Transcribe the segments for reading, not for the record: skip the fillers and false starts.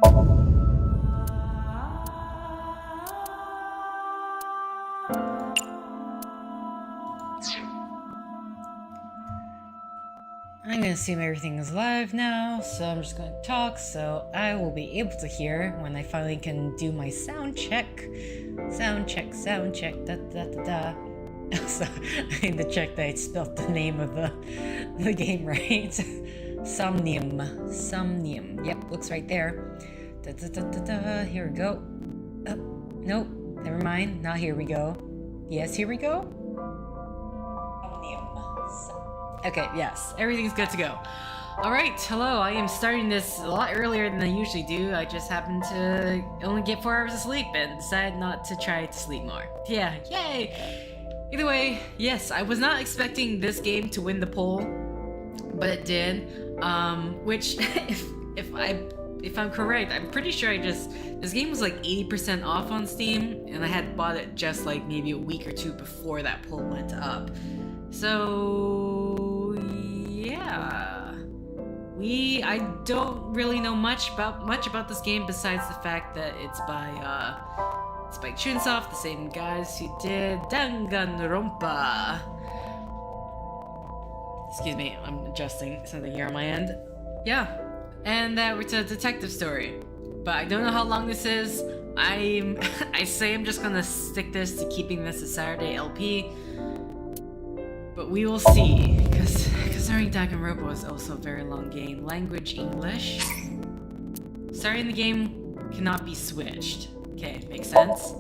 I'm gonna assume everything is live now, so I'm just gonna talk so I will be able to hear when I finally can do my sound check. Sound check, da da da da. So I need to check that I spelled the name of the game right. Somnium. Yep, looks right there. Da da da da da. Here we go. Nope, never mind. Not here we go. Yes, here we go. Okay, yes, everything's good to go. Alright, hello, I am starting this a lot earlier than I usually do. I just happened to only get 4 hours of sleep and decided not to try to sleep more. Yeah, yay! Either way, yes, I was not expecting this game to win the poll, but it did. Which, if I'm correct, I'm pretty sure this game was like 80% off on Steam, and I had bought it just like maybe a week or two before that poll went up. So yeah, I don't really know much about this game besides the fact that it's by Spike Chunsoft, the same guys who did Danganronpa. Excuse me, I'm adjusting something here on my end. Yeah, and it's a detective story, but I don't know how long this is. I say I'm just gonna stick this to keeping this a Saturday LP. But we will see, because starting Danganronpa is also a very long game. Language English. Starting the game cannot be switched. Okay, makes sense.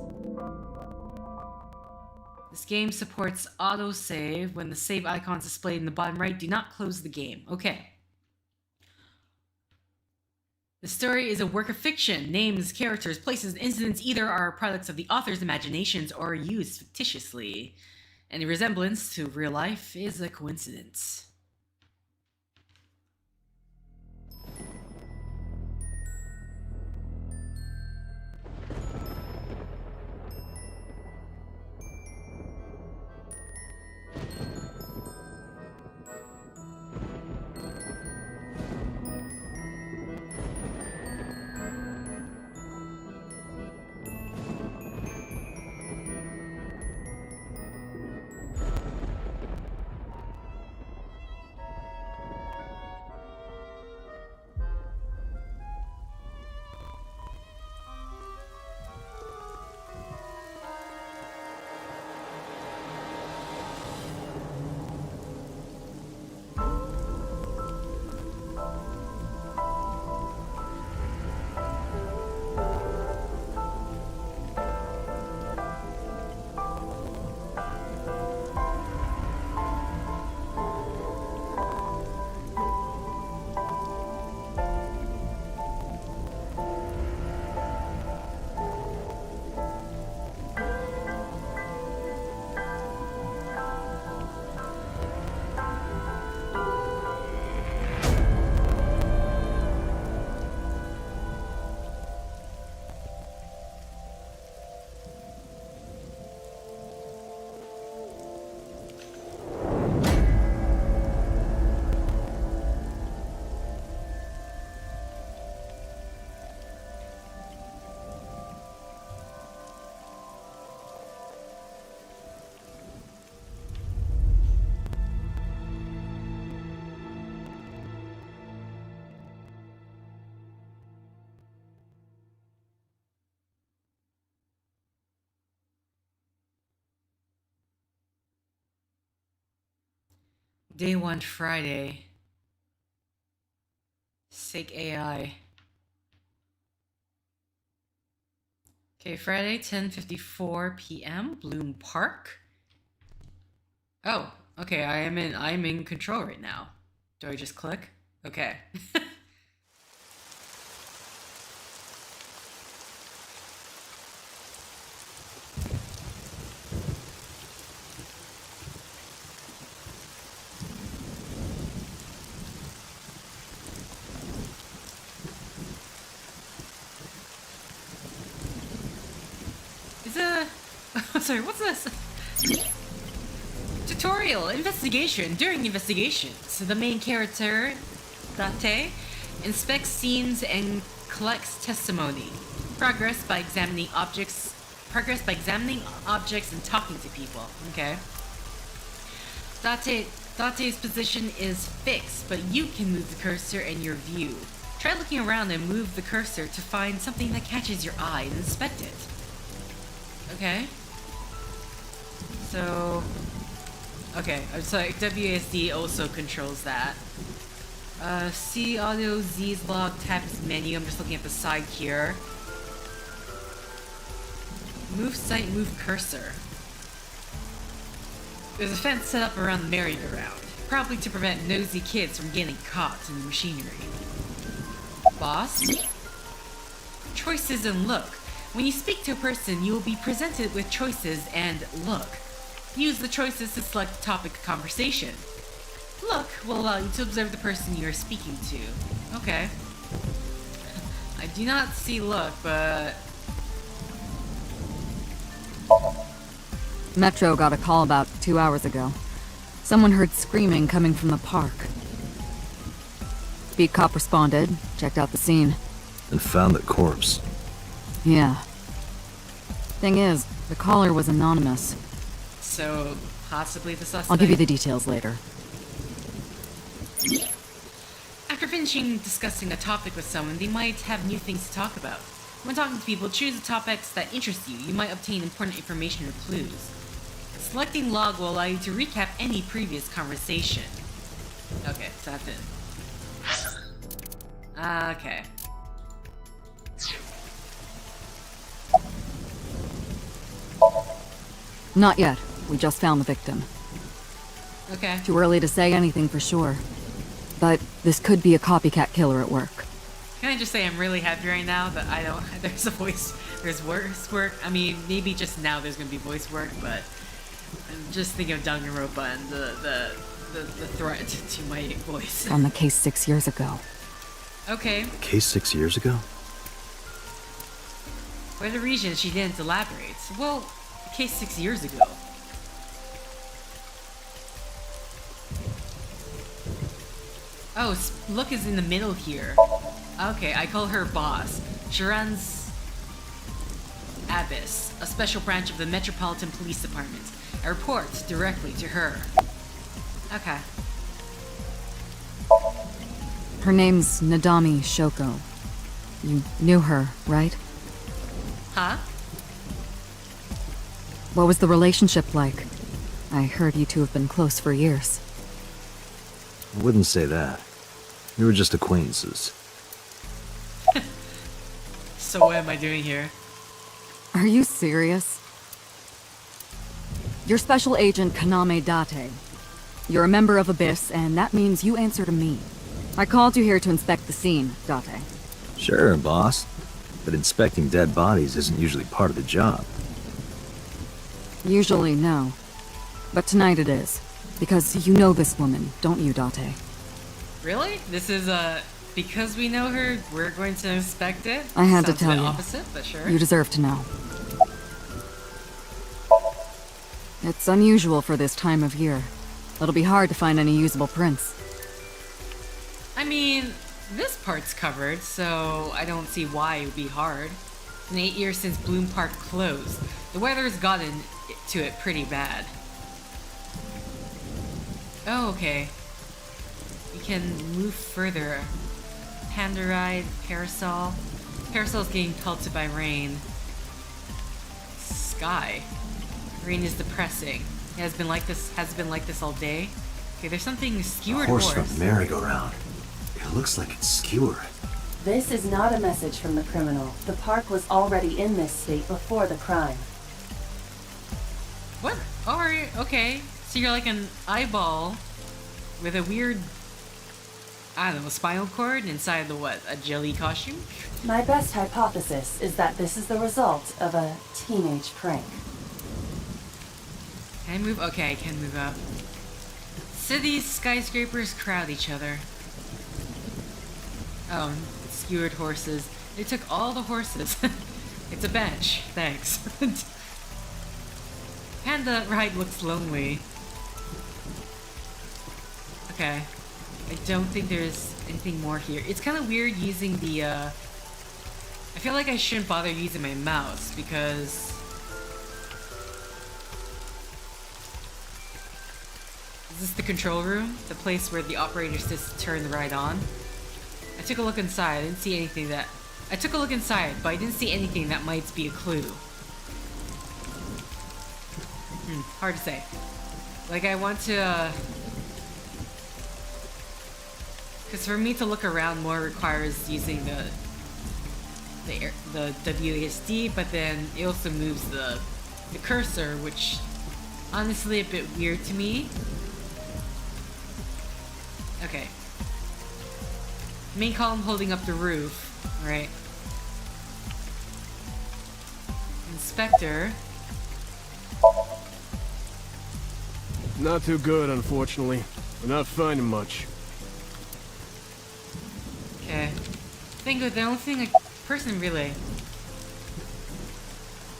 This game supports autosave. When the save icons displayed in the bottom right, do not close the game. Okay. The story is a work of fiction. Names, characters, places, and incidents either are products of the author's imaginations or are used fictitiously. Any resemblance to real life is a coincidence. Day 1 Friday. Sick AI. Okay, Friday, 10:54 p.m. Bloom Park. Oh, okay, I'm in control right now. Do I just click? Okay. Sorry, what's this? Tutorial, investigation. During investigations, the main character, Date, Inspects scenes and collects testimony. Progress by examining objects and talking to people. Okay. Date's position is fixed, but you can move the cursor in your view. Try looking around and move the cursor to find something that catches your eye and inspect it. Okay. So... Okay, so WASD also controls that. C audio, Z's log, tab is menu. I'm just looking at the side here. Move sight, move cursor. There's a fence set up around the merry-go-round, probably to prevent nosy kids from getting caught in the machinery. Boss? Choices and look. When you speak to a person, you will be presented with choices and look. Use the choices to select the topic of conversation. Look will allow you to observe the person you are speaking to. Okay. I do not see look, but... Metro got a call about 2 hours ago. Someone heard screaming coming from the park. Beat cop responded, checked out the scene. And found the corpse. Yeah. Thing is, the caller was anonymous. So, possibly the suspect? I'll give you the details later. After finishing discussing a topic with someone, they might have new things to talk about. When talking to people, choose the topics that interest you. You might obtain important information or clues. Selecting log will allow you to recap any previous conversation. Okay, so that's it. Okay. Not yet. We just found the victim. Okay. Too early to say anything for sure. But this could be a copycat killer at work. Can I just say I'm really happy right now that I don't... There's voice work. I mean, maybe just now there's gonna be voice work, but... I'm just thinking of Danganronpa and the threat to my voice. On the case 6 years ago. Okay. The case 6 years ago? What are the reasons she didn't elaborate? Well, the case 6 years ago. Oh, look is in the middle here. Okay, I call her boss. She runs Abyss, a special branch of the Metropolitan Police Department. I report directly to her. Okay. Her name's Nadami Shoko. You knew her, right? Huh? What was the relationship like? I heard you two have been close for years. I wouldn't say that. We were just acquaintances. So what am I doing here? Are you serious? You're Special Agent Kaname Date. You're a member of Abyss, and that means you answer to me. I called you here to inspect the scene, Date. Sure, boss. But inspecting dead bodies isn't usually part of the job. Usually, no. But tonight it is. Because you know this woman, don't you, Date? Really? This is, because we know her, we're going to inspect it? I had to Sounds tell the you. opposite, but sure. You deserve to know. It's unusual for this time of year. It'll be hard to find any usable prints. I mean, this part's covered, so I don't see why it would be hard. It's been 8 years since Bloom Park closed. The weather's gotten to it pretty bad. Oh, okay. We can move further. Panda ride, parasol. Parasol's getting pelted by rain. Sky. Rain is depressing. It has been like this all day. Okay, there's something skewered Horse from the merry-go-round. It looks like it's skewered. This is not a message from the criminal. The park was already in this state before the crime. What? Alright, okay. So you're like an eyeball with a weird, I don't know, spinal cord inside the what? A jelly costume? My best hypothesis is that this is the result of a teenage prank. Can I move? Okay, I can move up. Cities, skyscrapers crowd each other. Oh, skewered horses. They took all the horses. It's a bench. Thanks. Panda ride looks lonely. Okay. I don't think there's anything more here. It's kind of weird using the, I feel like I shouldn't bother using my mouse because... Is this the control room? The place where the operator sits to turn the ride on? I took a look inside, I didn't see anything that... I took a look inside, but I didn't see anything that might be a clue. Hard to say. Like, I want to, because for me to look around more requires using the WASD, but then it also moves the cursor, which honestly a bit weird to me. Okay. Main column holding up the roof, right? Inspector. Not too good, unfortunately. We're not finding much. Okay. The only thing person relay.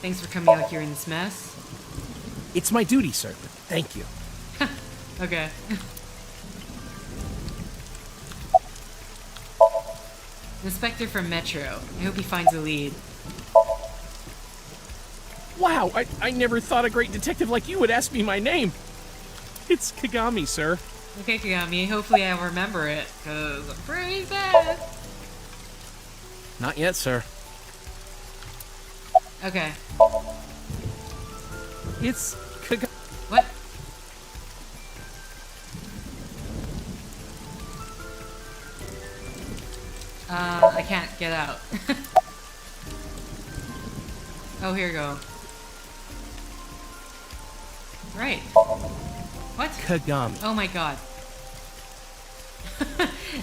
Thanks for coming out here in this mess. It's my duty, sir. Thank you. Okay. Inspector from Metro. I hope he finds a lead. Wow, I never thought a great detective like you would ask me my name. It's Kagami, sir. Okay, Kagami. Hopefully I remember it, because I'm pretty bad. Not yet, sir. Okay. It's Kagami. What? I can't get out. Oh, here you go. Right. What? Kagami. Oh my god.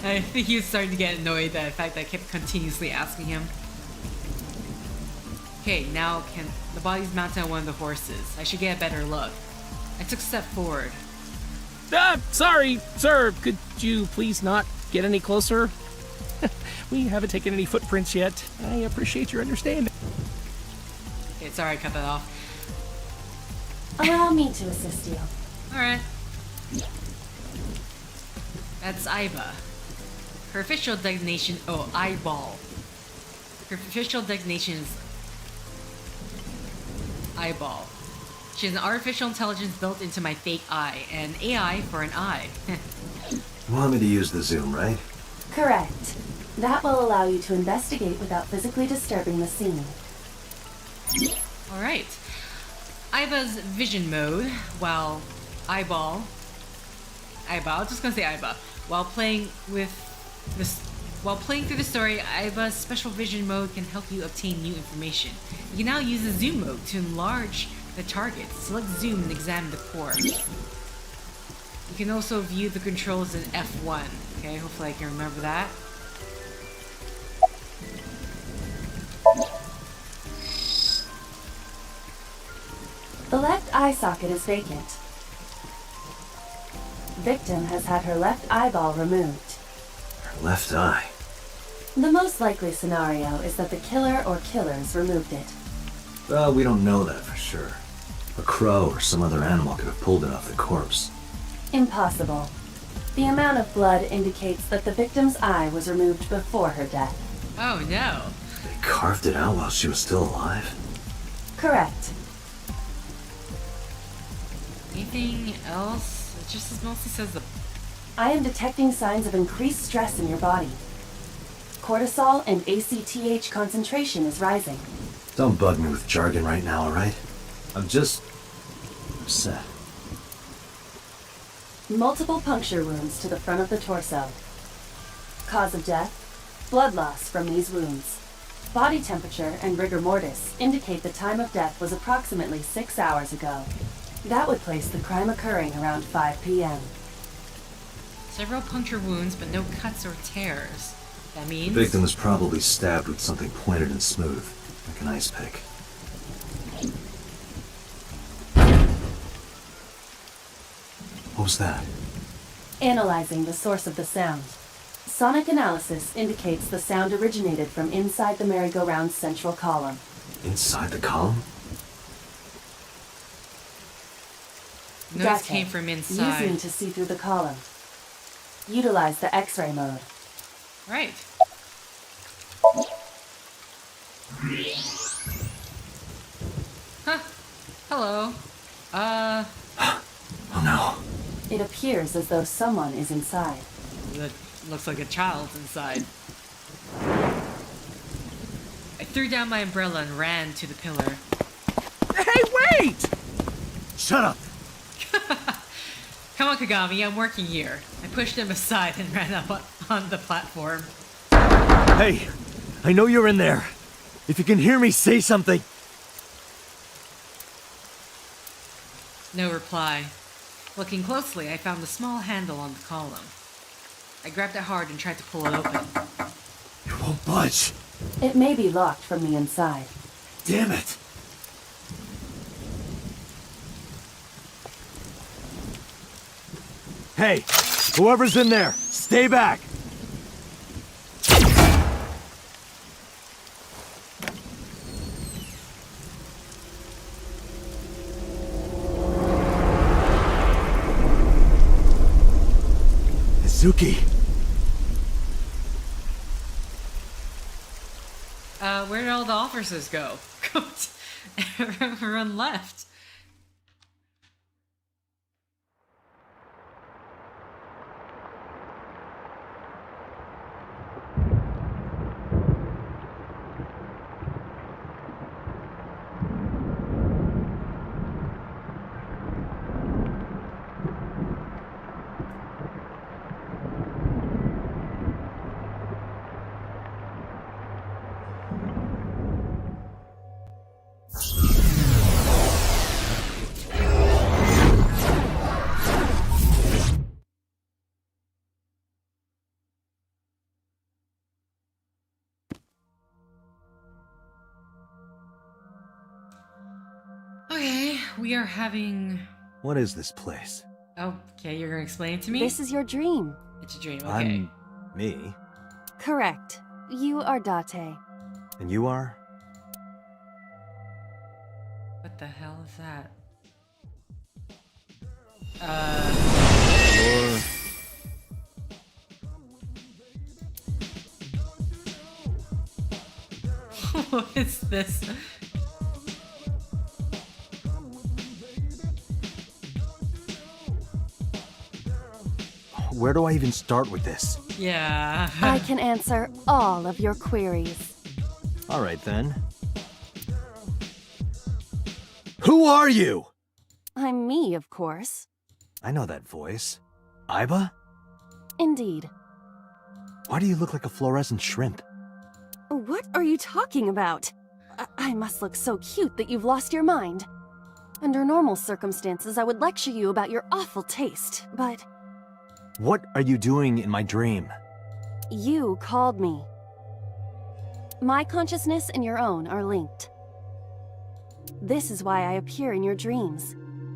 I think he was starting to get annoyed at the fact that I kept continuously asking him. Okay, now the body's mounted on one of the horses. I should get a better look. I took a step forward. Sorry, sir. Could you please not get any closer? We haven't taken any footprints yet. I appreciate your understanding. Okay, sorry, I cut that off. Allow me to assist you. Alright. That's Aiba. Her official designation... Oh, Eyeball. Her official designation is Eyeball. She has an artificial intelligence built into my fake eye, and AI for an eye. You want me to use the zoom, right? Correct. That will allow you to investigate without physically disturbing the scene. Alright. Aiba's vision mode, while Eyeball, I'm just gonna say Aiba, while playing through the story, Aiba's special vision mode can help you obtain new information. You can now use the zoom mode to enlarge the target, select zoom and examine the core. You can also view the controls in F1. Okay, hopefully I can remember that. The left eye socket is vacant. Victim has had her left eyeball removed. Her left eye. The most likely scenario is that the killer or killers removed it. Well, we don't know that for sure. A crow or some other animal could have pulled it off the corpse. Impossible. The amount of blood indicates that the victim's eye was removed before her death. Oh no. They carved it out while she was still alive? Correct. Anything else? It just mostly says the... I am detecting signs of increased stress in your body. Cortisol and ACTH concentration is rising. Don't bug me with jargon right now, alright? I'm just... upset. Multiple puncture wounds to the front of the torso. Cause of death? Blood loss from these wounds. Body temperature and rigor mortis indicate the time of death was approximately 6 hours ago. That would place the crime occurring around 5 p.m. Several puncture wounds, but no cuts or tears. That means... The victim was probably stabbed with something pointed and smooth, like an ice pick. What was that? Analyzing the source of the sound. Sonic analysis indicates the sound originated from inside the merry-go-round's central column. Inside the column? Noise Date. came from Use inside. me to see through the column. Utilize the X-ray mode. Right. Huh. Hello. Oh no. It appears as though someone is inside. That looks like a child's inside. I threw down my umbrella and ran to the pillar. Hey, wait! Shut up! Come on, Kagami, I'm working here. I pushed him aside and ran up on the platform. Hey, I know you're in there. If you can hear me, say something. No reply. Looking closely, I found a small handle on the column. I grabbed it hard and tried to pull it open. It won't budge. It may be locked from the inside. Damn it. Hey, whoever's in there, stay back. Izuki. Where did all the officers go? Everyone left. Okay, we are having... What is this place? Okay, you're gonna explain it to me? This is your dream. It's a dream, okay. I'm me, Correct. You are Date. and you are? What the hell is that? You're... What is this? Where do I even start with this? Yeah. I can answer all of your queries. All right, then. Who are you? I'm me, of course. I know that voice. Aiba? Indeed. Why do you look like a fluorescent shrimp? What are you talking about? I must look so cute that you've lost your mind. Under normal circumstances, I would lecture you about your awful taste, but... What are you doing in my dream? You called me. My consciousness and your own are linked. This is why I appear in your dreams.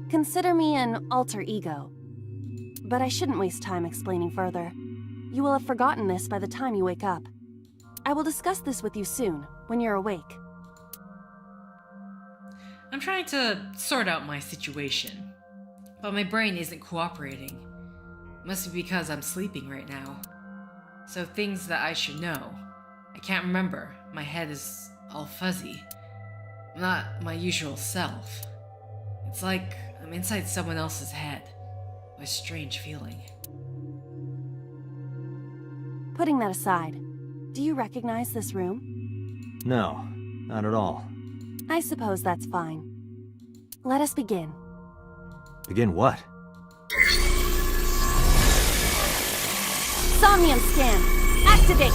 Consider me an alter ego. But I shouldn't waste time explaining further. You will have forgotten this by the time you wake up. I will discuss this with you soon, when you're awake. I'm trying to sort out my situation, but my brain isn't cooperating. Must be because I'm sleeping right now. So things that I should know, I can't remember. My head is all fuzzy. I'm not my usual self. It's like I'm inside someone else's head. A strange feeling. Putting that aside, do you recognize this room? No, not at all. I suppose that's fine. Let us begin. Begin what? Somnium scan! Activate!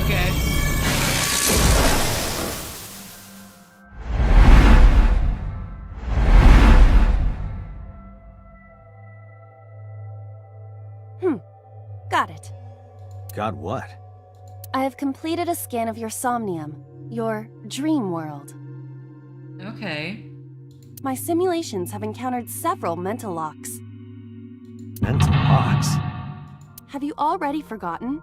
Okay. Got it. Got what? I have completed a scan of your somnium, your dream world. Okay. My simulations have encountered several mental locks. Mental box. Have you already forgotten?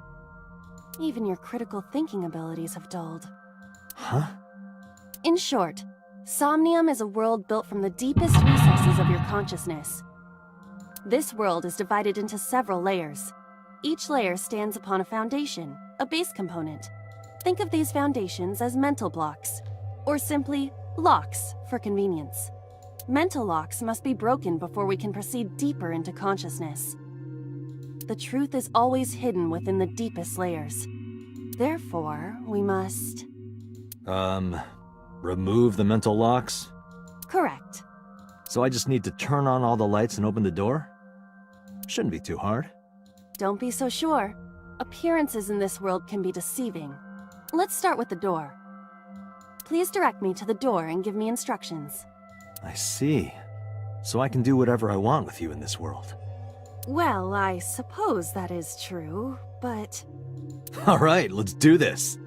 Even your critical thinking abilities have dulled. Huh? In short, Somnium is a world built from the deepest recesses of your consciousness. This world is divided into several layers. Each layer stands upon a foundation, a base component. Think of these foundations as mental blocks, or simply locks for convenience. Mental locks must be broken before we can proceed deeper into consciousness. The truth is always hidden within the deepest layers. Therefore, we must... Remove the mental locks? Correct. So I just need to turn on all the lights and open the door? Shouldn't be too hard. Don't be so sure. Appearances in this world can be deceiving. Let's start with the door. Please direct me to the door and give me instructions. I see. So I can do whatever I want with you in this world. Well, I suppose that is true, but... Alright, let's do this.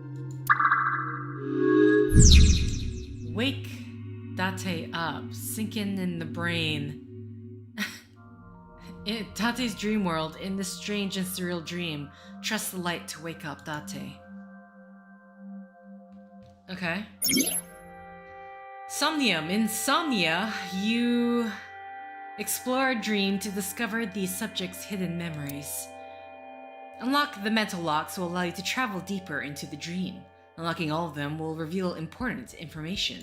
Wake Date up, sinking in the brain. In Date's dream world, in this strange and surreal dream, trust the light to wake up Date. Okay. Somnium. In Somnia, you explore a dream to discover the subject's hidden memories. Unlock the mental locks will allow you to travel deeper into the dream. Unlocking all of them will reveal important information.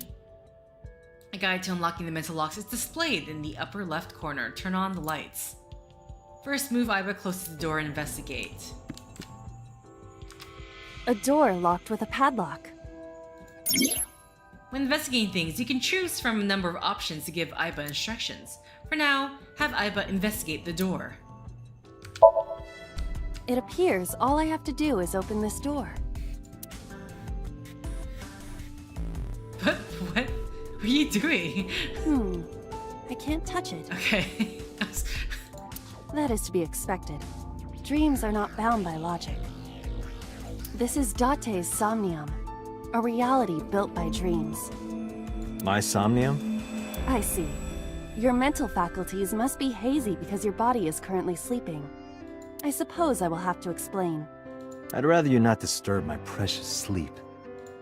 A guide to unlocking the mental locks is displayed in the upper left corner. Turn on the lights. First, move Aiba close to the door and investigate. A door locked with a padlock. When investigating things, you can choose from a number of options to give Aiba instructions. For now, have Aiba investigate the door. It appears all I have to do is open this door. What are you doing? I can't touch it. Okay. That is to be expected. Dreams are not bound by logic. This is Date's Somnium, a reality built by dreams. My Somnium? I see. Your mental faculties must be hazy because your body is currently sleeping. I suppose I will have to explain. I'd rather you not disturb my precious sleep.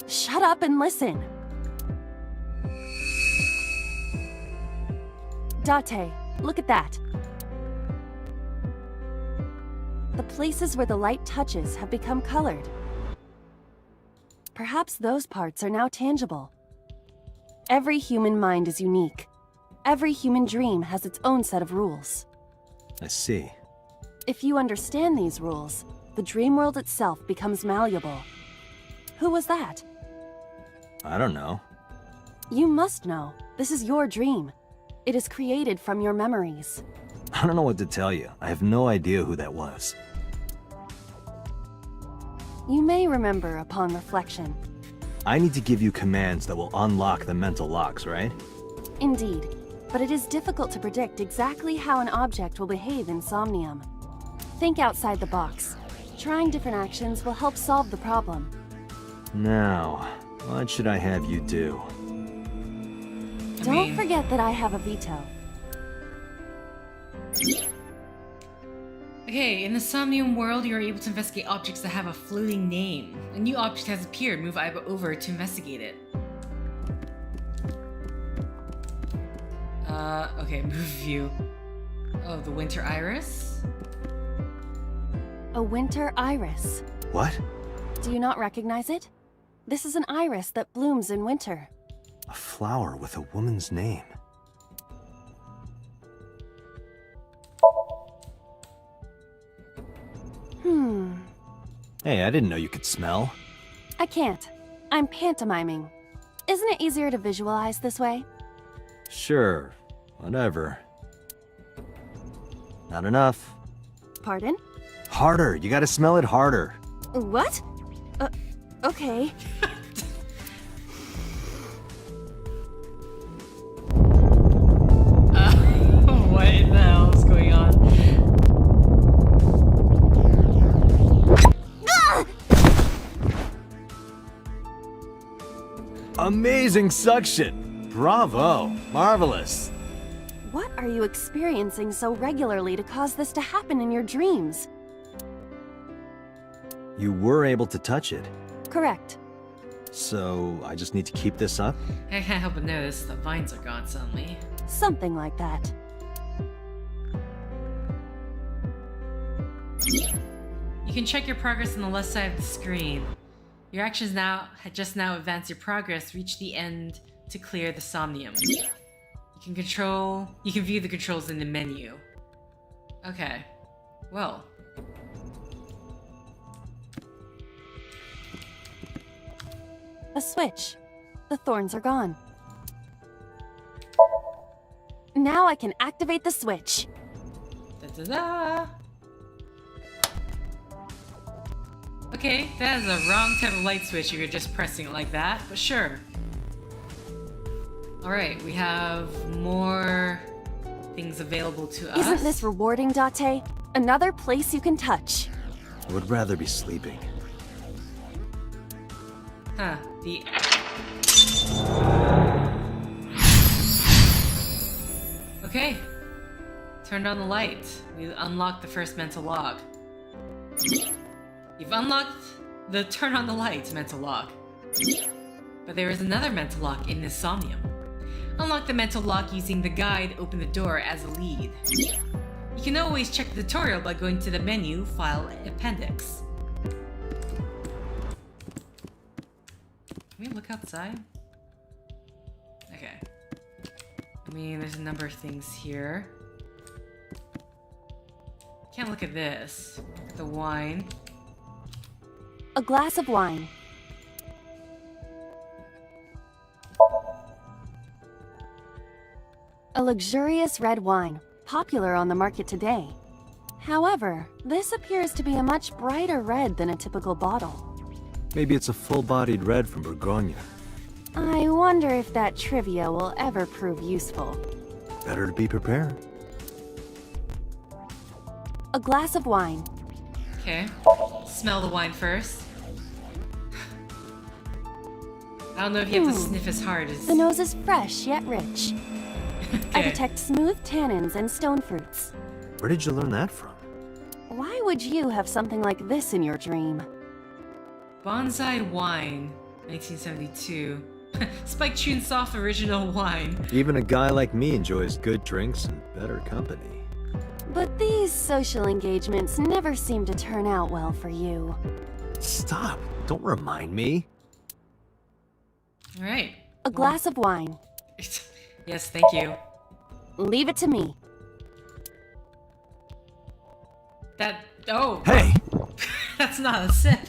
Shut up and listen! Date, look at that. The places where the light touches have become colored. Perhaps those parts are now tangible. Every human mind is unique. Every human dream has its own set of rules. I see. If you understand these rules, the dream world itself becomes malleable. Who was that? I don't know. You must know. This is your dream. It is created from your memories. I don't know what to tell you. I have no idea who that was. You may remember upon reflection. I need to give you commands that will unlock the mental locks, right? Indeed, but it is difficult to predict exactly how an object will behave in Somnium. Think outside the box. Trying different actions will help solve the problem. Now, what should I have you do? Don't forget that I have a veto. Okay, in the Somnium world, you are able to investigate objects that have a floating name. A new object has appeared. Move Aiba over to investigate it. Okay, move view. Oh, the winter iris? A winter iris. What? Do you not recognize it? This is an iris that blooms in winter. A flower with a woman's name. Hey, I didn't know you could smell. I can't. I'm pantomiming. Isn't it easier to visualize this way? Sure, whatever. Not enough. Pardon? Harder, you gotta smell it harder. What? Okay. What in the hell is going on? Amazing suction! Bravo! Marvelous! What are you experiencing so regularly to cause this to happen in your dreams? You were able to touch it. Correct. So, I just need to keep this up? I can't help but notice the vines are gone suddenly. Something like that. You can check your progress on the left side of the screen. Your actions had just now advanced your progress, reach the end to clear the Somnium. You can view the controls in the menu. Okay. Well. A switch. The thorns are gone. Now I can activate the switch. Da-da-da. Okay, that is a wrong type of light switch if you're just pressing it like that, but sure. Alright, we have more things available to us. Isn't this rewarding, Date? Another place you can touch. I would rather be sleeping. Huh, Okay. Turned on the light. We unlocked the first mental lock. You've unlocked the turn on the light mental lock. But there is another mental lock in this Somnium. Unlock the mental lock using the guide Open the Door as a lead. You can always check the tutorial by going to the menu, File, Appendix. Can we look outside? Okay. I mean, there's a number of things here. Can't look at this. The wine. A glass of wine. A luxurious red wine, popular on the market today. However, this appears to be a much brighter red than a typical bottle. Maybe it's a full-bodied red from Bourgogne. I wonder if that trivia will ever prove useful. Better to be prepared. A glass of wine. Okay. Smell the wine first. I don't know if you have to sniff as hard as... The nose is fresh yet rich. I Okay. detect smooth tannins and stone fruits. Where did you learn that from? Why would you have something like this in your dream? Bonsai wine, 1972. Spike Chunsoft original wine. Even a guy like me enjoys good drinks and better company. But these social engagements never seem to turn out well for you. Stop! Don't remind me. Alright. A glass of wine. Yes, thank you. Leave it to me. That... Oh! Hey! That's not a sip.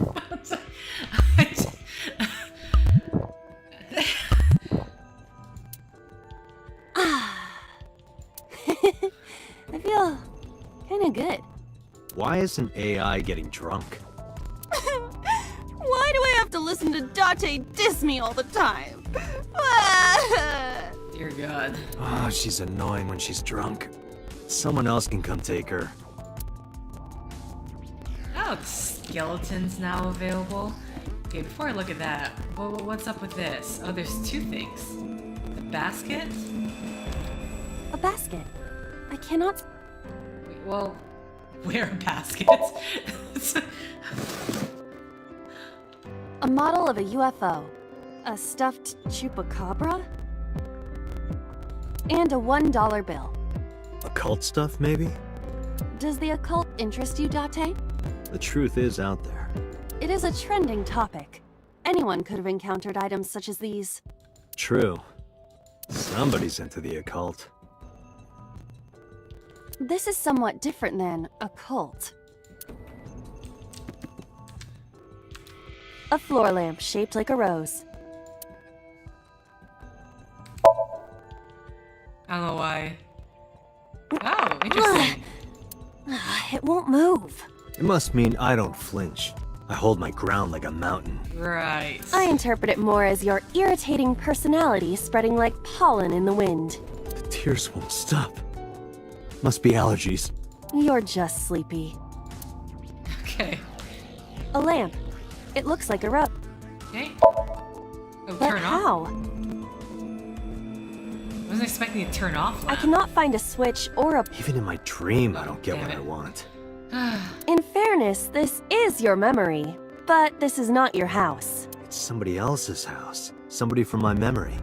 I feel kinda good. Why isn't AI getting drunk? Why do I have to listen to Date diss me all the time? Dear God. Oh, she's annoying when she's drunk. Someone else can come take her. Oh, the skeleton's now available. Okay, before I look at that, what's up with this? Oh, there's two things. The basket? A basket. I cannot... Wait, well, where are baskets? A model of a UFO. A stuffed chupacabra? And a $1 bill. Occult stuff, maybe? Does the occult interest you, Date? The truth is out there. It is a trending topic. Anyone could have encountered items such as these. True. Somebody's into the occult. This is somewhat different than a cult. A floor lamp shaped like a rose. I don't know why. Oh, interesting. It won't move. It must mean I don't flinch. I hold my ground like a mountain. Right. I interpret it more as your irritating personality spreading like pollen in the wind. The tears won't stop. Must be allergies. You're just sleepy. Okay. A lamp. It looks like a rub. Okay. Oh, But turn off? how? I wasn't expecting to turn off. I cannot find a switch or a... Even in my dream, I don't get Damn what it. I want. In fairness, this is your memory. But this is not your house. It's somebody else's house. Somebody from my memory.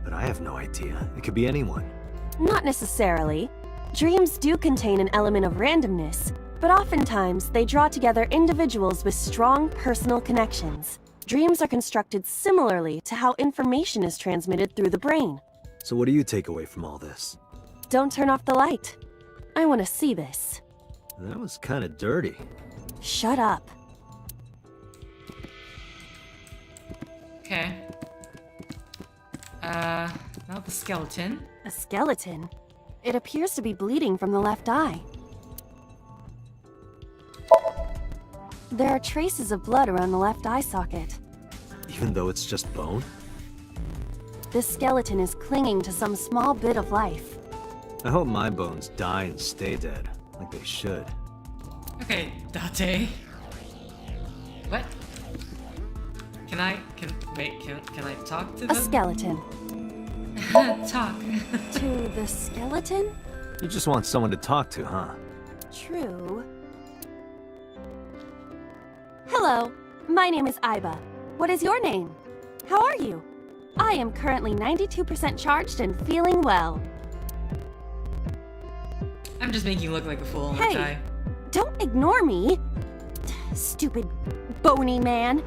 But I have no idea. It could be anyone. Not necessarily. Dreams do contain an element of randomness, But oftentimes, they draw together individuals with strong personal connections. Dreams are constructed similarly to how information is transmitted through the brain. So what do you take away from all this? Don't turn off the light. I want to see this. That was kind of dirty. Shut up. Okay. Now the skeleton. A skeleton? It appears to be bleeding from the left eye. There are traces of blood around the left eye socket. Even though it's just bone? This skeleton is clinging to some small bit of life. I hope my bones die and stay dead, like they should. Okay, Date. What? Can I talk to them? A skeleton. Talk. To the skeleton? You just want someone to talk to, huh? True. Hello, my name is Aiba. What is your name? How are you? I am currently 92% charged and feeling well. I'm just making you look like a fool, Hey, aren't I? don't ignore me. Stupid, bony man.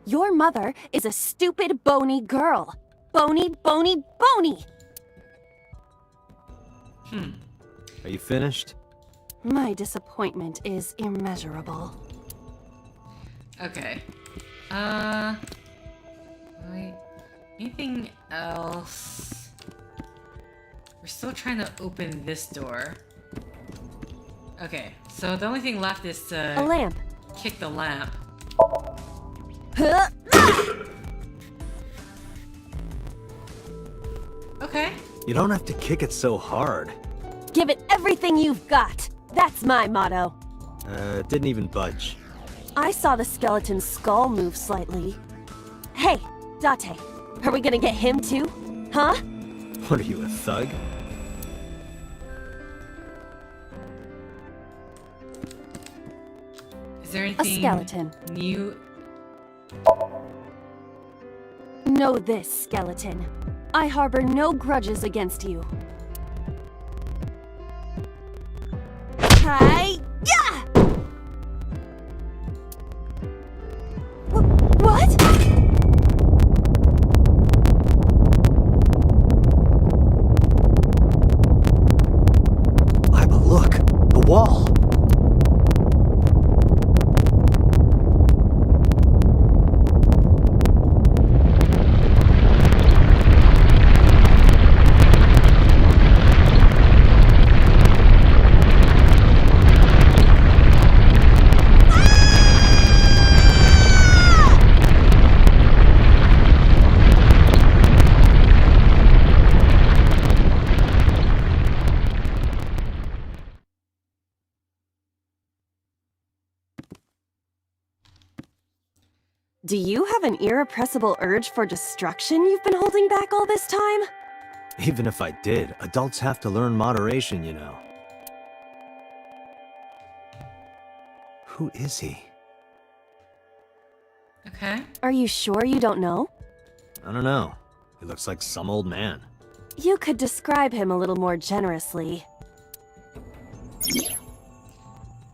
Your mother is a stupid, bony girl. Bony, bony, bony! Are you finished? My disappointment is immeasurable. Okay. Wait. Anything else? We're still trying to open this door. Okay, so the only thing left is to A lamp. kick the lamp. Huh? Okay. You don't have to kick it so hard. Give it everything you've got. That's my motto. It didn't even budge. I saw the skeleton's skull move slightly. Hey, Date, are we gonna get him too? Huh? What are you, a thug? Is there anything skeleton. new? Know this, skeleton. I harbor no grudges against you. Hi-ya! What? Aiba, look! The wall! Do you have an irrepressible urge for destruction you've been holding back all this time? Even if I did, adults have to learn moderation, you know. Who is he? Okay. Are you sure you don't know? I don't know. He looks like some old man. You could describe him a little more generously.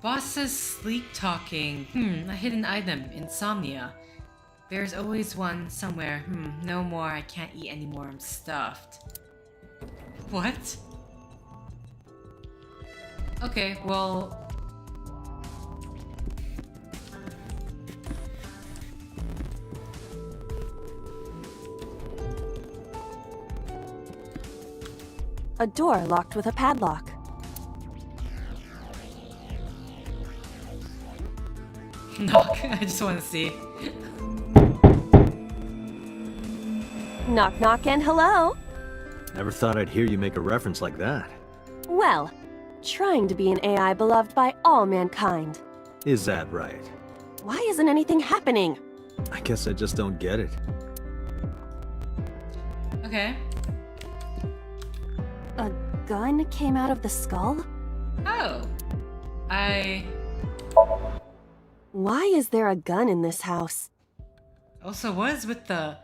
Boss says sleep talking. A hidden item. Insomnia. There's always one somewhere. No more. I can't eat anymore. I'm stuffed. What? Okay, well... A door locked with a padlock. Knock. I just want to see. Knock knock and hello. Never thought I'd hear you make a reference like that. Well, trying to be an AI beloved by all mankind. Is that right? Why isn't anything happening? I guess I just don't get it. Okay. A gun came out of the skull? Oh. Why is there a gun in this house? Also, what is with the...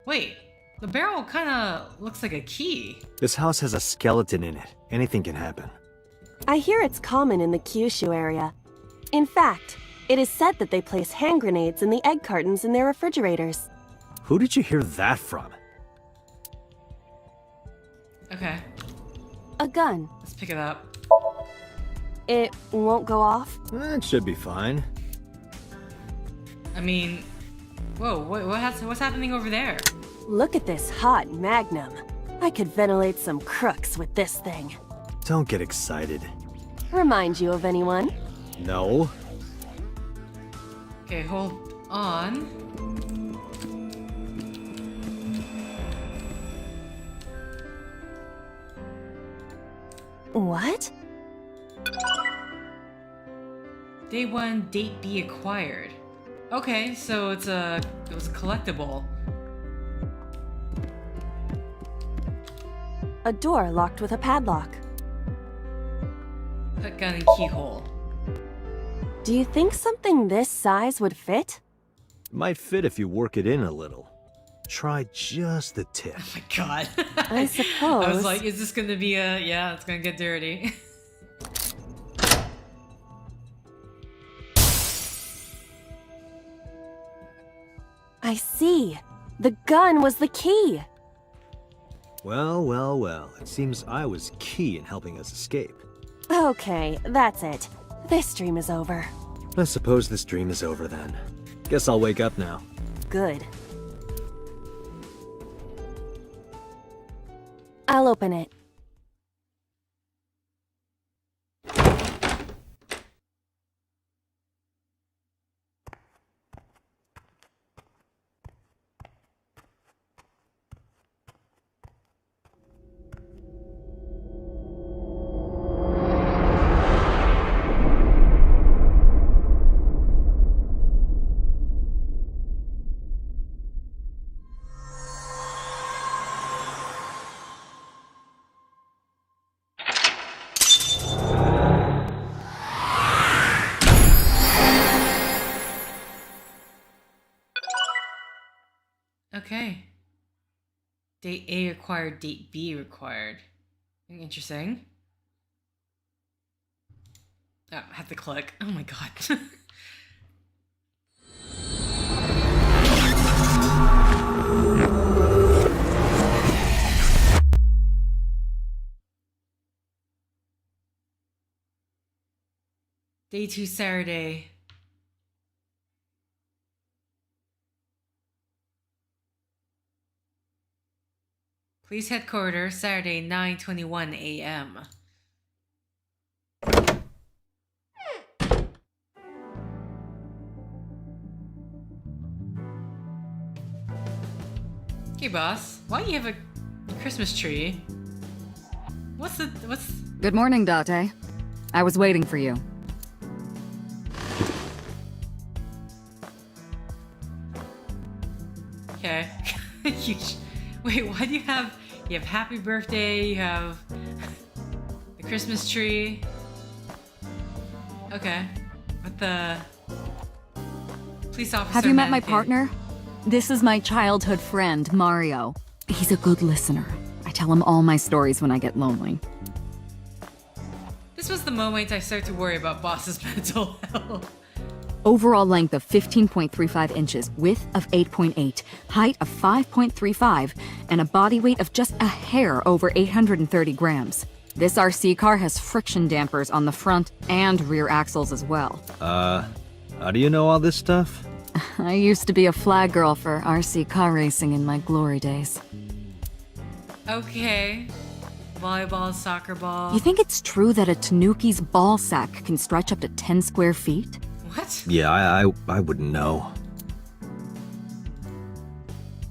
Wait. The barrel kinda looks like a key. This house has a skeleton in it. Anything can happen. I hear it's common in the Kyushu area. In fact, it is said that they place hand grenades in the egg cartons in their refrigerators. Who did you hear that from? Okay, A gun. let's pick it up. It won't go off? That should be fine. I mean, whoa, what's happening over there? Look at this hot magnum. I could ventilate some crooks with this thing. Don't get excited. Remind you of anyone? No. Okay, hold on. What? Day 1, Date B acquired. Okay, so it was a collectible. A door locked with a padlock. Put gun and keyhole. Do you think something this size would fit? Might fit if you work it in a little. Try just the tip. Oh my god. I suppose. I was like, is this gonna be a... Yeah, it's gonna get dirty. I see. The gun was the key. Well, well, well. It seems I was key in helping us escape. Okay, that's it. This dream is over. I suppose this dream is over then. Guess I'll wake up now. Good. I'll open it. Okay. Date A required, date B required. Interesting. Oh, I have to click. Oh my god. Day 2 Saturday. Police headquarters, Saturday, 9:21 a.m. Okay, boss. Why do you have a Christmas tree? What's... Good morning, Date. I was waiting for you. Okay. Wait, why do you have... You have happy birthday, you have the Christmas tree. Okay. What the... Police officer... Have you met my mannequin. partner? This is my childhood friend, Mario. He's a good listener. I tell him all my stories when I get lonely. This was the moment I started to worry about boss's mental health. Overall length of 15.35 inches, width of 8.8, height of 5.35, and a body weight of just a hair over 830 grams. This RC car has friction dampers on the front and rear axles as well. How do you know all this stuff? I used to be a flag girl for RC car racing in my glory days. Okay. Volleyball, soccer ball. You think it's true that a Tanuki's ball sack can stretch up to 10 square feet? What? Yeah, I wouldn't know.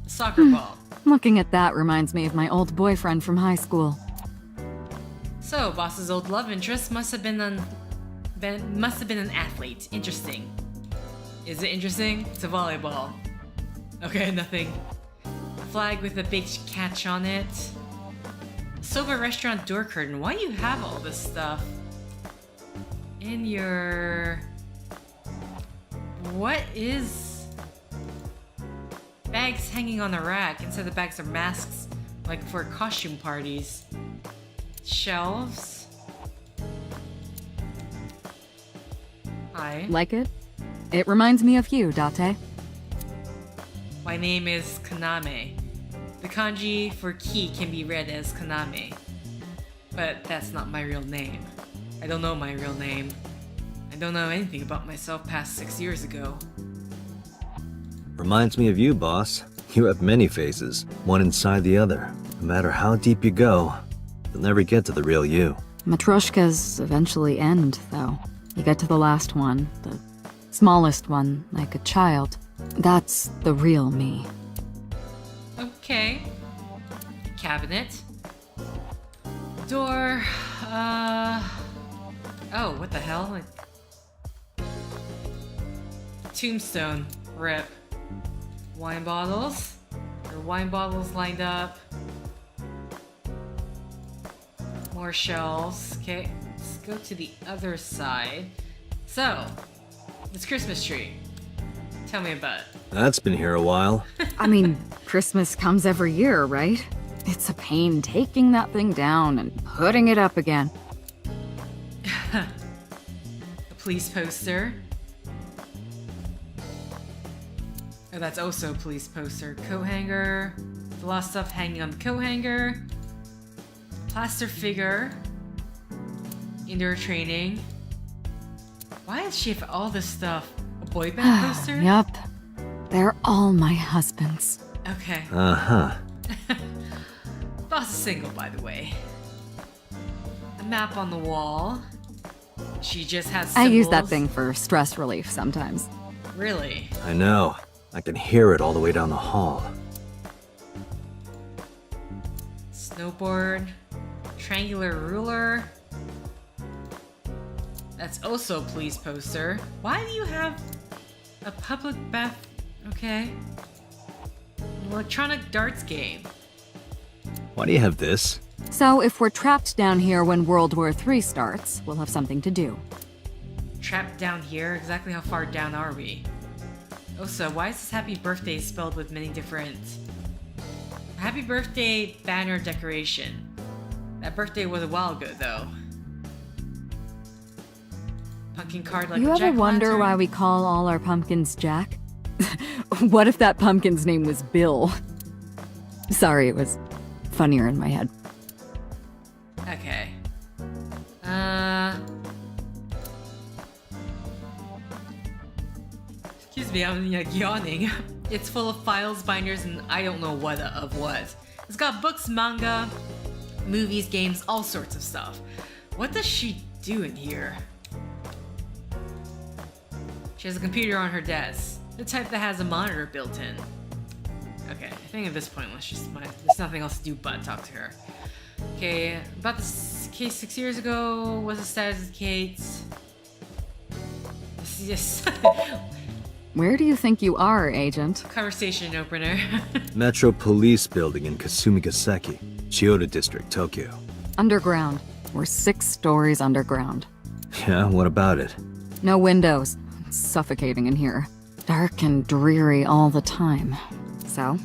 Soccer ball. Looking at that reminds me of my old boyfriend from high school. So, boss's old love interest must have been an athlete. Interesting. Is it interesting? It's a volleyball. Okay, nothing. A flag with a big catch on it. Soba restaurant door curtain. Why do you have all this stuff in your... What is... Bags hanging on a rack. Inside the bags are masks, like for costume parties. Shelves. Huh. Hi. Like it? It reminds me of you, Date. My name is Kaname. The kanji for ki can be read as Kaname. But that's not my real name. I don't know my real name. I don't know anything about myself past 6 years ago. Reminds me of you, boss. You have many faces, one inside the other. No matter how deep you go, you'll never get to the real you. Matryoshkas eventually end, though. You get to the last one, the smallest one, like a child. That's the real me. Okay. Cabinet. Door. Oh, what the hell? Like... Tombstone. Rip. Wine bottles. There are wine bottles lined up. More shelves. Okay, let's go to the other side. So, this Christmas tree. Tell me about it. That's been here a while. I mean, Christmas comes every year, right? It's a pain taking that thing down and putting it up again. A police poster. Oh, that's also a police poster. Coat hanger. A lot of stuff hanging on the coat hanger. Plaster figure. Indoor training. Why does she have all this stuff? A boy band poster? Yup. They're all my husbands. Okay. Uh-huh. Boss is single, by the way. A map on the wall. She just has symbols. I use that thing for stress relief sometimes. Really? I know. I can hear it all the way down the hall. Snowboard. Triangular ruler. That's also a police poster. Why do you have a public bath? Okay. An electronic darts game. Why do you have this? So if we're trapped down here when World War III starts, we'll have something to do. Trapped down here? Exactly how far down are we? Also, why is this happy birthday spelled with many different... Happy birthday banner decoration. That birthday was a while ago, though. Pumpkin card like You a ever wonder jack-o'-lantern? why we call all our pumpkins Jack? What if that pumpkin's name was Bill? Sorry, it was funnier in my head. Okay. Excuse me, I'm like yawning. It's full of files, binders, and I don't know what of what. It's got books, manga, movies, games, all sorts of stuff. What does she do in here? She has a computer on her desk. The type that has a monitor built in. Okay, I think at this point, there's nothing else to do but talk to her. Okay, about this case 6 years ago, what's the status of the case? Yes. Where do you think you are, Agent? Conversation opener. Metro Police Building in Kasumigaseki, Chiyoda District, Tokyo. Underground. We're 6 stories underground. Yeah, what about it? No windows. It's suffocating in here. Dark and dreary all the time. So,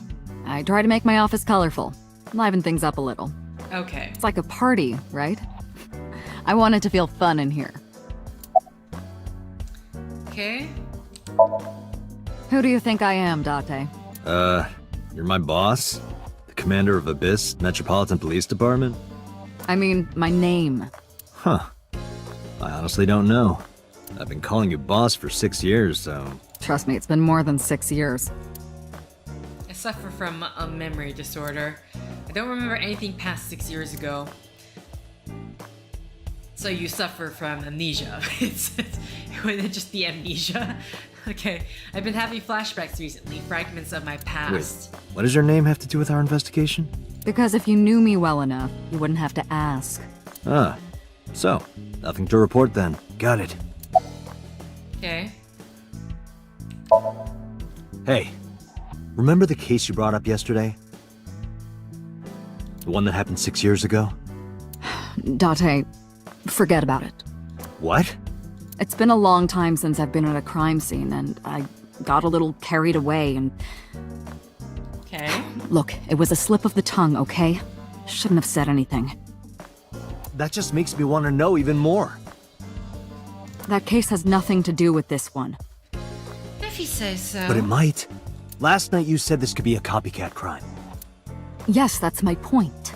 I try to make my office colorful. Liven things up a little. Okay. It's like a party, right? I want it to feel fun in here. Okay. Who do you think I am, Date? You're my boss? The commander of Abyss Metropolitan Police Department? I mean, my name. Huh. I honestly don't know. I've been calling you boss for 6 years, so... Trust me, it's been more than 6 years. I suffer from a memory disorder. I don't remember anything past 6 years ago. So you suffer from amnesia. Wouldn't it just be amnesia? Okay, I've been having flashbacks recently, fragments of my past. Wait, what does your name have to do with our investigation? Because if you knew me well enough, you wouldn't have to ask. Ah, so, nothing to report then. Got it. Okay. Hey, remember the case you brought up yesterday? The one that happened 6 years ago? Date, forget about it. What? It's been a long time since I've been at a crime scene, and I got a little carried away, and... Okay. Look, it was a slip of the tongue, okay? Shouldn't have said anything. That just makes me want to know even more. That case has nothing to do with this one. If you say so. But it might. Last night you said this could be a copycat crime. Yes, that's my point.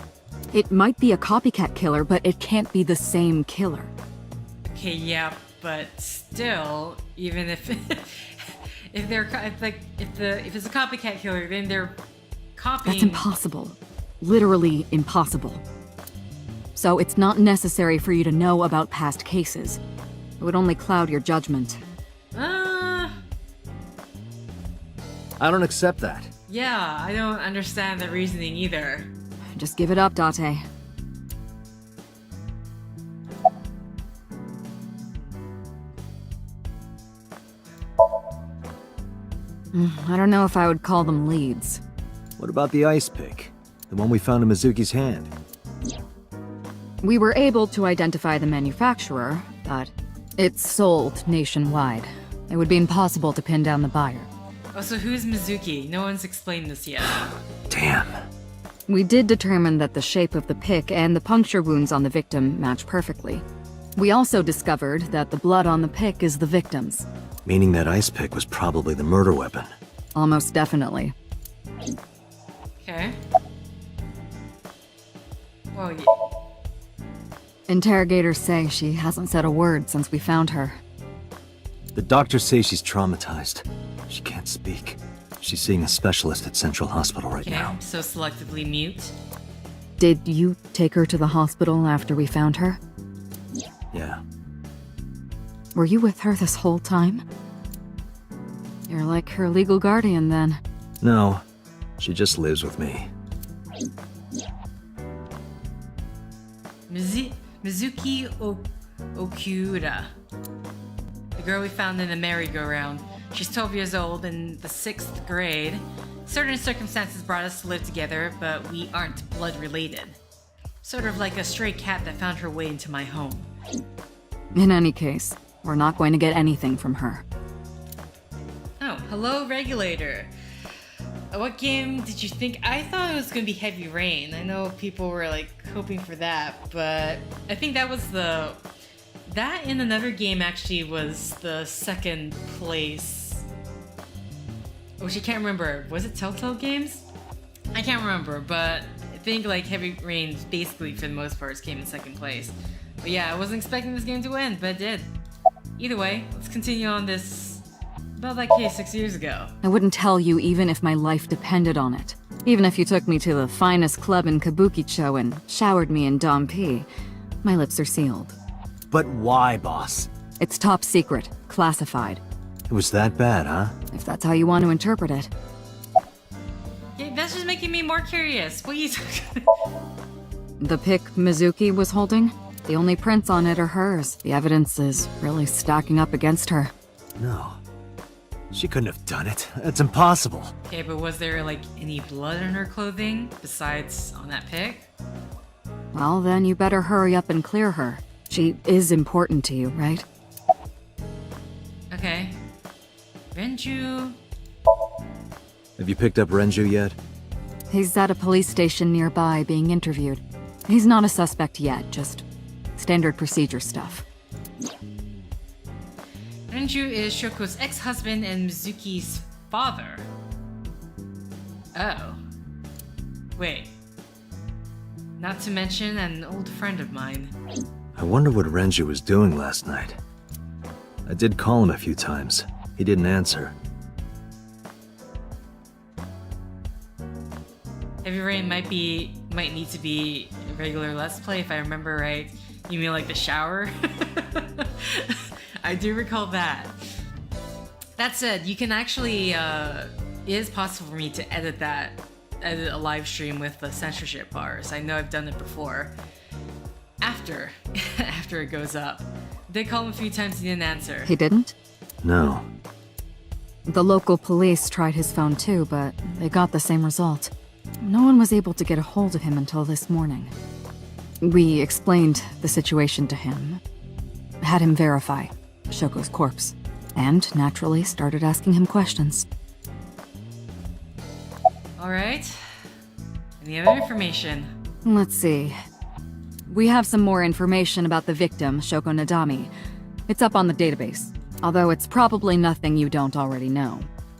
It might be a copycat killer, but it can't be the same killer. Okay, yeah, but still, even if if it's a copycat killer, then they're copying. That's impossible. Literally impossible. So it's not necessary for you to know about past cases. It would only cloud your judgment. I don't accept that. Yeah, I don't understand the reasoning either. Just give it up, Date. I don't know if I would call them leads. What about the ice pick? The one we found in Mizuki's hand? We were able to identify the manufacturer, but it's sold nationwide. It would be impossible to pin down the buyer. Oh, so who's Mizuki? No one's explained this yet. Damn. We did determine that the shape of the pick and the puncture wounds on the victim match perfectly. We also discovered that the blood on the pick is the victim's. Meaning that ice pick was probably the murder weapon. Almost definitely. Okay. Well, yeah. Interrogators say she hasn't said a word since we found her. The doctors say she's traumatized. She can't speak. She's seeing a specialist at Central Hospital right Okay, now. so selectively mute. Did you take her to the hospital after we found her? Yeah. Were you with her this whole time? You're like her legal guardian then. No, she just lives with me. Mizuki Okuda. The girl we found in the merry-go-round. She's 12 years old in the 6th grade. Certain circumstances brought us to live together, but we aren't blood related. Sort of like a stray cat that found her way into my home. In any case, we're not going to get anything from her. Oh, hello, Regulator. What game did you think? I thought it was gonna be Heavy Rain. I know people were like hoping for that, but I think that was that in another game actually was the second place. Which I can't remember. Was it Telltale Games? I can't remember, but I think like Heavy Rain basically for the most part came in second place. But yeah, I wasn't expecting this game to win, but it did. Either way, let's continue on this about that case 6 years ago. I wouldn't tell you even if my life depended on it. Even if you took me to the finest club in Kabukicho and showered me in Dompi, my lips are sealed. But why, boss? It's top secret, classified. It was that bad, huh? If that's how you want to interpret it. Yeah, that's just making me more curious. What are you talking The pick Mizuki was holding? The only prints on it are hers. The evidence is really stacking up against her. No. She couldn't have done it. That's impossible. Okay, but was there like any blood on her clothing besides on that pic? Well, then you better hurry up and clear her. She is important to you, right? Okay. Renju. Have you picked up Renju yet? He's at a police station nearby being interviewed. He's not a suspect yet, just standard procedure stuff. Renju is Shoko's ex-husband and Mizuki's father. Oh. Wait. Not to mention an old friend of mine. I wonder what Renju was doing last night. I did call him a few times. He didn't answer. Heavy Rain might need to be a regular Let's Play if I remember right. You mean like the shower? I do recall that. That said, you can actually, it is possible for me to edit a live stream with the censorship bars. I know I've done it before. After it goes up. Did call him a few times, he didn't answer. He didn't? No. The local police tried his phone too, but they got the same result. No one was able to get a hold of him until this morning. We explained the situation to him, had him verify Shoko's corpse, and naturally started asking him questions. Alright. Any other information? Let's see. We have some more information about the victim, Shoko Nadami. It's up on the database, although it's probably nothing you don't already know.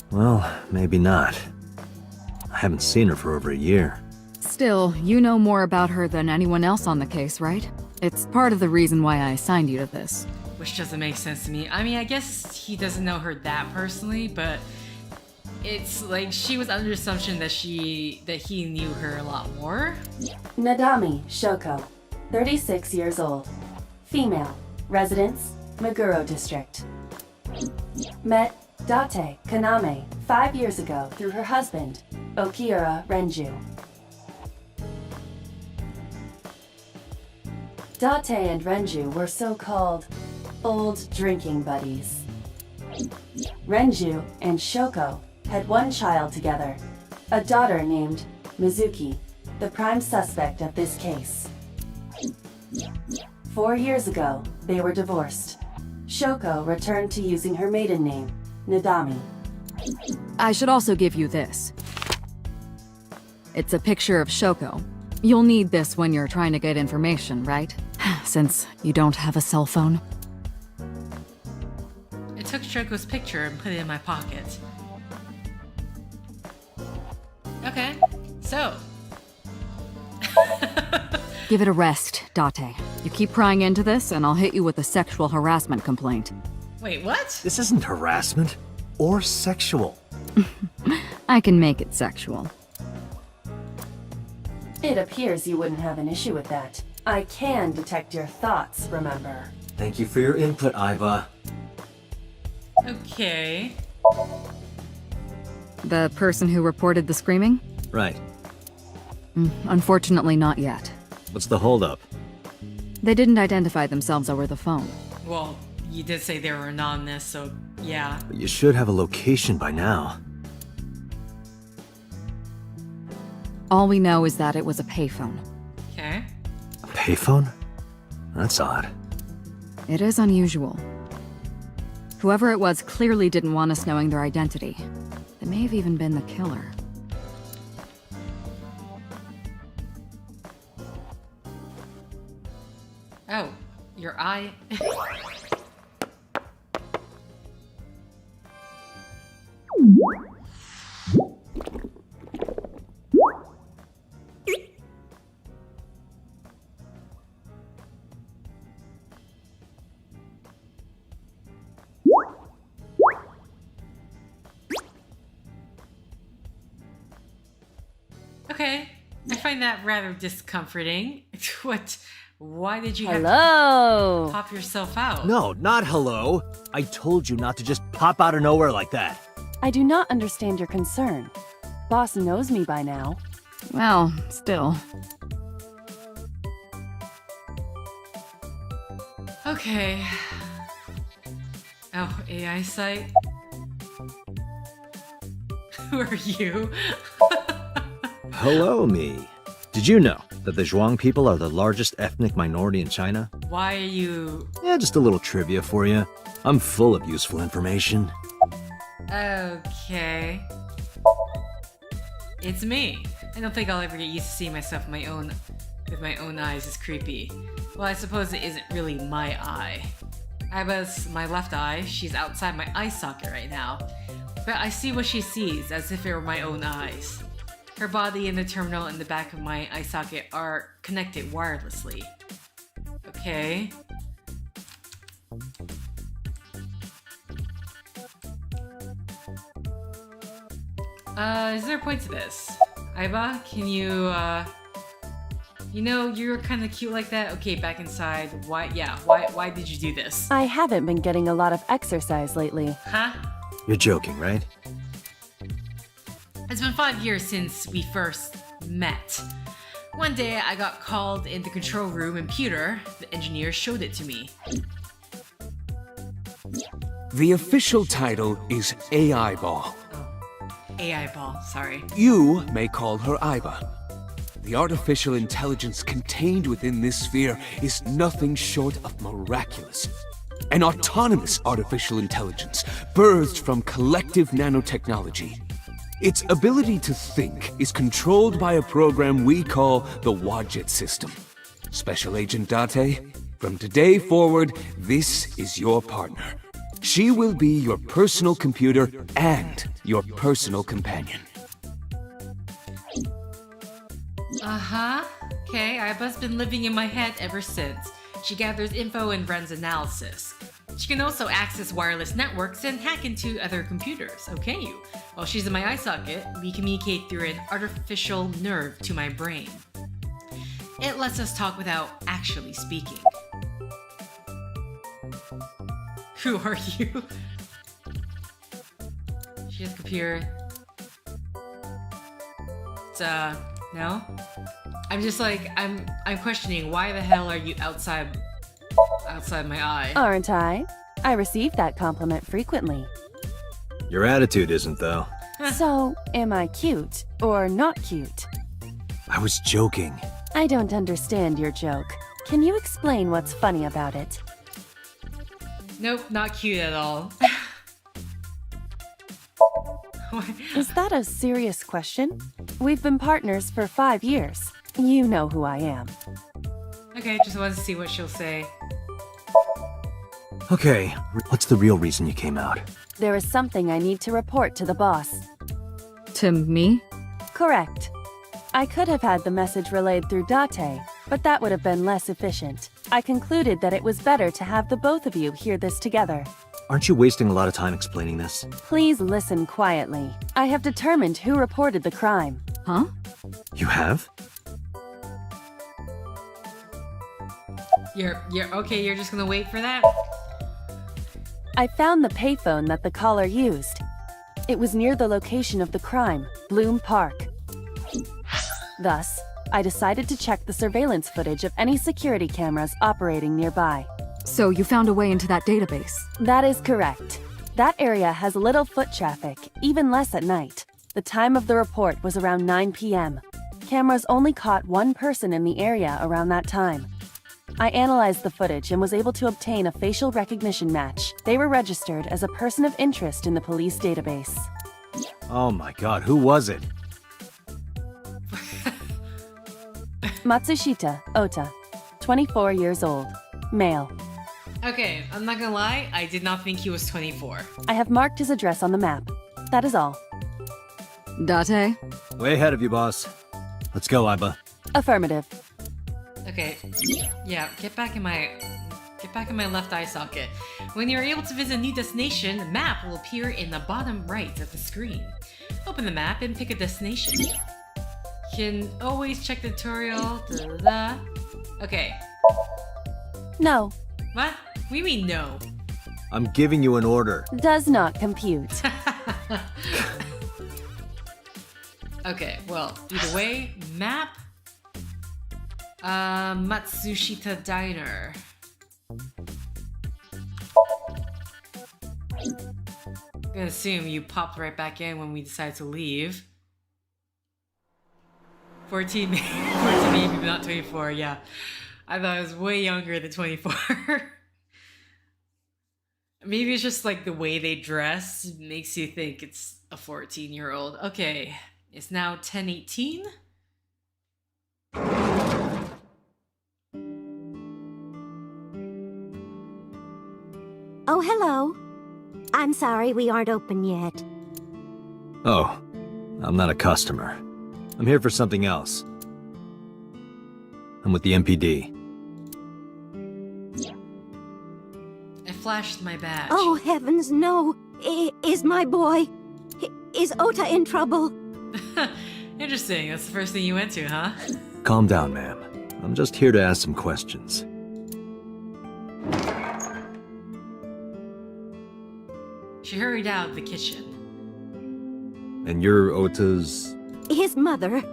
Well, maybe not. I haven't seen her for over a year. Still, you know more about her than anyone else on the case, right? It's part of the reason why I assigned you to this. Which doesn't make sense to me. I mean, I guess he doesn't know her that personally, but it's like she was under assumption that he knew her a lot more. Nadami Shoko, 36 years old. Female. Residence, Meguro District. Met Date Kaname 5 years ago through her husband, Okiura Renju. Date and Renju were so-called old drinking buddies. Renju and Shoko had one child together, a daughter named Mizuki, the prime suspect of this case. 4 years ago, they were divorced. Shoko returned to using her maiden name, Nadami. I should also give you this. It's a picture of Shoko. You'll need this when you're trying to get information, right? Since you don't have a cell phone. I took Shoko's picture and put it in my pocket. Okay, so. Give it a rest, Date. You keep prying into this, and I'll hit you with a sexual harassment complaint. Wait, what? This isn't harassment or sexual. I can make it sexual. It appears you wouldn't have an issue with that. I can detect your thoughts, remember? Thank you for your input, Aiba. Okay. The person who reported the screaming? Right. Unfortunately, not yet. What's the holdup? They didn't identify themselves over the phone. Well, you did say they were anonymous, so yeah. But you should have a location by now. All we know is that it was a payphone. Okay. A payphone? That's odd. It is unusual. Whoever it was clearly didn't want us knowing their identity. They may have even been the killer. Oh, your eye. Okay, I find that rather discomforting. What? Why did you have Hello. to pop yourself out? No, not hello. I told you not to just pop out of nowhere like that. I do not understand your concern. Boss knows me by now. Well, still. Okay. Oh, AI site? Who are you? Hello, me. Did you know that the Zhuang people are the largest ethnic minority in China? Why are you... Yeah, just a little trivia for you. I'm full of useful information. Okay. It's me. I don't think I'll ever get used to seeing myself with my own eyes. It's creepy. Well, I suppose it isn't really my eye. Aiba's my left eye. She's outside my eye socket right now. But I see what she sees, as if it were my own eyes. Her body and the terminal in the back of my eye socket are connected wirelessly. Okay. Is there a point to this? Aiba, can you, you know, you're kind of cute like that. Okay, back inside. Why did you do this? I haven't been getting a lot of exercise lately. Huh? You're joking, right? It's been 5 years since we first met. One day, I got called in the control room and Peter, the engineer, showed it to me. The official title is AI Ball. AI ball, sorry. You may call her Aiba. The artificial intelligence contained within this sphere is nothing short of miraculous. An autonomous artificial intelligence birthed from collective nanotechnology. Its ability to think is controlled by a program we call the Wadjet system. Special Agent Date, From today forward, this is your partner. She will be your personal computer and your personal companion. Uh-huh. Okay, Aiba's been living in my head ever since. She gathers info and runs analysis. She can also access wireless networks and hack into other computers, okay? While she's in my eye socket, we communicate through an artificial nerve to my brain. It lets us talk without actually speaking. Who are you? She has a computer. It's, no? I'm just like, I'm questioning, why the hell are you outside my eye? Aren't I? I receive that compliment frequently. Your attitude isn't, though. So, am I cute or not cute? I was joking. I don't understand your joke. Can you explain what's funny about it? Nope, not cute at all. Is that a serious question? We've been partners for 5 years. You know who I am. Okay, just wanted to see what she'll say. Okay, what's the real reason you came out? There is something I need to report to the boss. To me? Correct. I could have had the message relayed through Date, but that would have been less efficient. I concluded that it was better to have the both of you hear this together. Aren't you wasting a lot of time explaining this? Please listen quietly. I have determined who reported the crime. Huh? You have? You're okay, you're just gonna wait for that? I found the payphone that the caller used. It was near the location of the crime, Bloom Park. Thus, I decided to check the surveillance footage of any security cameras operating nearby. So you found a way into that database? That is correct. That area has little foot traffic, even less at night. The time of the report was around 9 p.m. Cameras only caught one person in the area around that time. I analyzed the footage and was able to obtain a facial recognition match. They were registered as a person of interest in the police database. Oh my god, who was it? Matsushita Ota, 24 years old, male. Okay, I'm not gonna lie, I did not think he was 24. I have marked his address on the map. That is all. Date? Way ahead of you, boss. Let's go, Aiba. Affirmative. Okay, yeah, get back in my left eye socket. When you're able to visit a new destination, a map will appear in the bottom right of the screen. Open the map and pick a destination. You can always check the tutorial. Okay. No. What? What do you mean no? I'm giving you an order. Does not compute. Okay, well, either way, map. Matsushita Diner. I'm gonna assume you popped right back in when we decided to leave. 14 maybe, but not 24, yeah. I thought I was way younger than 24. Maybe it's just like the way they dress makes you think it's a 14-year-old. Okay, it's now 10:18. Oh, hello. I'm sorry we aren't open yet. Oh, I'm not a customer. I'm here for something else. I'm with the MPD. I flashed my badge. Oh, heavens, no. Is my boy... Is Ota in trouble? Interesting, that's the first thing you went to, huh? Calm down, ma'am. I'm just here to ask some questions. She hurried out of the kitchen. And you're Ota's... His mother,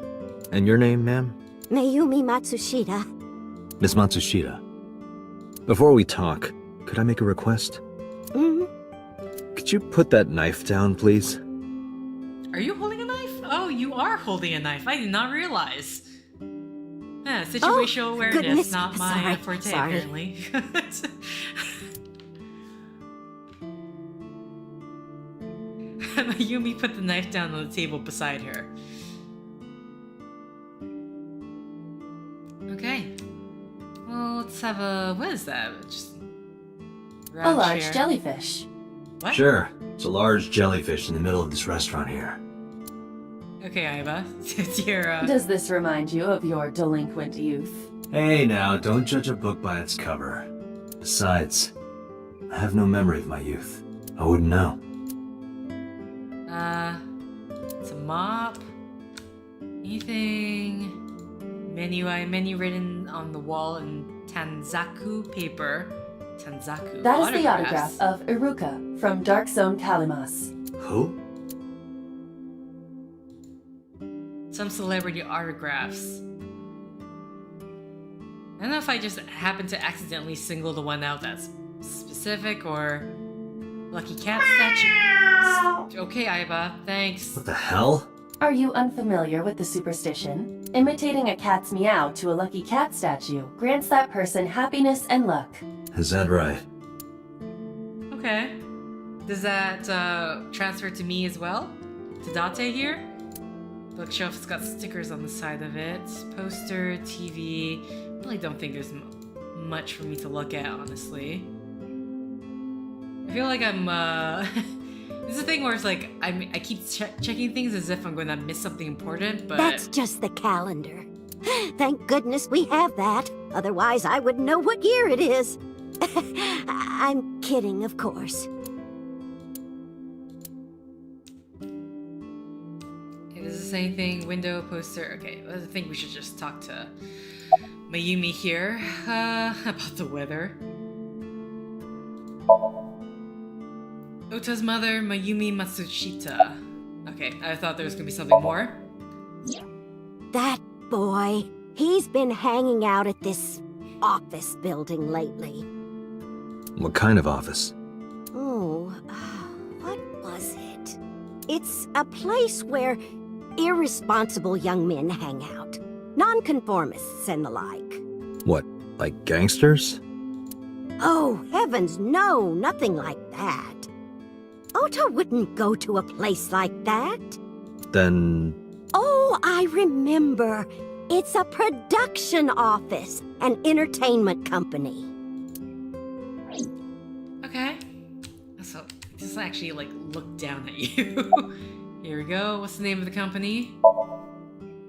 And your name, ma'am? Mayumi Matsushita. Miss Matsushita. Before we talk, could I make a request? Could you put that knife down, please? Are you holding a knife? Oh, you are holding a knife. I did not realize. Yeah, situational awareness, goodness. not my forte, Sorry. apparently. Mayumi put the knife down on the table beside her. Okay. Well, let's let's have a... What is that? Just... A large jellyfish. What? Sure. It's a large jellyfish in the middle of this restaurant here. Okay, Aiba. It's your, Does this remind you of your delinquent youth? Hey now, don't judge a book by its cover. Besides, I have no memory of my youth. I wouldn't know. It's a mop. Anything... Menu written on the wall in Tanzaku paper. Tanzaku. That is the autograph of Iruka from Dark Zone Kalimas. Who? Some celebrity autographs. I don't know if I just happened to accidentally single the one out that's specific or... Lucky cat statue. Okay, Aiba, thanks. What the hell? Are you unfamiliar with the superstition? Imitating a cat's meow to a lucky cat statue grants that person happiness and luck. Is that right? Okay. Does that transfer to me as well? To Date here? Bookshelf's got stickers on the side of it. Poster, TV. Really don't think there's much for me to look at, honestly. I feel like I'm, this is a thing where it's like, I keep checking things as if I'm going to miss something important, but... That's just the calendar. Thank goodness we have that. Otherwise, I wouldn't know what year it is. I'm kidding, of course. Is this anything? Window, poster? Okay, I think we should just talk to Mayumi here about the weather. Ota's mother, Mayumi Matsushita. Okay, I thought there was gonna be something more. That boy, he's been hanging out at this office building lately. What kind of office? Oh, what was it? It's a place where irresponsible young men hang out. Nonconformists and the like. What, like gangsters? Oh, heavens no, nothing like that. Ota wouldn't go to a place like that. Then... Oh, I remember. It's a production office, an entertainment company. Okay. So, just actually, like, look down at you. Here we go. What's the name of the company?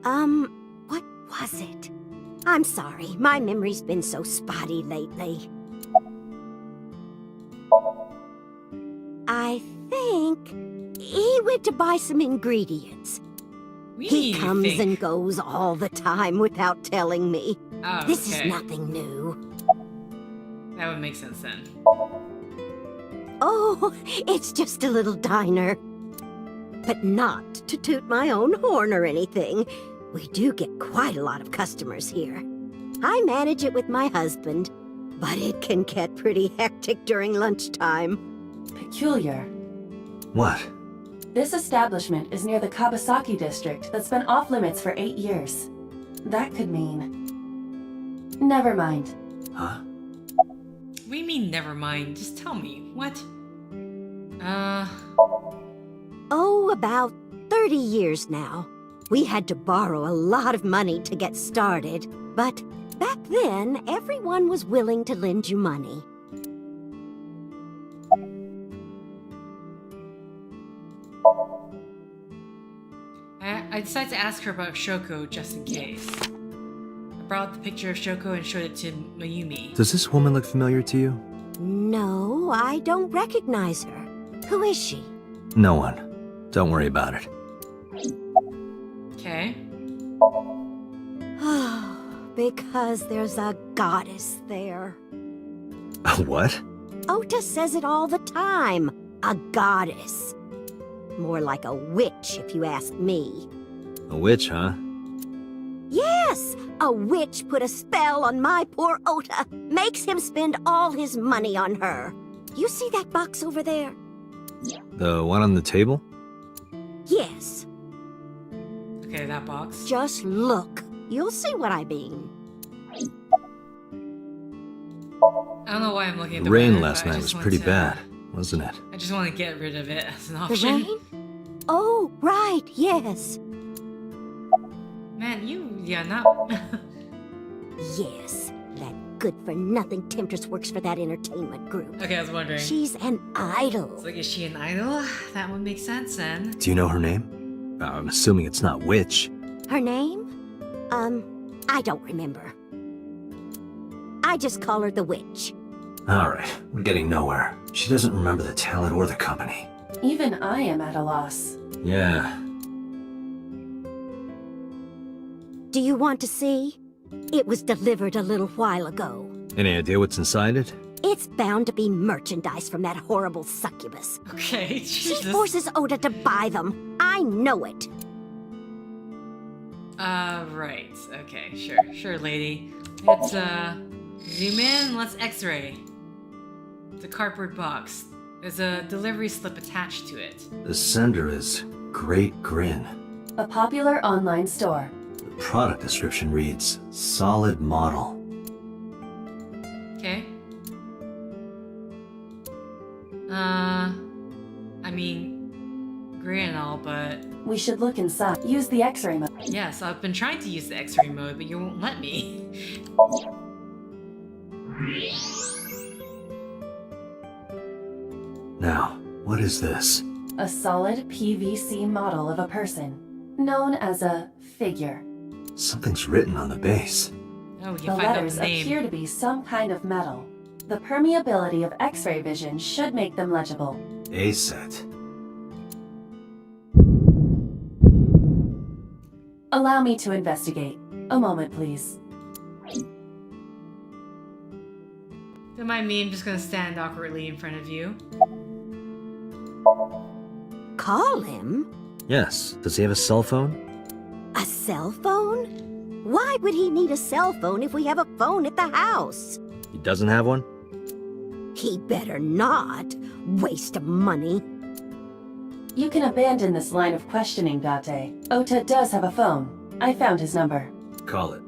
What was it? I'm sorry, my memory's been so spotty lately. I think he went to buy some ingredients. He comes and goes all the time without telling me. Oh, this okay. is nothing new. That would make sense then. Oh, it's just a little diner. But not to toot my own horn or anything. We do get quite a lot of customers here. I manage it with my husband, but it can get pretty hectic during lunchtime. Peculiar. What? This establishment is near the Kabasaki district that's been off limits for 8 years. That could mean... Never mind. Huh? What do you mean, never mind? Just tell me. What? Oh, about 30 years now. We had to borrow a lot of money to get started, but back then, everyone was willing to lend you money. I decided to ask her about Shoko just in case. I brought the picture of Shoko and showed it to Mayumi. Does this woman look familiar to you? No, I don't recognize her. Who is she? No one. Don't worry about it. Okay. Because there's a goddess there. What? Ota says it all the time. A goddess. More like a witch, if you ask me. A witch, huh? Yes! A witch put a spell on my poor Ota. Makes him spend all his money on her. You see that box over there? The one on the table? Yes. Okay, that box. Just look. You'll see what I mean. I don't know why I'm looking at the The rain weather, last but I night just was wanted pretty to- bad, wasn't it? I just want to get rid of it as an The option. rain? Oh, right, yes. Man, yeah, not... Yes. That good-for-nothing temptress works for that entertainment group. Okay, I was wondering. She's an idol. It's like, is she an idol? That would make sense then. Do you know her name? I'm assuming it's not Witch. Her name? I don't remember. I just call her the Witch. Alright, we're getting nowhere. She doesn't remember the talent or the company. Even I am at a loss. Yeah. Do you want to see? It was delivered a little while ago. Any idea what's inside it? It's bound to be merchandise from that horrible succubus. Okay, She Jesus. forces Ota to buy them. I know it. Right. Okay, sure. Sure, lady. Let's, zoom in. Let's x-ray. The cardboard box. There's a delivery slip attached to it. The sender is Great Grin. A popular online store. The product description reads, solid model. Okay. I mean, great and all, but... We should look inside. Use the X-ray mode. Yes, I've been trying to use the X-ray mode, but you won't let me. Now, what is this? A solid PVC model of a person, known as a figure. Something's written on the base. Oh, you The find out letters the name. appear to be some kind of metal. The permeability of X-ray vision should make them legible. A set. Allow me to investigate. A moment, please. Don't mind me, I'm just gonna stand awkwardly in front of you. Call him? Yes. Does he have a cell phone? A cell phone? Why would he need a cell phone if we have a phone at the house? He doesn't have one? He better not. Waste of money. You can abandon this line of questioning, Date. Ota does have a phone. I found his number. Call it.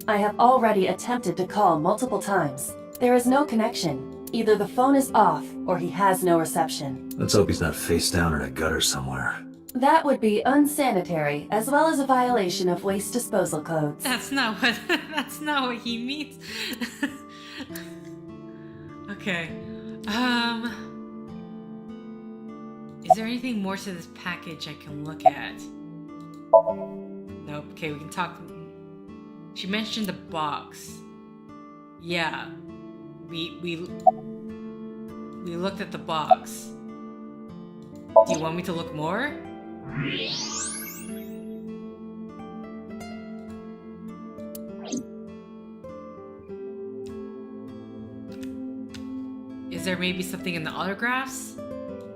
I have already attempted to call multiple times. There is no connection. Either the phone is off, or he has no reception. Let's hope he's not face down in a gutter somewhere. That would be unsanitary, as well as a violation of waste disposal codes. That's not what that's not what he means. Okay. Is there anything more to this package I can look at? Nope. Okay, we can talk. She mentioned the box. Yeah. We looked at the box. Do you want me to look more? Is there maybe something in the autographs?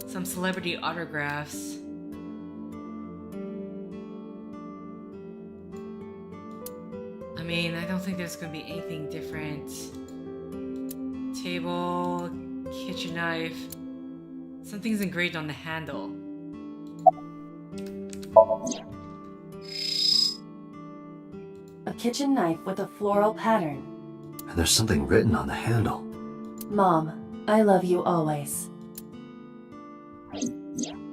Some celebrity autographs. I mean, I don't think there's gonna be anything different. Table, kitchen knife. Something's engraved on the handle. A kitchen knife with a floral pattern. And there's something written on the handle. Mom, I love you always.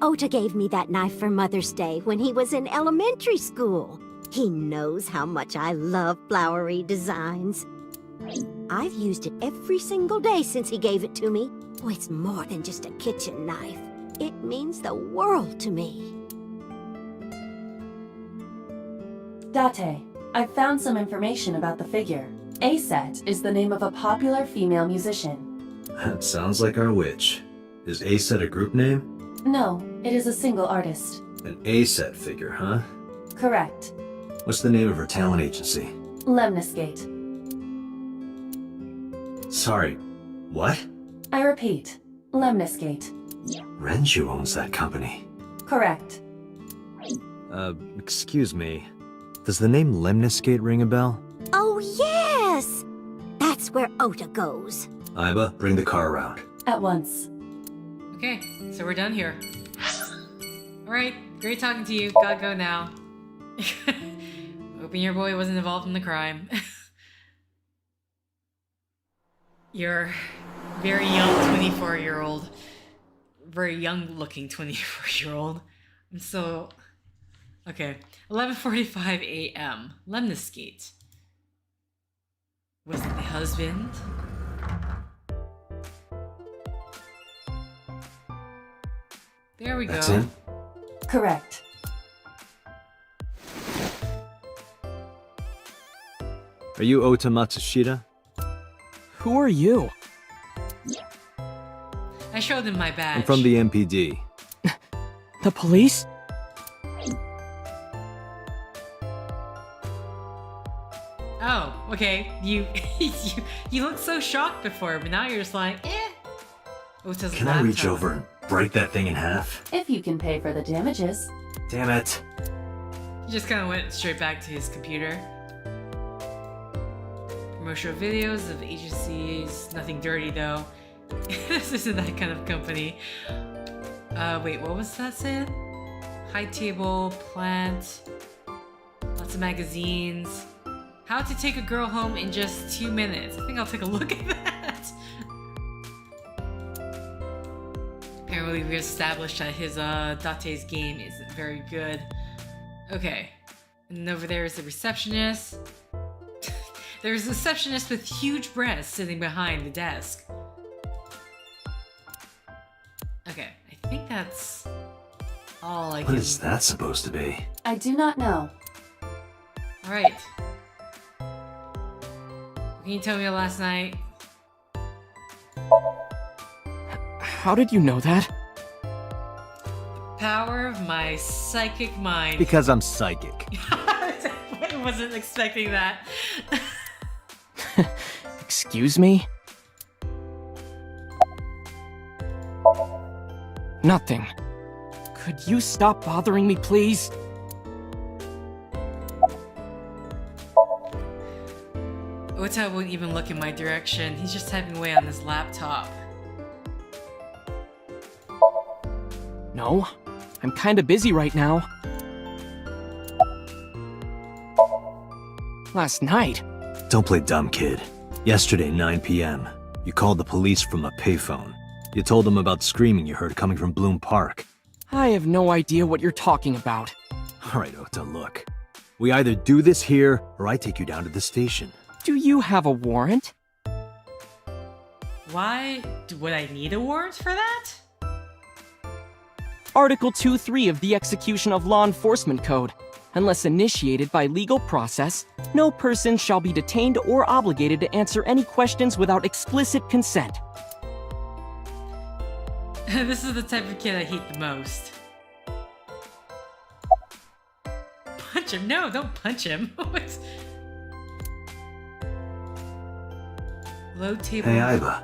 Ota gave me that knife for Mother's Day when he was in elementary school. He knows how much I love flowery designs. I've used it every single day since he gave it to me. Oh, it's more than just a kitchen knife. It means the world to me. Date, I've found some information about the figure. A-Set is the name of a popular female musician. That sounds like our witch. Is A-Set a group name? No, it is a single artist. An A-Set figure, huh? Correct. What's the name of her talent agency? Lemniscate. Sorry, what? I repeat, Lemniscate. Renju owns that company. Correct. Excuse me. Does the name Lemniscate ring a bell? Oh, yes! That's where Ota goes. Iba, bring the car around. At once. Okay, so we're done here. Alright, great talking to you. Gotta go now. Hoping your boy wasn't involved in the crime. You're very young 24-year-old. Very young looking 24-year-old. I'm so... Okay, 11:45 a.m. Lemniscate. Was it the husband? There we go. That's him? Correct. Are you Ota Matsushita? Who are you? I showed him my badge. I'm from the MPD. The police? Oh, okay. You you looked so shocked before, but now you're just like, eh. Ota's Can I reach laptop. over and break that thing in half? If you can pay for the damages. Damn it. He just kind of went straight back to his computer. Promotional videos of agencies, nothing dirty though. This isn't that kind of company. Wait, what was that saying? High table, plant, lots of magazines. How to take a girl home in just 2 minutes. I think I'll take a look at that. Apparently we established that his Date's game isn't very good. Okay. And over there is the receptionist. There's a receptionist with huge breasts sitting behind the desk. Okay, I think that's all I can... What is that supposed to be? I do not know. Alright. What can you tell me last night? How did you know that? Power of my psychic mind. Because I'm psychic. I wasn't expecting that. Excuse me? Nothing. Could you stop bothering me, please? Ota won't even look in my direction. He's just typing away on his laptop. No, I'm kinda busy right now. Last night? Don't play dumb, kid. Yesterday, 9 p.m., you called the police from a payphone. You told them about screaming you heard coming from Bloom Park. I have no idea what you're talking about. Alright, Ota, look. We either do this here, or I take you down to the station. Do you have a warrant? Why would I need a warrant for that? Article 2.3 of the Execution of Law Enforcement Code. Unless initiated by legal process, no person shall be detained or obligated to answer any questions without explicit consent. This is the type of kid I hate the most. Punch him? No, don't punch him. What? Low table. Hey, Aiba.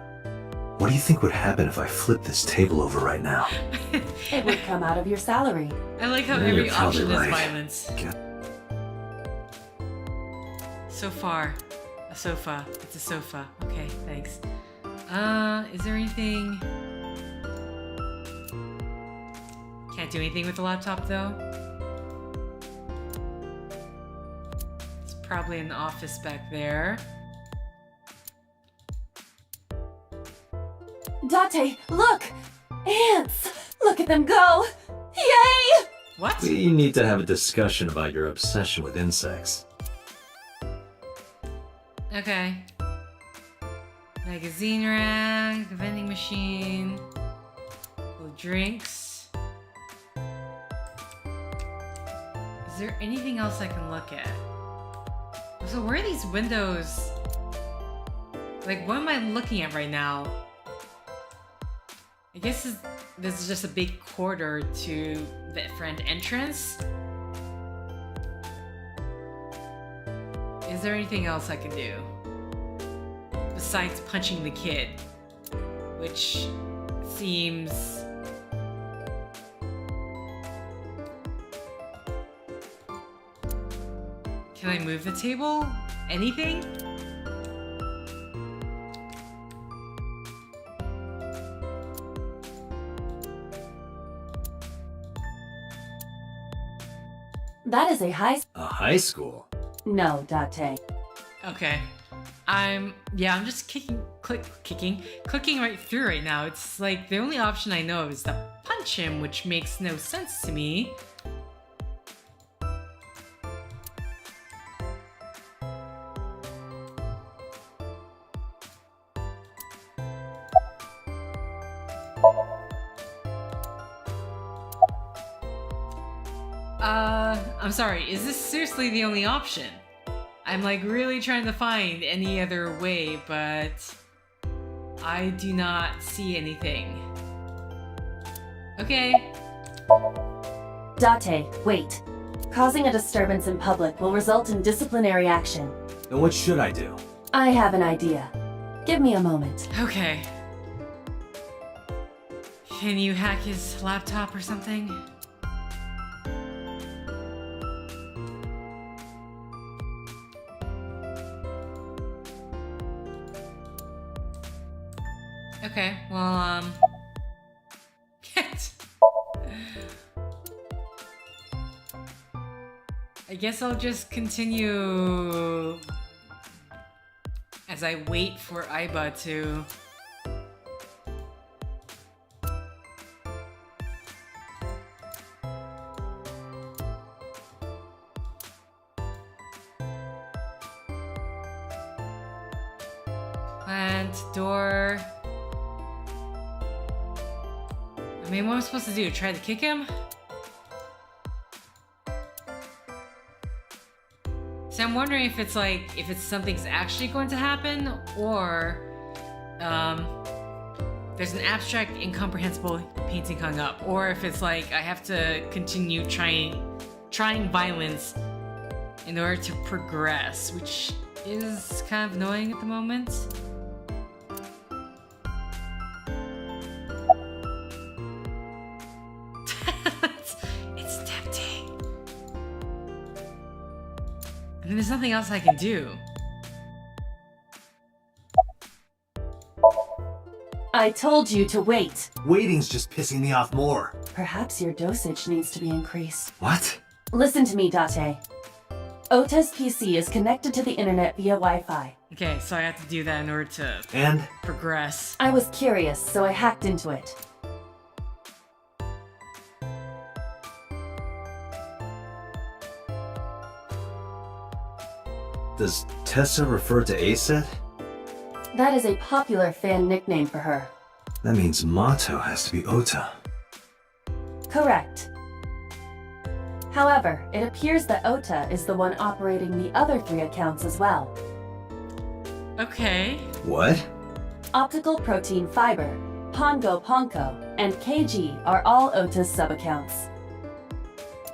What do you think would happen if I flip this table over right now? It would come out of your salary. I like how Yeah, every you're probably option is right. violence. Get- So far, a sofa. It's a sofa. Okay, thanks. Is there anything? Can't do anything with the laptop though. It's probably an office back there. Date, look! Ants! Look at them go! Yay! What? We need to have a discussion about your obsession with insects. Okay. Magazine rack, vending machine, cool drinks. Is there anything else I can look at? So where are these windows? Like, what am I looking at right now? I guess this is just a big corridor to the front entrance. Is there anything else I can do? Besides punching the kid. Which seems... Can I move the table? Anything? That is a high... A high school? No, Date. Okay. I'm just clicking right through right now. It's like the only option I know of is to punch him, which makes no sense to me. I'm sorry, is this seriously the only option? I'm like really trying to find any other way, but I do not see anything. Okay. Date, wait. Causing a disturbance in public will result in disciplinary action. Then what should I do? I have an idea. Give me a moment. Okay. Can you hack his laptop or something? Okay, well, I guess I'll just continue as I wait for Aiba to... Plant, door... I mean, what am I supposed to do? Try to kick him? So I'm wondering if it's like, if something's actually going to happen, or there's an abstract, incomprehensible painting hung up, or if it's like I have to continue trying violence in order to progress, which is kind of annoying at the moment. It's tempting. I mean, there's nothing else I can do. I told you to wait. Waiting's just pissing me off more. Perhaps your dosage needs to be increased. What? Listen to me, Date. Ota's PC is connected to the internet via Wi-Fi. Okay, so I have to do that in order to And? progress. I was curious, so I hacked into it. Does Tessa refer to Aset? That is a popular fan nickname for her. That means Mato has to be Ota. Correct. However, it appears that Ota is the one operating the other 3 accounts as well. Okay. What? Optical Protein Fiber, Pongo Ponko, and KG are all Ota's sub-accounts.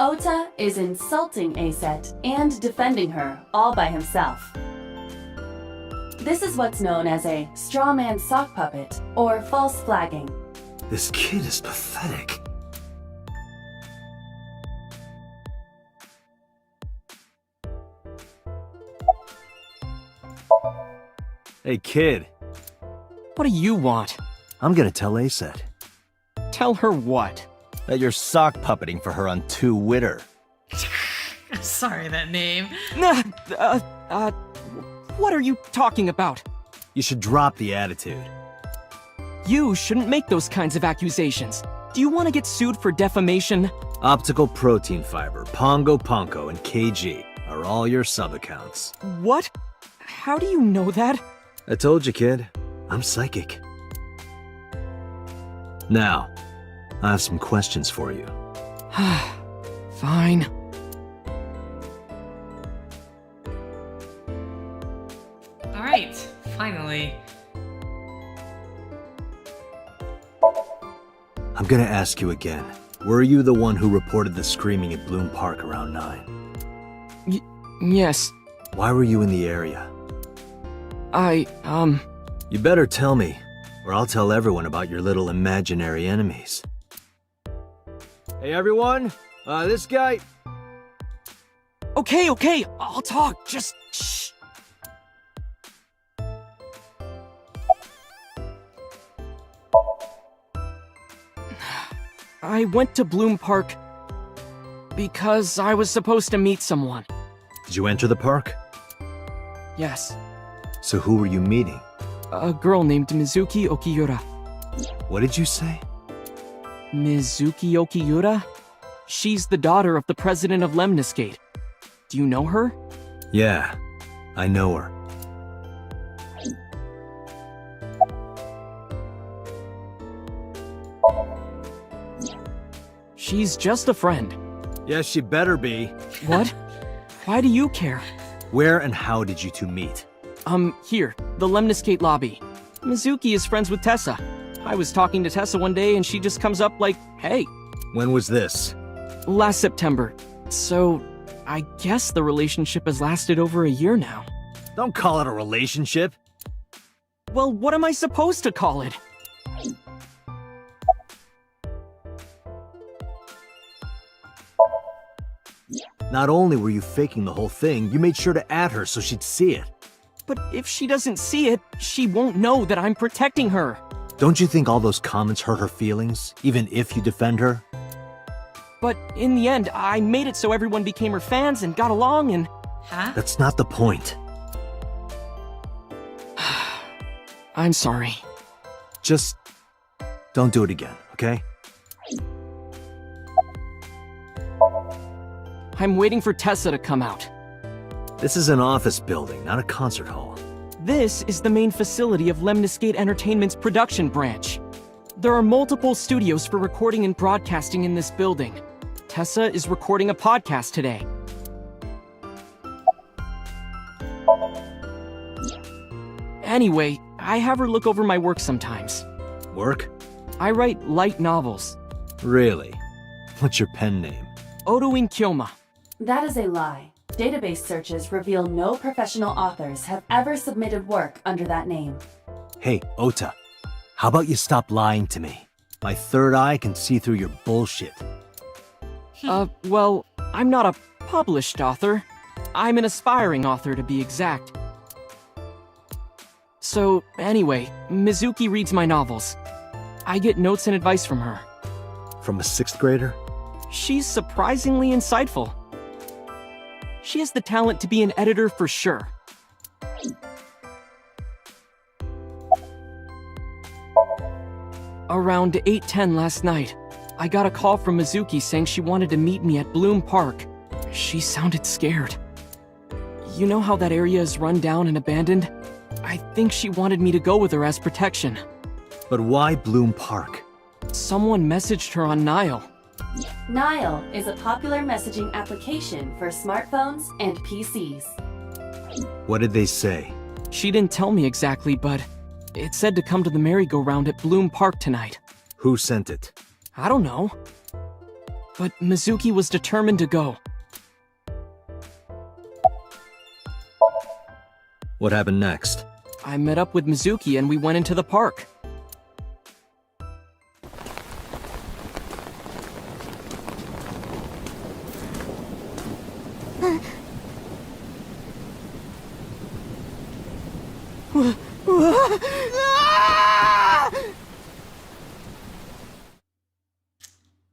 Ota is insulting Aset and defending her all by himself. This is what's known as a straw man sock puppet or false flagging. This kid is pathetic. Hey kid, What do you want? I'm gonna tell Aset Tell her what? that you're sock puppeting for her on Twitter. Sorry, that name. What are you talking about? You should drop the attitude. You shouldn't make those kinds of accusations. Do you want to get sued for defamation? Optical Protein Fiber, Pongo Ponko, and KG are all your sub-accounts. What? How do you know that? I told you, kid. I'm psychic. Now, I have some questions for you. Fine. Alright, finally. I'm gonna ask you again. Were you the one who reported the screaming at Bloom Park around 9? Yes. Why were you in the area? You better tell me, or I'll tell everyone about your little imaginary enemies. Hey everyone, this guy... Okay, I'll talk, just shh. I went to Bloom Park because I was supposed to meet someone. Did you enter the park? Yes, So who were you meeting? a girl named Mizuki Okiura. What did you say? Mizuki Okiura? She's the daughter of the president of Lemnis Gate. Do you know her? Yeah, I know her. She's just a friend. Yes, she better be. What? Why do you care? Where and how did you two meet? Here, the Lemniscate lobby. Mizuki is friends with Tessa. I was talking to Tessa one day and she just comes up like, hey. When was this? Last September. So, I guess the relationship has lasted over a year now. Don't call it a relationship. Well, what am I supposed to call it? Not only were you faking the whole thing, you made sure to add her so she'd see it. But if she doesn't see it, she won't know that I'm protecting her. Don't you think all those comments hurt her feelings, even if you defend her? But in the end, I made it so everyone became her fans and got along and... Huh? That's not the point. I'm sorry. Just don't do it again, okay? I'm waiting for Tessa to come out. This is an office building, not a concert hall. This is the main facility of Lemniscate Entertainment's production branch. There are multiple studios for recording and broadcasting in this building. Tessa is recording a podcast today. Anyway, I have her look over my work sometimes. Work? I write light novels. Really? What's your pen name? Odoin Kyoma. That is a lie. Database searches reveal no professional authors have ever submitted work under that name. Hey, Ota. How about you stop lying to me? My third eye can see through your bullshit. Well, I'm not a published author. I'm an aspiring author, to be exact. So, anyway, Mizuki reads my novels. I get notes and advice from her. From a 6th grader? She's surprisingly insightful. She has the talent to be an editor for sure. Around 8:10 last night, I got a call from Mizuki saying she wanted to meet me at Bloom Park. She sounded scared. You know how that area is run down and abandoned? I think she wanted me to go with her as protection. But why Bloom Park? Someone messaged her on Nile. Nile is a popular messaging application for smartphones and PCs. What did they say? She didn't tell me exactly, but it said to come to the merry-go-round at Bloom Park tonight. Who sent it? I don't know. But Mizuki was determined to go. What happened next? I met up with Mizuki and we went into the park.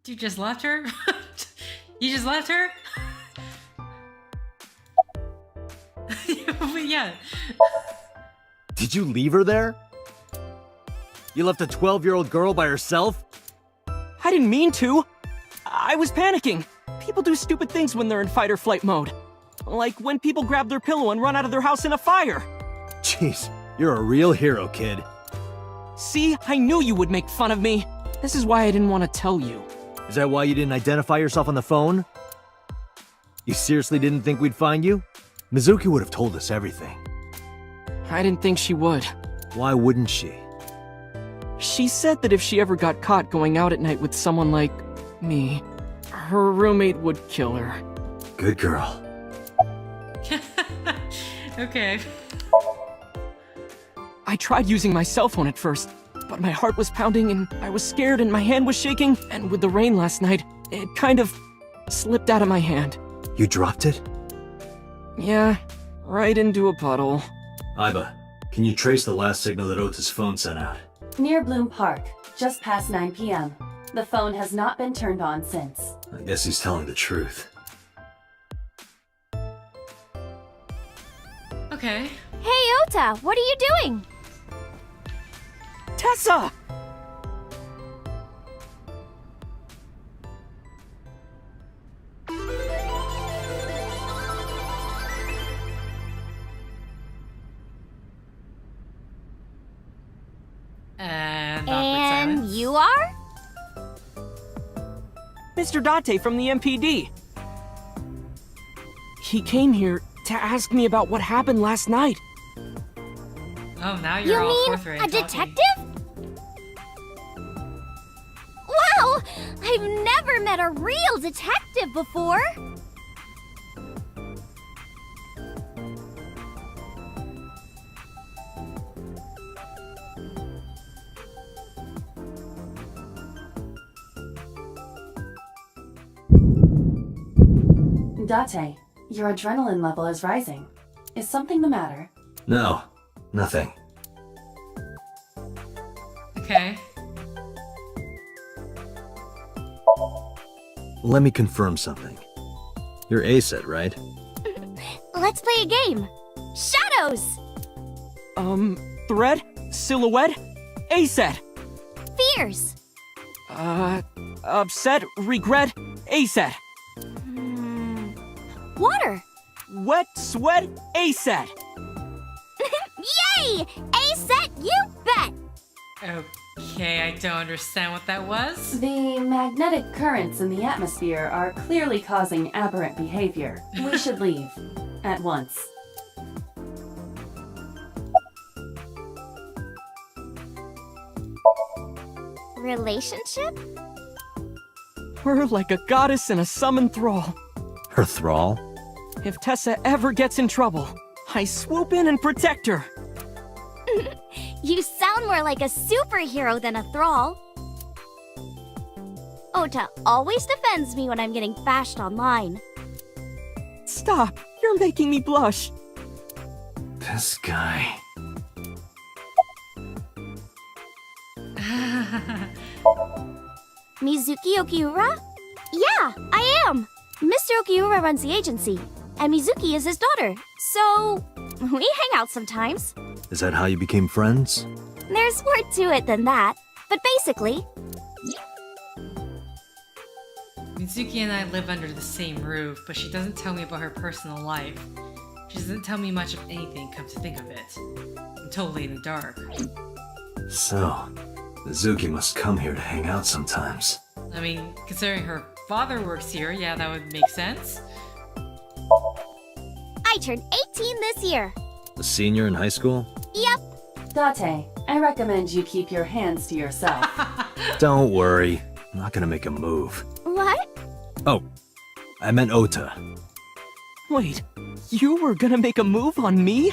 You just left her? You just left her? Yeah. Did you leave her there? You left a 12-year-old girl by herself? I didn't mean to. I was panicking. People do stupid things when they're in fight or flight mode. Like when people grab their pillow and run out of their house in a fire. Jeez, you're a real hero, kid. See, I knew you would make fun of me. This is why I didn't want to tell you. Is that why you didn't identify yourself on the phone? You seriously didn't think we'd find you? Mizuki would have told us everything. I didn't think she would. Why wouldn't she? She said that if she ever got caught going out at night with someone like me, her roommate would kill her. Good girl. Okay. I tried using my cell phone at first, but my heart was pounding and I was scared and my hand was shaking, and with the rain last night, it kind of slipped out of my hand. You dropped it? Yeah, right into a puddle. Aiba, can you trace the last signal that Ota's phone sent out? Near Bloom Park, just past 9 p.m. The phone has not been turned on since. I guess he's telling the truth. Okay. Hey, Ota, what are you doing? Tessa! And And you are? Mr. Date from the MPD. He came here to ask me about what happened last night. Oh, now you're all You forthright. mean a talking. detective? Wow! I've never met a real detective before! Date, your adrenaline level is rising. Is something the matter? No, nothing. Okay. Let me confirm something. You're ACET, right? Let's play a game! Shadows! Thread? Silhouette? ACET! Fears! Upset? Regret? ACET! Water! Wet? Sweat? ACET! Yay! A-set, you bet! Okay, I don't understand what that was. The magnetic currents in the atmosphere are clearly causing aberrant behavior. We should leave. At once. Relationship? We're like a goddess and a summoned thrall. Her thrall? If Tessa ever gets in trouble, I swoop in and protect her. You sound more like a superhero than a thrall. Ota always defends me when I'm getting bashed online. Stop! You're making me blush. This guy. Mizuki Okiura? Yeah, I am! Mr. Okiura runs the agency, and Mizuki is his daughter, so we hang out sometimes. Is that how you became friends? There's more to it than that, but basically... Mizuki and I live under the same roof, but she doesn't tell me about her personal life. She doesn't tell me much of anything, come to think of it. I'm totally in the dark. So, Mizuki must come here to hang out sometimes. I mean, considering her father works here, yeah, that would make sense. I turned 18 this year. A senior in high school? Yep. Date, I recommend you keep your hands to yourself. Don't worry. I'm not gonna make a move. What? Oh, I meant Ota. Wait, you were gonna make a move on me?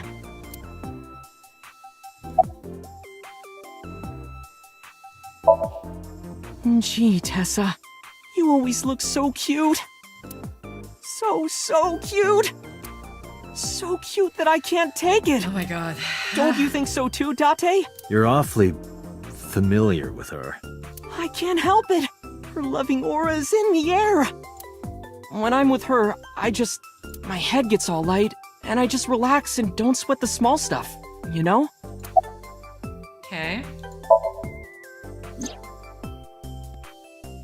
Gee, Tessa, you always look so cute. So cute. So cute that I can't take it. Oh my god. Don't you think so too, Date? You're awfully familiar with her. I can't help it. Her loving aura is in the air. When I'm with her, my head gets all light, and I just relax and don't sweat the small stuff, you know? Okay.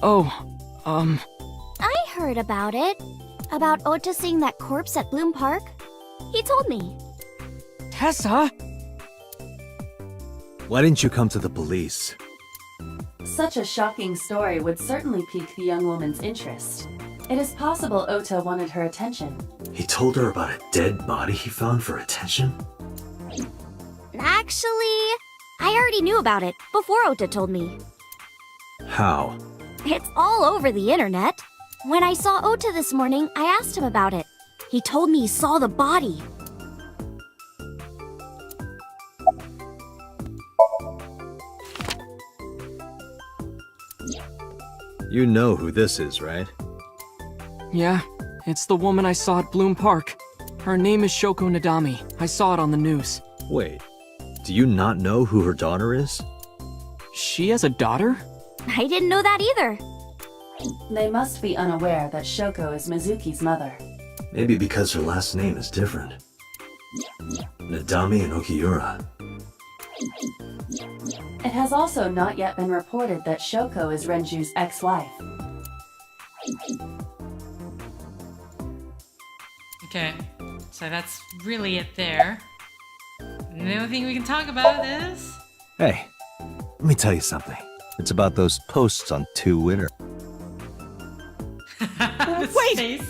Oh, I heard about it. About Ota seeing that corpse at Bloom Park. He told me. Tessa? Why didn't you come to the police? Such a shocking story would certainly pique the young woman's interest. It is possible Ota wanted her attention. He told her about a dead body he found for attention? Actually, I already knew about it before Ota told me. How? It's all over the internet. When I saw Ota this morning, I asked him about it. He told me he saw the body. You know who this is, right? Yeah, it's the woman I saw at Bloom Park. Her name is Shoko Nadami. I saw it on the news. Wait, do you not know who her daughter is? She has a daughter? I didn't know that either. They must be unaware that Shoko is Mizuki's mother. Maybe because her last name is different. Nadami and Okiura. It has also not yet been reported that Shoko is Renju's ex-wife. Okay, so that's really it there. And the only thing we can talk about is... Hey, let me tell you something. It's about those posts on Twitter. Wait!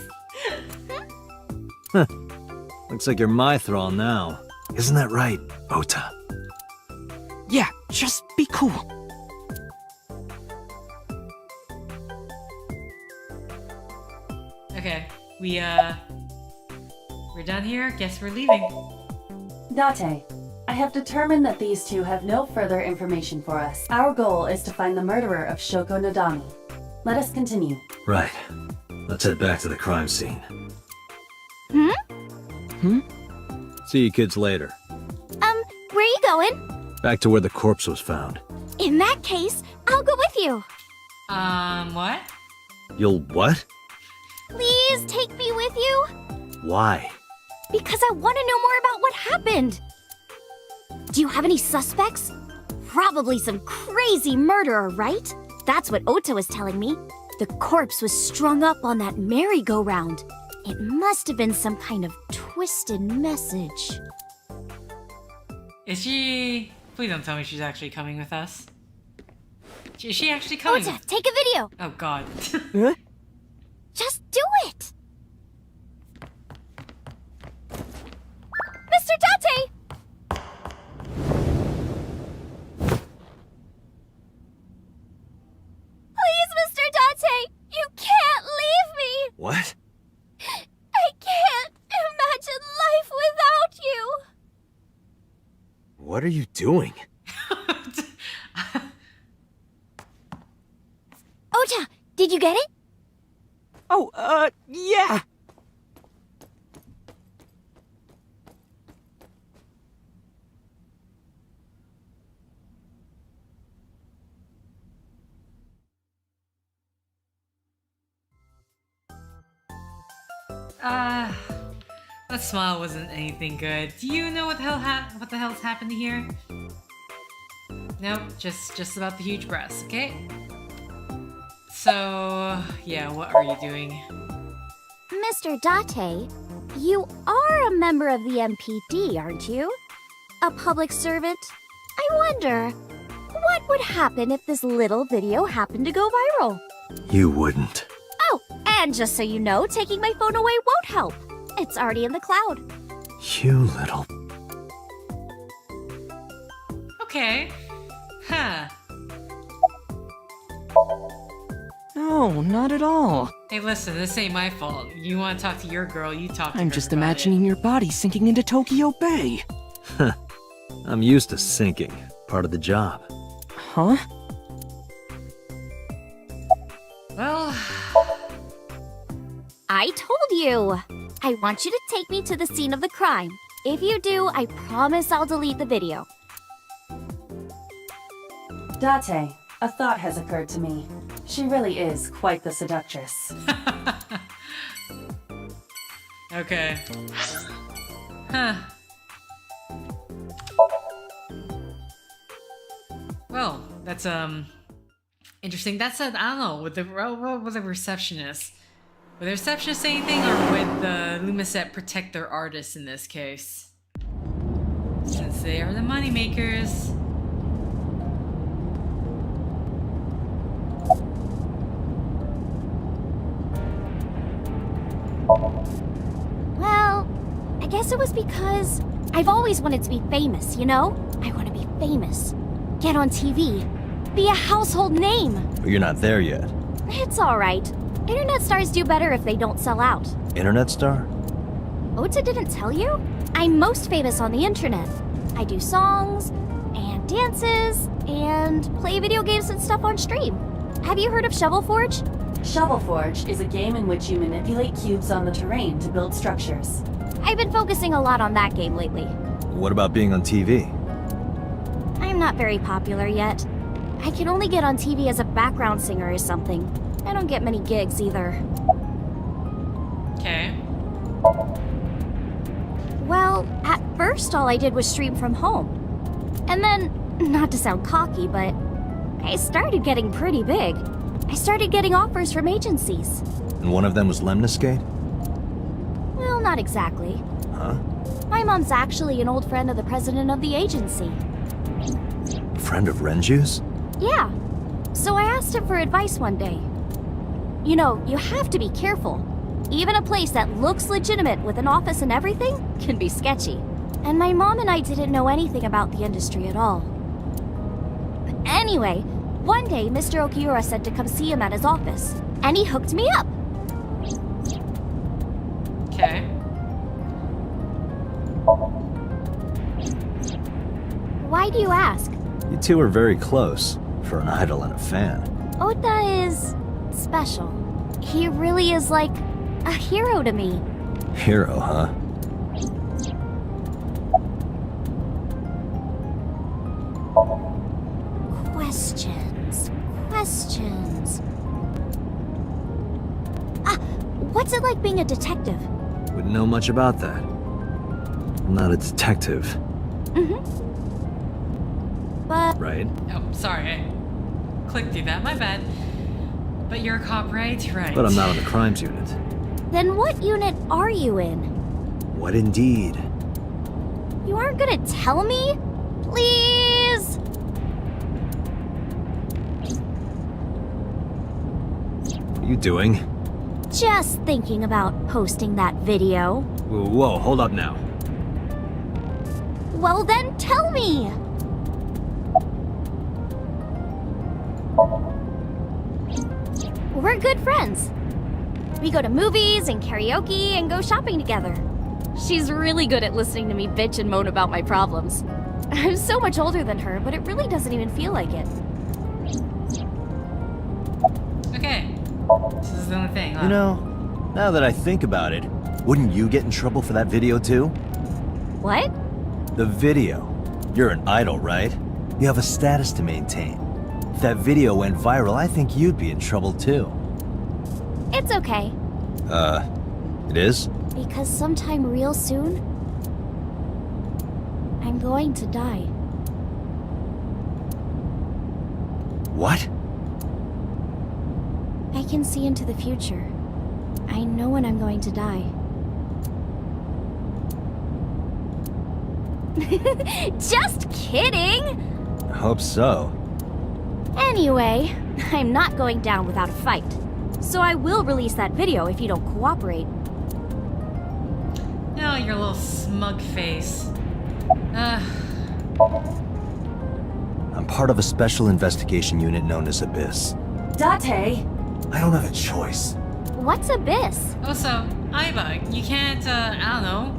Looks like you're my thrall now. Isn't that right, Ota? Yeah, just be cool. Okay, we're done here. Guess we're leaving. Date, I have determined that these two have no further information for us. Our goal is to find the murderer of Shoko Nadami. Let us continue. Right. Let's head back to the crime scene. See you kids later. Where are you going? Back to where the corpse was found. In that case, I'll go with you. What? You'll what? Please take me with you. Why? Because I want to know more about what happened. Do you have any suspects? Probably some crazy murderer, right? That's what Ota was telling me. The corpse was strung up on that merry-go-round. It must have been some kind of twisted message. Is she... Please don't tell me she's actually coming with us. Is she actually coming? Ota, take a video. Oh god. Huh? Just do it. Mr. Date! Please, Mr. Date! You can't leave me! What? I can't imagine life without you! What are you doing? Ota, did you get it? Oh, yeah. That smile wasn't anything good. Do you know what the hell's happening here? Nope, just about the huge breasts, okay? So, yeah, what are you doing? Mr. Date, you are a member of the MPD, aren't you? A public servant? I wonder, what would happen if this little video happened to go viral? You wouldn't. Oh, and just so you know, taking my phone away won't help. It's already in the cloud. You little... Okay. Huh. No, not at all. Hey, listen, this ain't my fault. You want to talk to your girl, you talk to her. I'm just about imagining your body sinking into Tokyo Bay. I'm used to sinking. Part of the job. Huh? Well... I told you! I want you to take me to the scene of the crime. If you do, I promise I'll delete the video. Date, a thought has occurred to me. She really is quite the seductress. Okay. Huh. Well, that's, interesting. That's, I don't know, with the receptionist. Would the receptionist say anything, or would the Lumiset protect their artists in this case? Since they are the moneymakers. Well, I guess it was because I've always wanted to be famous, you know? I want to be famous. Get on TV. Be a household name. But you're not there yet. It's alright. Internet stars do better if they don't sell out. Internet star? Ota didn't tell you? I'm most famous on the internet. I do songs, and dances, and play video games and stuff on stream. Have you heard of Shovel Forge? Shovel Forge is a game in which you manipulate cubes on the terrain to build structures. I've been focusing a lot on that game lately. What about being on TV? I'm not very popular yet. I can only get on TV as a background singer or something. I don't get many gigs either. Okay. Well, at first all I did was stream from home. And then, not to sound cocky, but I started getting pretty big. I started getting offers from agencies. And one of them was Lemniscate? Well, not exactly. Huh? My mom's actually an old friend of the president of the agency. Friend of Renju's? Yeah. So I asked him for advice one day. You know, you have to be careful. Even a place that looks legitimate with an office and everything can be sketchy. And my mom and I didn't know anything about the industry at all. But anyway, one day Mr. Okiura said to come see him at his office, and he hooked me up. Okay. Why do you ask? You two are very close, for an idol and a fan. Ota is special. He really is like a hero to me. Hero, huh? Questions. What's it like being a detective? Wouldn't know much about that. I'm not a detective. Mm-hmm. But... Right? Oh, sorry. I clicked through that. My bad. But you're a cop, right? Right. But I'm not on the crimes unit. Then what unit are you in? What indeed? You aren't gonna tell me? Please? What are you doing? Just thinking about posting that video. Whoa, hold up now. Well then, tell me! We're good friends. We go to movies and karaoke and go shopping together. She's really good at listening to me bitch and moan about my problems. I'm so much older than her, but it really doesn't even feel like it. Okay. This is the only thing, huh? You know, now that I think about it, wouldn't you get in trouble for that video too? What? The video. You're an idol, right? You have a status to maintain. If that video went viral, I think you'd be in trouble too. It's okay. It is? Because sometime real soon, I'm going to die. What? I can see into the future. I know when I'm going to die. Just kidding! I hope so. Anyway, I'm not going down without a fight. So I will release that video if you don't cooperate. Oh, your little smug face. I'm part of a special investigation unit known as Abyss. Date! I don't have a choice. What's Abyss? Oh, so, Aiba, you can't, I don't know.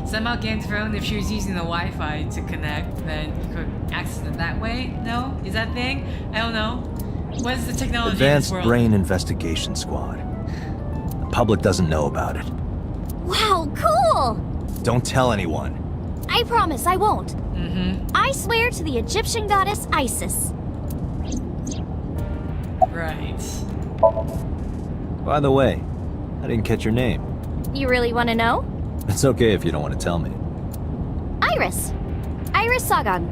Somehow get enthroned if she was using the Wi-Fi to connect, then you could access it that way? No? Is that a thing? I don't know. What is the technology Advanced in this world? Brain Investigation Squad. The public doesn't know about it. Wow, cool! Don't tell anyone. I promise I won't. Mm-hmm. I swear to the Egyptian goddess Isis. Right. By the way, I didn't catch your name. You really want to know? It's okay if you don't want to tell me. Iris. Iris Sagan.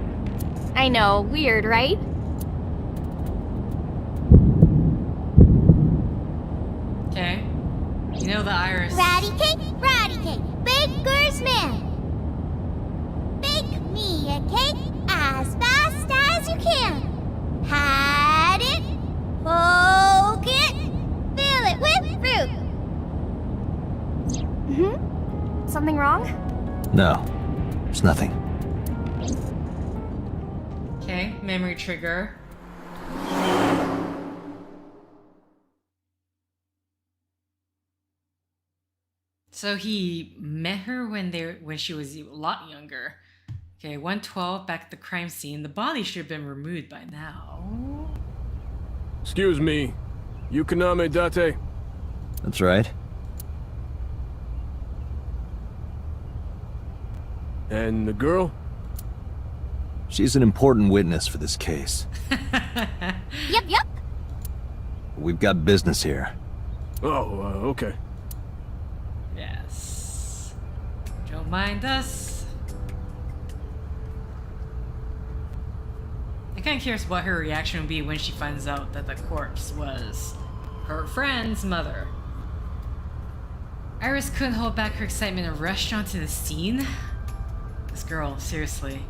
I know, weird, right? Okay. You know the Iris. Ratty cake, baker's man. Bake me a cake as fast as you can. Pat it, poke it, fill it with fruit. Mm-hmm. Something wrong? No, there's nothing. Okay, memory trigger. So he met her when she was a lot younger. Okay, 112 back at the crime scene. The body should have been removed by now. Excuse me, you Kaname Date? That's right. And the girl? She's an important witness for this case. Yep. We've got business here. Oh, okay. Yes. Don't mind us. I'm kind of curious what her reaction would be when she finds out that the corpse was her friend's mother. Iris couldn't hold back her excitement and rushed onto the scene. This girl, seriously.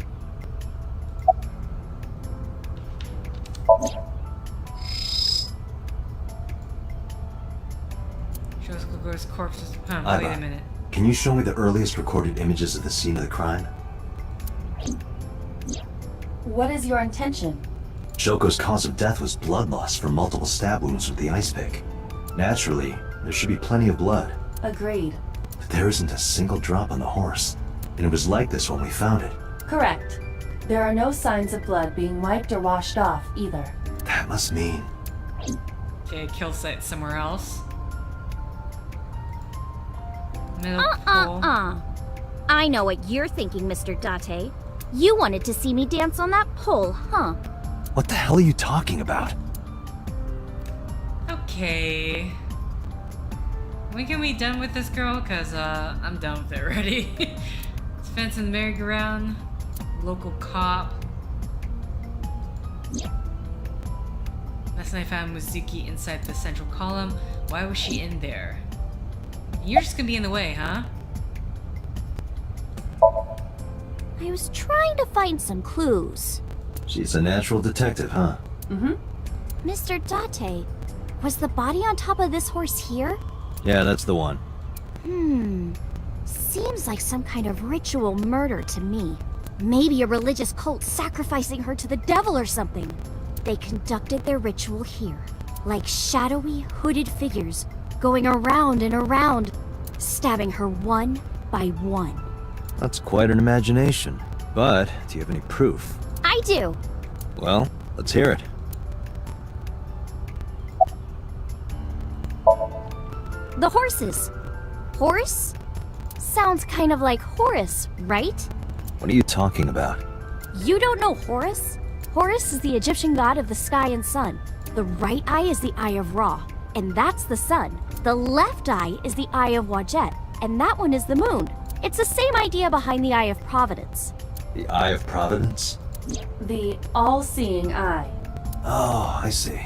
Shogo's corpse is... Huh, wait Aiba, a minute. can you show me the earliest recorded images of the scene of the crime? What is your intention? Shoko's cause of death was blood loss from multiple stab wounds with the ice pick. Naturally, there should be plenty of blood. Agreed. But there isn't a single drop on the horse, and it was like this when we found it. Correct. There are no signs of blood being wiped or washed off, either. That must mean... Okay, kill site somewhere else. Middle pool. I know what you're thinking, Mr. Date. You wanted to see me dance on that pole, huh? What the hell are you talking about? Okay. When can we be done with this girl? Cause I'm done with it already. It's fence and merry-go-round. Local cop. Last night I found Mizuki inside the central column. Why was she in there? You're just gonna be in the way, huh? I was trying to find some clues. She's a natural detective, huh? Mm-hmm. Mr. Date, was the body on top of this horse here? Yeah, that's the one. Seems like some kind of ritual murder to me. Maybe a religious cult sacrificing her to the devil or something. They conducted their ritual here, like shadowy, hooded figures, going around and around, stabbing her one by one. That's quite an imagination. But, do you have any proof? I do. Well, let's hear it. The horses. Horse? Sounds kind of like Horus, right? What are you talking about? You don't know Horus? Horus is the Egyptian god of the sky and sun. The right eye is the eye of Ra, and that's the sun. The left eye is the eye of Wadjet, and that one is the moon. It's the same idea behind the Eye of Providence. The Eye of Providence? The all-seeing eye. Oh, I see.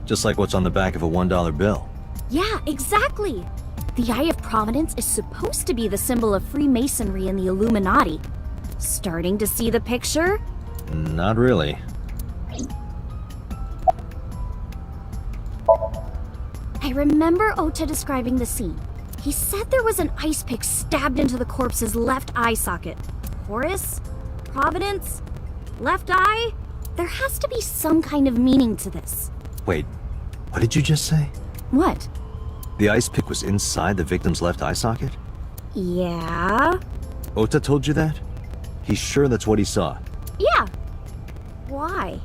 Just like what's on the back of a $1 bill. Yeah, exactly. The Eye of Providence is supposed to be the symbol of Freemasonry and the Illuminati. Starting to see the picture? Not really. I remember Ota describing the scene. He said there was an ice pick stabbed into the corpse's left eye socket. Horus? Providence? Left eye? There has to be some kind of meaning to this. Wait, what did you just say? What? The ice pick was inside the victim's left eye socket? Yeah? Ota told you that? He's sure that's what he saw. Yeah. Why?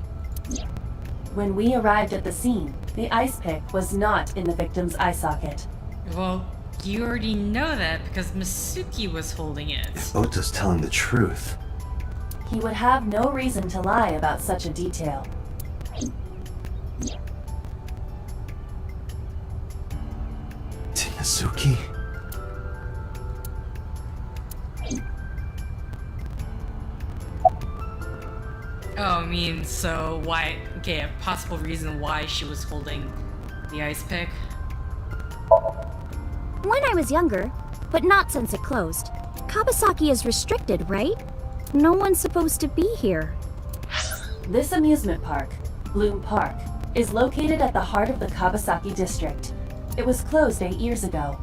When we arrived at the scene, the ice pick was not in the victim's eye socket. Well, you already know that because Masuki was holding it. If Ota's telling the truth. He would have no reason to lie about such a detail. Masuki? Oh, I mean, so why... Okay, a possible reason why she was holding the ice pick. When I was younger, but not since it closed. Kawasaki is restricted, right? No one's supposed to be here. This amusement park, Bloom Park, is located at the heart of the Kawasaki district. It was closed 8 years ago.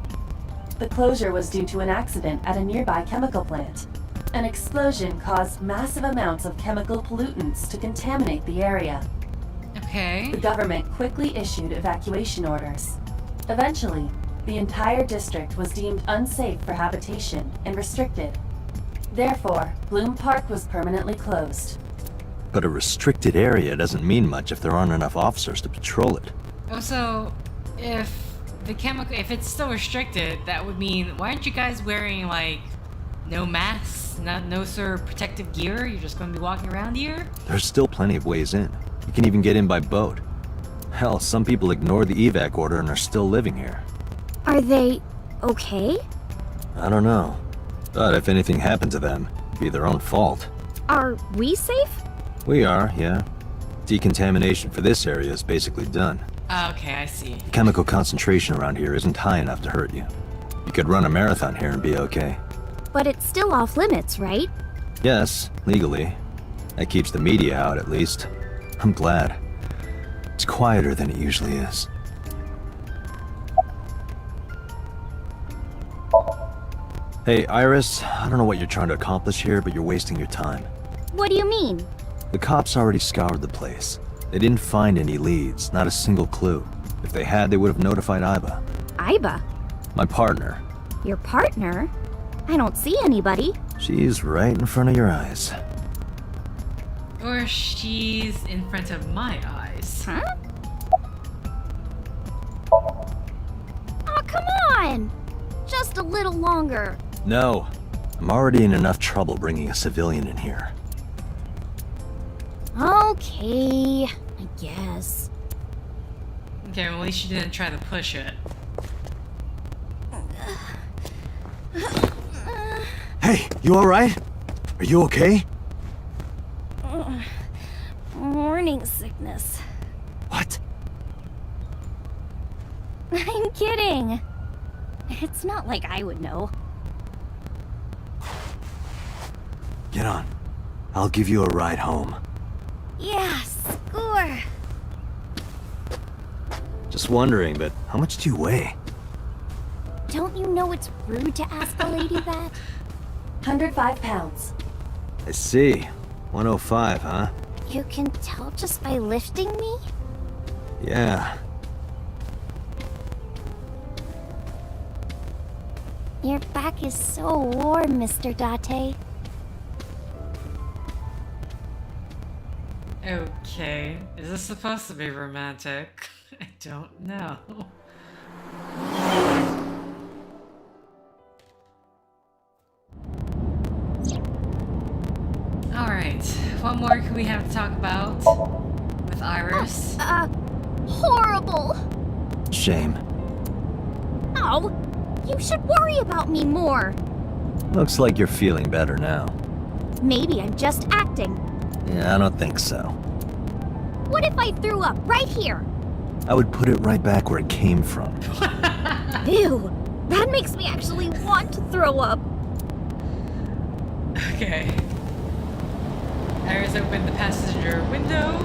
The closure was due to an accident at a nearby chemical plant. An explosion caused massive amounts of chemical pollutants to contaminate the area. Okay. The government quickly issued evacuation orders. Eventually, the entire district was deemed unsafe for habitation and restricted. Therefore, Bloom Park was permanently closed. But a restricted area doesn't mean much if there aren't enough officers to patrol it. Also, if if it's still restricted, that would mean, why aren't you guys wearing, like, no masks, no sort of protective gear? You're just going to be walking around here? There's still plenty of ways in. You can even get in by boat. Hell, some people ignored the evac order and are still living here. Are they okay? I don't know. But if anything happened to them, it'd be their own fault. Are we safe? We are, yeah. Decontamination for this area is basically done. Okay, I see. The chemical concentration around here isn't high enough to hurt you. You could run a marathon here and be okay. But it's still off limits, right? Yes, legally. That keeps the media out, at least. I'm glad. It's quieter than it usually is. Hey, Iris, I don't know what you're trying to accomplish here, but you're wasting your time. What do you mean? The cops already scoured the place. They didn't find any leads, not a single clue. If they had, they would have notified Iba. Iba? My partner. Your partner? I don't see anybody. She's right in front of your eyes. Or she's in front of my eyes. Huh? Oh, come on! Just a little longer. No. I'm already in enough trouble bringing a civilian in here. Okay, I guess. Okay, well, at least you didn't try to push it. Hey, you alright? Are you okay? Morning sickness. What? I'm kidding. It's not like I would know. Get on. I'll give you a ride home. Yeah, score. Just wondering, but how much do you weigh? Don't you know it's rude to ask a lady that? 105 pounds. I see. 105, huh? You can tell just by lifting me? Yeah. Your back is so warm, Mr. Date. Okay, is this supposed to be romantic? I don't know. Alright, what more can we have to talk about with Iris? Horrible! Shame. Oh, you should worry about me more. Looks like you're feeling better now. Maybe I'm just acting. Yeah, I don't think so. What if I threw up right here? I would put it right back where it came from. Ew, that makes me actually want to throw up. Okay. Iris opened the passenger window.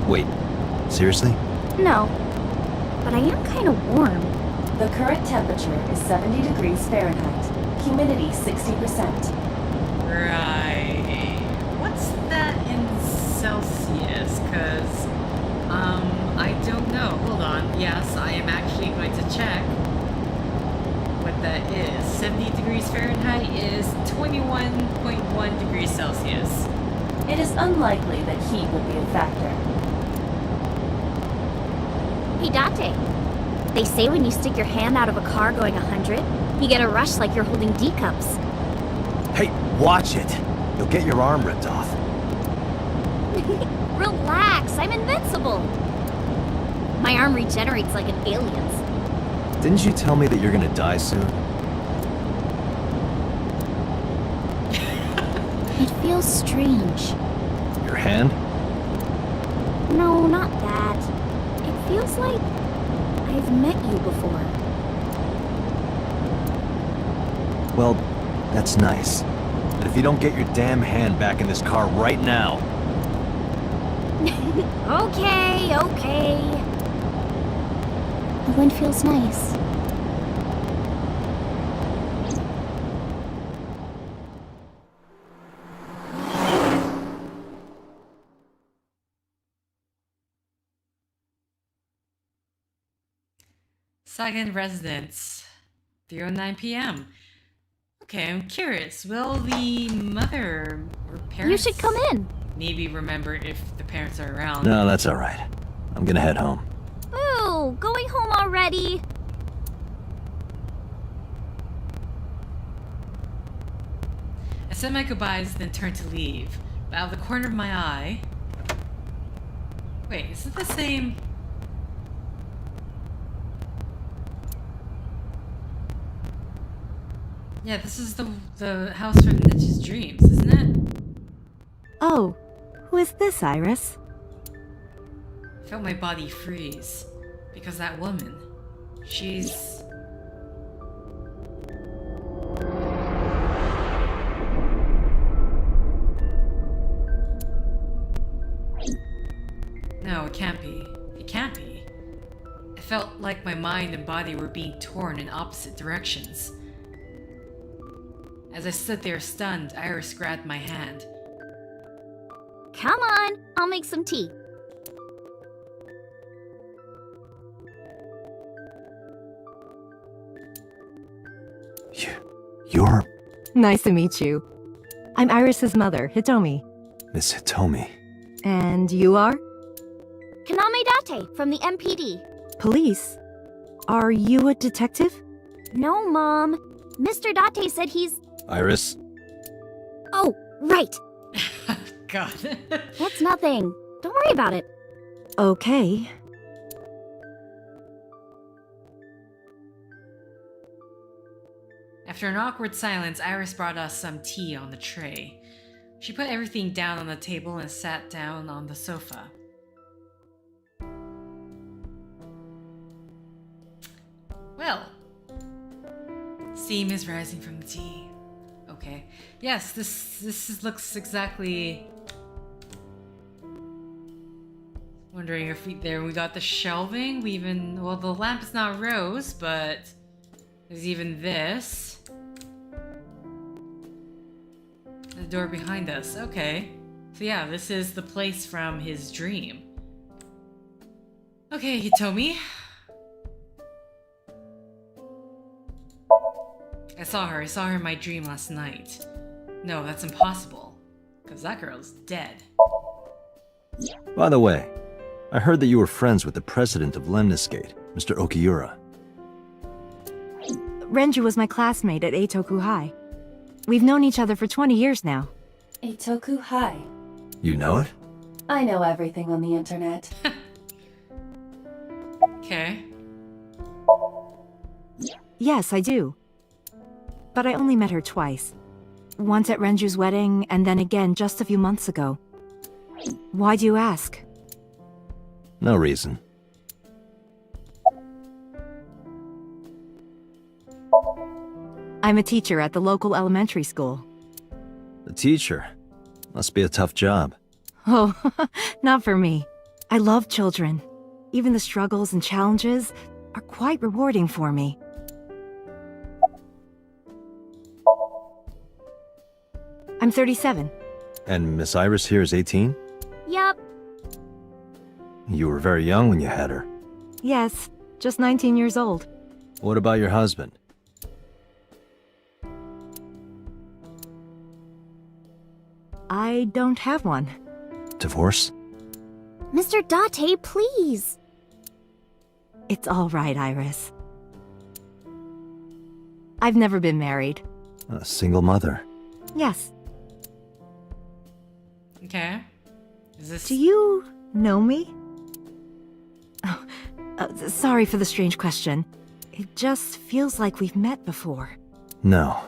Wait, seriously? No, but I am kind of warm. The current temperature is 70 degrees Fahrenheit. Humidity 60%. Right. What's that in Celsius? Cause, I don't know. Hold on. Yes, I am actually going to check what that is. 70 degrees Fahrenheit is 21.1 degrees Celsius. It is unlikely that heat would be a factor. Hey, Date. They say when you stick your hand out of a car going 100, you get a rush like you're holding D cups. Hey, watch it! You'll get your arm ripped off. Relax, I'm invincible. My arm regenerates like an alien's. Didn't you tell me that you're gonna die soon? It feels strange. Your hand? No, not that. It feels like I've met you before. Well, that's nice. But if you don't get your damn hand back in this car right now... Okay. The wind feels nice. Second residence, 3:09 p.m. Okay, I'm curious. Will the mother or parents... You should come in. Maybe remember if the parents are around. No, that's alright. I'm gonna head home. Ooh, going home already? I said my goodbyes, then turned to leave. But out of the corner of my eye... Wait, is it the same... Yeah, this is the house from Niche's dreams, isn't it? Oh, who is this, Iris? I felt my body freeze. Because that woman, she's... No, it can't be. It can't be. It felt like my mind and body were being torn in opposite directions. As I stood there stunned, Iris grabbed my hand. Come on, I'll make some tea. You're Nice to meet you. I'm Iris's mother, Hitomi. Miss Hitomi. And you are? Kaname Date from the MPD. Police? Are you a detective? No, Mom. Mr. Date said he's... Iris? Oh, right. God. It's nothing. Don't worry about it. Okay. After an awkward silence, Iris brought us some tea on the tray. She put everything down on the table and sat down on the sofa. Well, steam is rising from the tea. Okay. Yes, this looks exactly... Wondering if we got the shelving. Well, the lamp is not rose, but there's even this. The door behind us. Okay. So yeah, this is the place from his dream. Okay, Hitomi. I saw her in my dream last night. No, that's impossible. Because that girl's dead. By the way, I heard that you were friends with the president of Lemniscate, Mr. Okiura. Renju was my classmate at Eitoku High. We've known each other for 20 years now. Eitoku High. You know it? I know everything on the internet. Okay. Yes, I do. But I only met her twice. Once at Renju's wedding, and then again just a few months ago. Why do you ask? No reason. I'm a teacher at the local elementary school. A teacher? Must be a tough job. Oh, not for me. I love children. Even the struggles and challenges are quite rewarding for me. I'm 37. And Miss Iris here is 18? Yup. You were very young when you had her. Yes, just 19 years old. What about your husband? I don't have one. Divorce? Mr. Date, please. It's all right, Iris. I've never been married. A single mother? Yes. Okay. Is this... Do you know me? Oh, sorry for the strange question. It just feels like we've met before. No.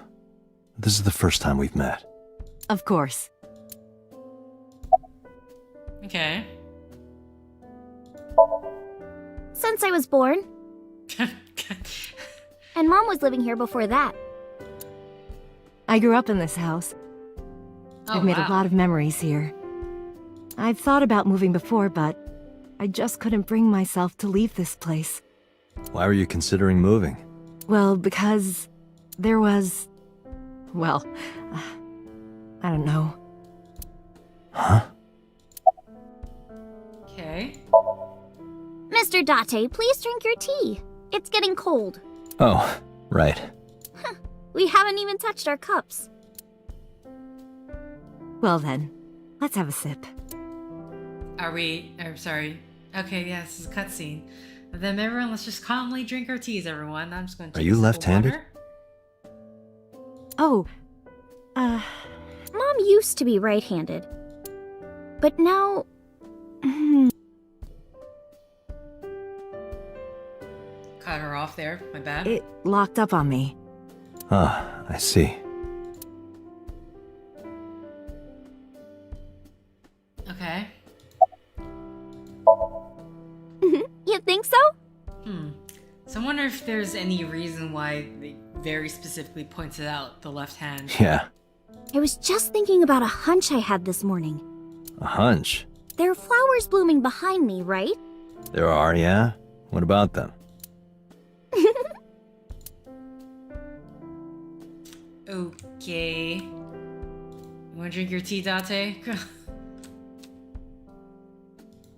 This is the first time we've met. Of course. Okay. Since I was born. And Mom was living here before that. I grew up in this house. I've made a lot of memories here. I've thought about moving before, but I just couldn't bring myself to leave this place. Why were you considering moving? Well, because there was... well, I don't know. Huh? Okay. Mr. Date, please drink your tea. It's getting cold. Oh, right. We haven't even touched our cups. Well then, let's have a sip. Are we... I'm sorry. Okay, yeah, this is a cutscene. But then everyone, let's just calmly drink our teas, everyone. I'm just going to... Are you left-handed? Oh, Mom used to be right-handed. But now... Cut her off there, my bad. It locked up on me. Ah, I see. Okay. You think so? So I wonder if there's any reason why they very specifically pointed out the left hand. Yeah. I was just thinking about a hunch I had this morning. A hunch? There are flowers blooming behind me, right? There are, yeah? What about them? Okay. You wanna drink your tea, Date?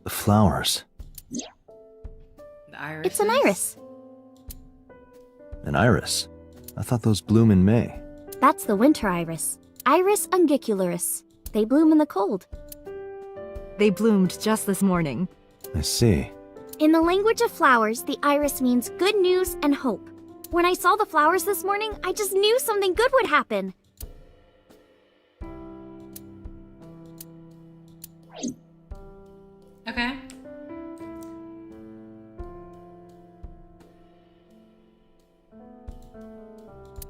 The flowers. The iris. It's an iris. An iris? I thought those bloom in May. That's the winter iris. Iris ungicularis. They bloom in the cold. They bloomed just this morning. I see. In the language of flowers, the iris means good news and hope. When I saw the flowers this morning, I just knew something good would happen. Okay.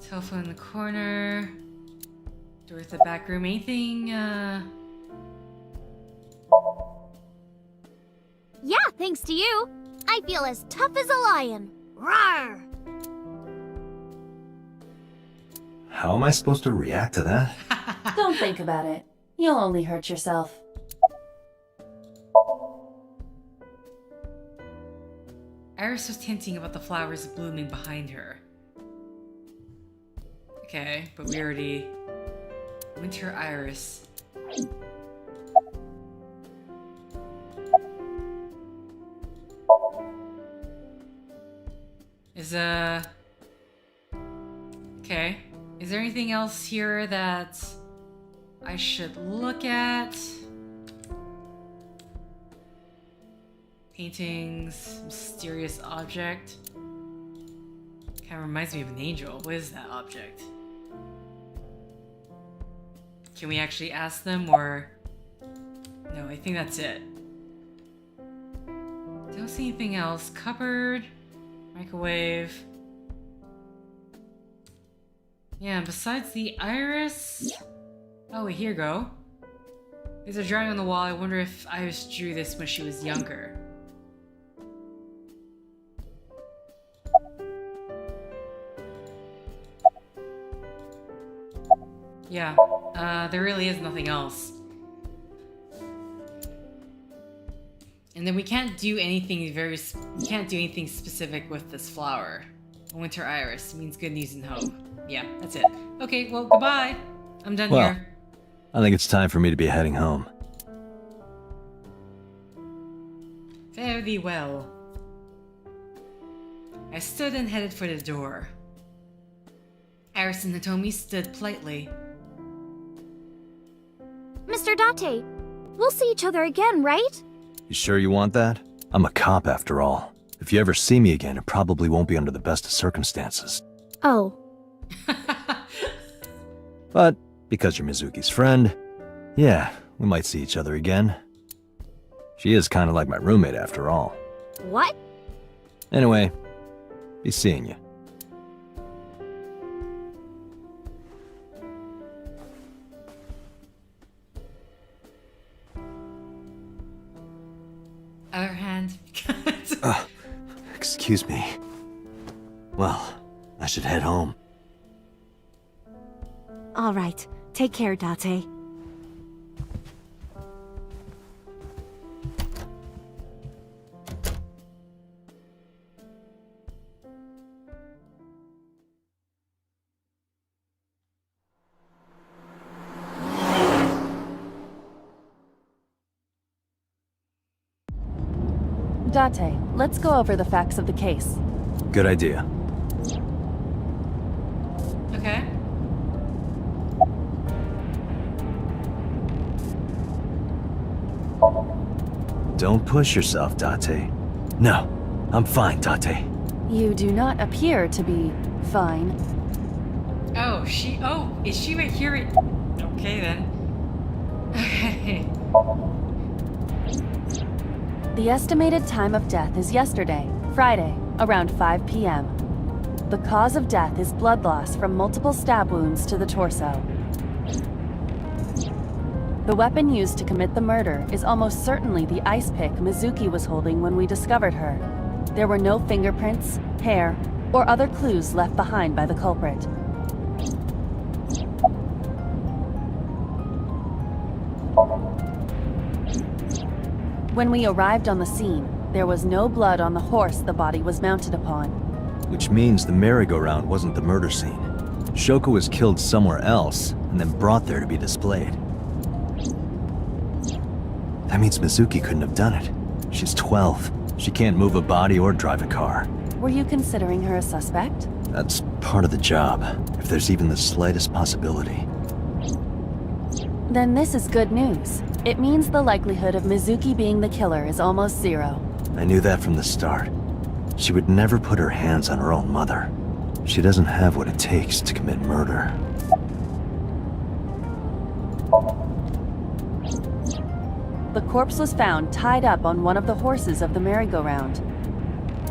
Telephone in the corner. Door at the back room. Anything, Yeah, thanks to you. I feel as tough as a lion. Rawr! How am I supposed to react to that? Don't think about it. You'll only hurt yourself. Iris was hinting about the flowers blooming behind her. Okay, but we already... Winter iris. Okay. Is there anything else here that I should look at? Paintings, mysterious object. Kind of reminds me of an angel. What is that object? Can we actually ask them, or... No, I think that's it. Don't see anything else. Cupboard, microwave. Yeah, besides the iris... Oh, wait, here you go. There's a drawing on the wall. I wonder if Iris drew this when she was younger. Yeah, there really is nothing else. And then we can't do anything we can't do anything specific with this flower. Winter iris means good news and hope. Yeah, that's it. Okay, well, goodbye. I'm done here. I think it's time for me to be heading home. Fare thee well. I stood and headed for the door. Iris and Hitomi stood politely. Mr. Date, we'll see each other again, right? You sure you want that? I'm a cop after all. If you ever see me again, it probably won't be under the best of circumstances. Oh. But because you're Mizuki's friend, yeah, we might see each other again. She is kind of like my roommate after all. What? Anyway, be seeing you. Other hand. Excuse me. Well, I should head home. All right. Take care, Date. Date, let's go over the facts of the case. Good idea. Okay. Don't push yourself, Date. No, I'm fine, Date. You do not appear to be fine. Oh, is she right here? Okay, then. Okay. The estimated time of death is yesterday, Friday, around 5 p.m. The cause of death is blood loss from multiple stab wounds to the torso. The weapon used to commit the murder is almost certainly the ice pick Mizuki was holding when we discovered her. There were no fingerprints, hair, or other clues left behind by the culprit. When we arrived on the scene, there was no blood on the horse the body was mounted upon. Which means the merry-go-round wasn't the murder scene. Shoko was killed somewhere else, and then brought there to be displayed. That means Mizuki couldn't have done it. She's 12. She can't move a body or drive a car. Were you considering her a suspect? That's part of the job, if there's even the slightest possibility. Then this is good news. It means the likelihood of Mizuki being the killer is almost zero. I knew that from the start. She would never put her hands on her own mother. She doesn't have what it takes to commit murder. The corpse was found tied up on one of the horses of the merry-go-round.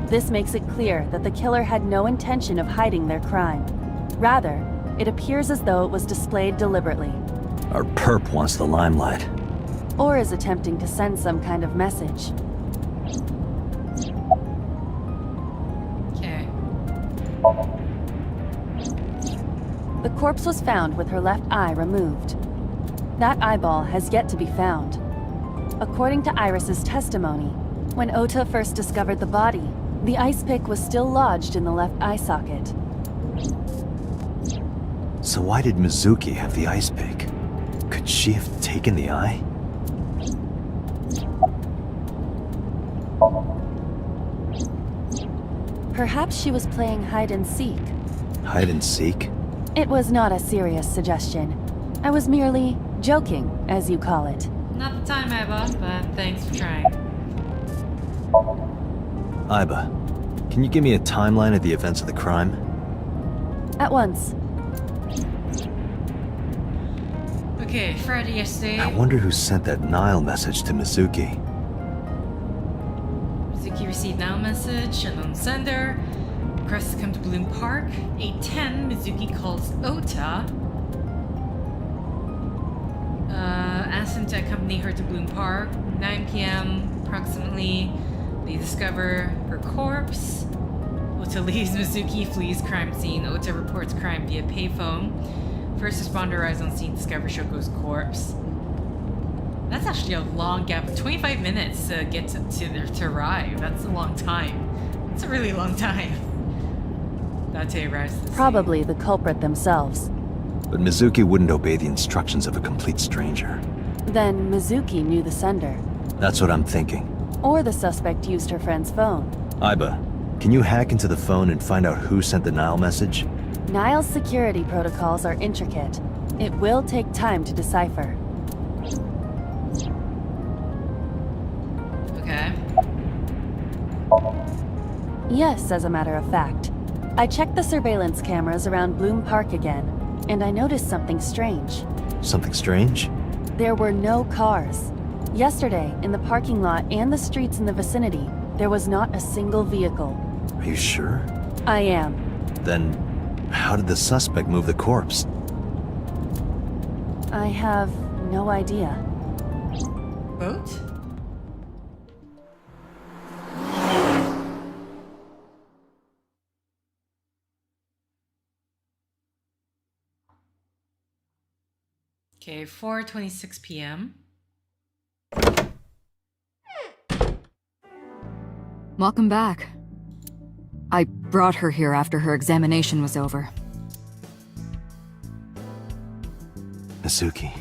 This makes it clear that the killer had no intention of hiding their crime. Rather, it appears as though it was displayed deliberately. Our perp wants the limelight. Or is attempting to send some kind of message. Okay. The corpse was found with her left eye removed. That eyeball has yet to be found. According to Iris's testimony, when Ota first discovered the body, the ice pick was still lodged in the left eye socket. So why did Mizuki have the ice pick? Could she have taken the eye? Perhaps she was playing hide and seek. Hide and seek? It was not a serious suggestion. I was merely joking, as you call it. Not the time, Iba, but thanks for trying. Iba, can you give me a timeline of the events of the crime? At once. Okay, Friday yesterday. I wonder who sent that Nile message to Mizuki. Mizuki received now message, unknown sender. Request to come to Bloom Park. 8:10, Mizuki calls Ota. Asks him to accompany her to Bloom Park. 9 p.m. approximately, they discover her corpse. Ota leaves Mizuki, flees crime scene. Ota reports crime via payphone. First responder arrives on scene, discovers Shoko's corpse. That's actually a long gap of 25 minutes to get to arrive. That's a long time. That's a really long time. Date arrives to the Probably the culprit themselves. But Mizuki wouldn't obey the instructions of a complete stranger. Then Mizuki knew the sender. That's what I'm thinking. Or the suspect used her friend's phone. Iba, can you hack into the phone and find out who sent the Nile message? Nile's security protocols are intricate. It will take time to decipher. Okay. Yes, as a matter of fact. I checked the surveillance cameras around Bloom Park again, and I noticed something strange. Something strange? There were no cars. Yesterday, in the parking lot and the streets in the vicinity, there was not a single vehicle. Are you sure? I am. Then, how did the suspect move the corpse? I have no idea. Boat? Okay, 4:26 p.m. Welcome back. I brought her here after her examination was over. Mizuki.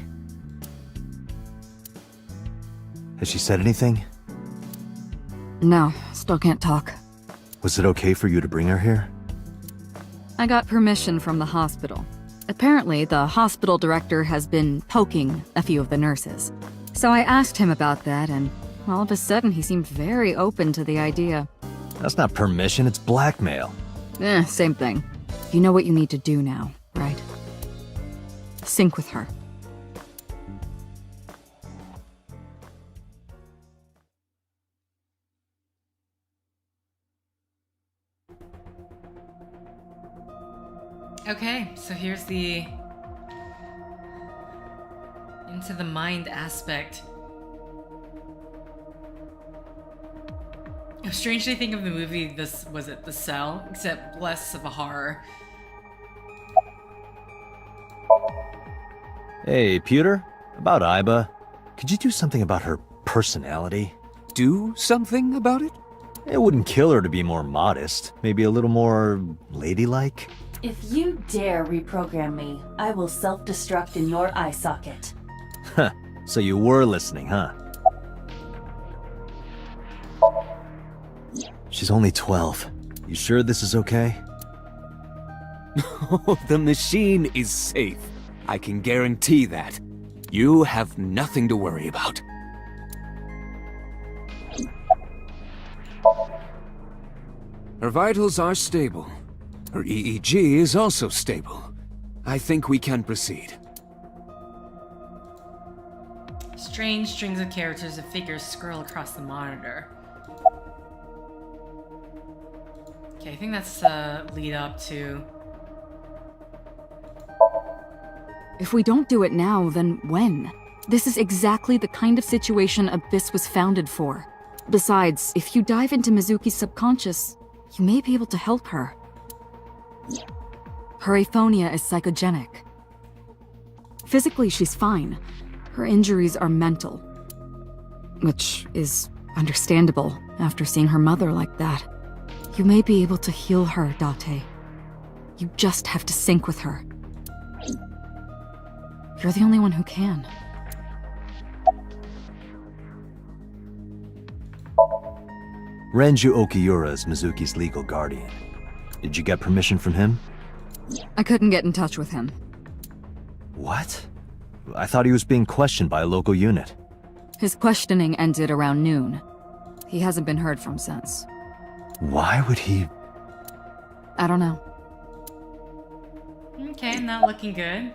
Has she said anything? No, still can't talk. Was it okay for you to bring her here? I got permission from the hospital. Apparently, the hospital director has been poking a few of the nurses. So I asked him about that, and all of a sudden he seemed very open to the idea. That's not permission, it's blackmail. Same thing. You know what you need to do now, right? Sync with her. Okay, so here's the into the mind aspect. I strangely think of the movie, this was it The Cell, except less of a horror. Hey, Pewter? About Iba. Could you do something about her personality? do something about it? It wouldn't kill her to be more modest. Maybe a little more ladylike. If you dare reprogram me, I will self-destruct in your eye socket. Huh. So you were listening, huh? She's only 12. You sure this is okay? The machine is safe. I can guarantee that. You have nothing to worry about. Her vitals are stable. Her EEG is also stable. I think we can proceed. Strange strings of characters and figures scroll across the monitor. Okay, I think that's lead up to... If we don't do it now, then when? This is exactly the kind of situation Abyss was founded for. Besides, if you dive into Mizuki's subconscious, you may be able to help her. Her aphonia is psychogenic. Physically, she's fine. Her injuries are mental. Which is understandable after seeing her mother like that. You may be able to heal her, Date. You just have to sync with her. You're the only one who can. Renju Okiura is Mizuki's legal guardian. Did you get permission from him? I couldn't get in touch with him. What? I thought he was being questioned by a local unit. His questioning ended around noon. He hasn't been heard from since. Why would he... I don't know. Okay, not looking good.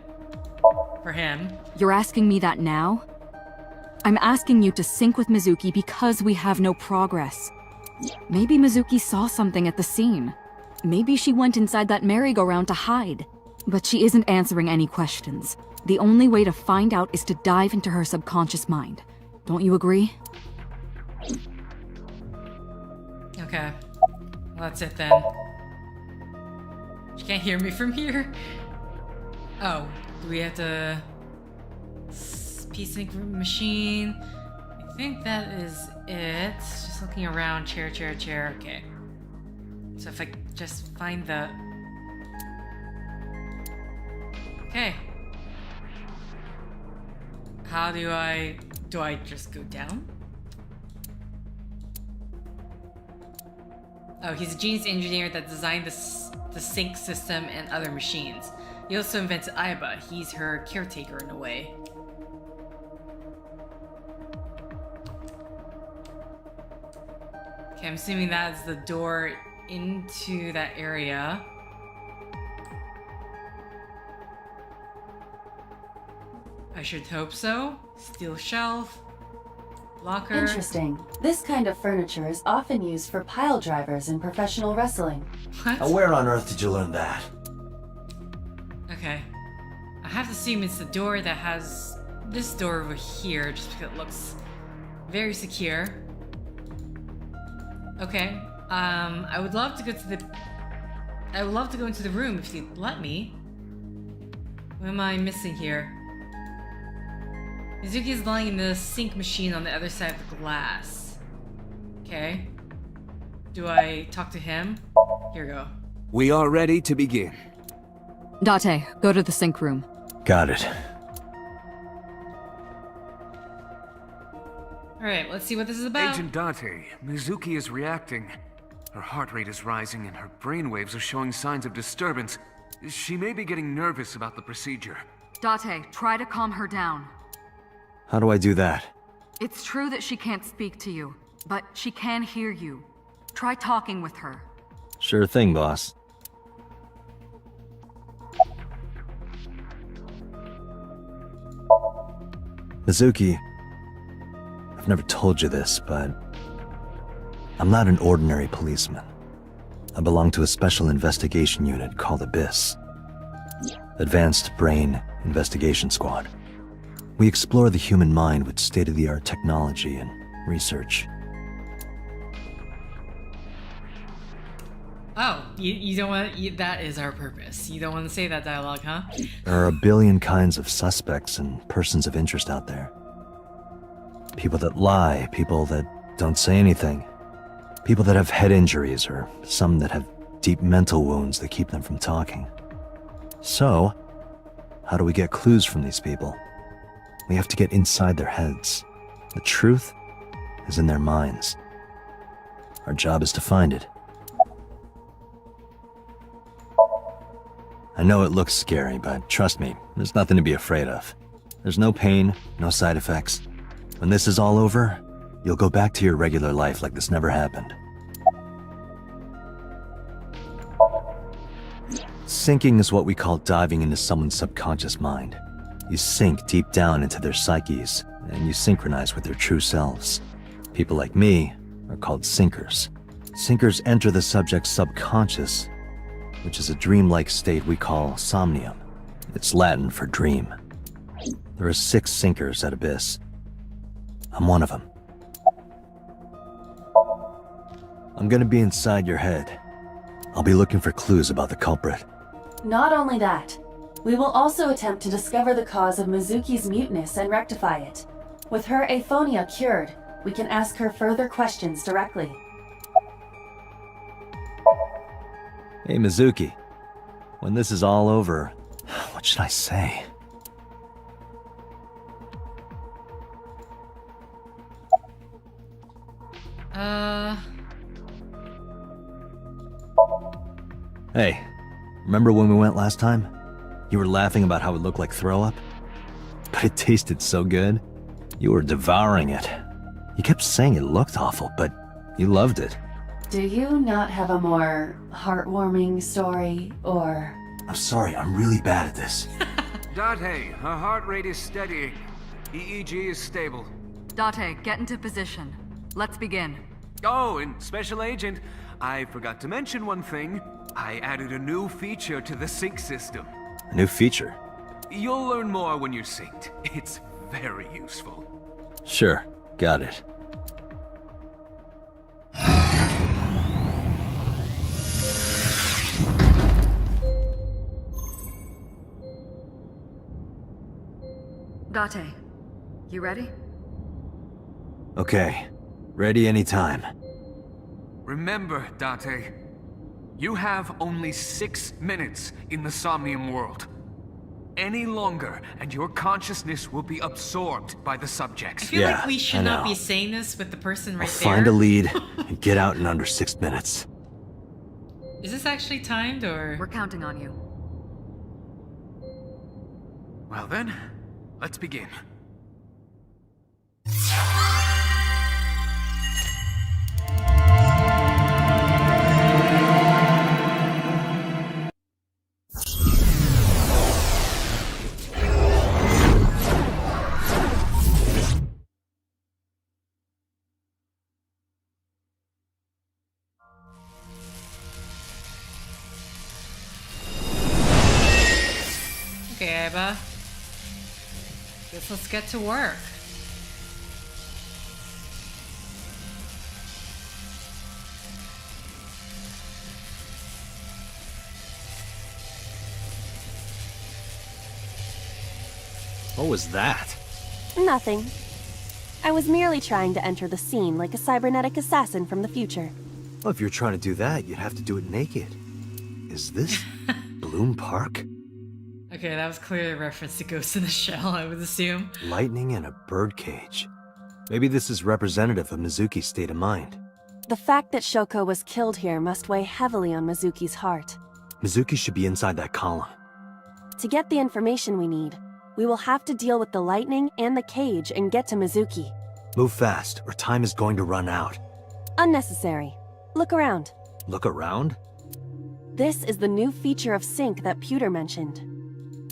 For him. You're asking me that now? I'm asking you to sync with Mizuki because we have no progress. Maybe Mizuki saw something at the scene. Maybe she went inside that merry-go-round to hide. But she isn't answering any questions. The only way to find out is to dive into her subconscious mind. Don't you agree? Okay. Well, that's it then. She can't hear me from here? Oh, do we have to... P-Sync machine? I think that is it. Just looking around. Chair. Okay. So if I just find the... Okay. How do I... Do I just go down? Oh, he's a genius engineer that designed the sync system and other machines. He also invented Aiba. He's her caretaker in a way. Okay, I'm assuming that's the door into that area. I should hope so. Steel shelf. Locker. Interesting. This kind of furniture is often used for pile drivers in professional wrestling. What? Now where on earth did you learn that? Okay. I have to assume it's the door that has this door over here, just because it looks very secure. Okay. I would love to go to the... I would love to go into the room if you'd let me. What am I missing here? Mizuki is lying in the sync machine on the other side of the glass. Okay. Do I talk to him? Here we go. We are ready to begin. Date, go to the sync room. Got it. Alright, let's see what this is about. Agent Date, Mizuki is reacting. Her heart rate is rising and her brainwaves are showing signs of disturbance. She may be getting nervous about the procedure. Date, try to calm her down. How do I do that? It's true that she can't speak to you, but she can hear you. Try talking with her. Sure thing, boss. Mizuki, I've never told you this, but I'm not an ordinary policeman. I belong to a special investigation unit called Abyss. Advanced Brain Investigation Squad. We explore the human mind with state-of-the-art technology and research. Oh, you don't want... that is our purpose. You don't want to say that dialogue, huh? There are a billion kinds of suspects and persons of interest out there. People that lie, people that Don't say anything. People that have head injuries, or some that have deep mental wounds that keep them from talking. So, how do we get clues from these people? We have to get inside their heads. The truth is in their minds. Our job is to find it. I know it looks scary, but trust me, there's nothing to be afraid of. There's no pain, no side effects. When this is all over, you'll go back to your regular life like this never happened. Sinking is what we call diving into someone's subconscious mind. You sink deep down into their psyches, and you synchronize with their true selves. People like me are called sinkers. Sinkers enter the subject's subconscious, which is a dreamlike state we call somnium. It's Latin for dream. There are 6 sinkers at Abyss. I'm one of them. I'm gonna be inside your head. I'll be looking for clues about the culprit. Not only that, we will also attempt to discover the cause of Mizuki's muteness and rectify it. With her aphonia cured, we can ask her further questions directly. Hey, Mizuki. When this is all over, what should I say? Hey, remember when we went last time? You were laughing about how it looked like throw up? But it tasted so good. You were devouring it. You kept saying it looked awful, but you loved it. Do you not have a more heartwarming story, or... I'm sorry, I'm really bad at this. Date, her heart rate is steadying. EEG is stable. Date, get into position. Let's begin. Oh, and Special Agent, I forgot to mention one thing. I added a new feature to the sync system. A new feature? You'll learn more when you're synced. It's very useful. Sure, got it. Date, you ready? Okay, ready anytime. Remember, Date, you have only 6 minutes in the Somnium world. Any longer, and your consciousness will be absorbed by the subjects. I feel like we should not be saying this with the person right there. Find a lead and get out in under 6 minutes. Is this actually timed, or...? We're counting on you. Well then, let's begin. Okay, Eva. Guess let's get to work. What was that? Nothing. I was merely trying to enter the scene like a cybernetic assassin from the future. Well, if you're trying to do that, you'd have to do it naked. Is this Bloom Park? Okay, that was clearly a reference to Ghost in the Shell, I would assume. Lightning in a birdcage. Maybe this is representative of Mizuki's state of mind. The fact that Shoko was killed here must weigh heavily on Mizuki's heart. Mizuki should be inside that column. To get the information we need, we will have to deal with the lightning and the cage and get to Mizuki. Move fast, or time is going to run out. Unnecessary. Look around. Look around? This is the new feature of sync that Pewter mentioned.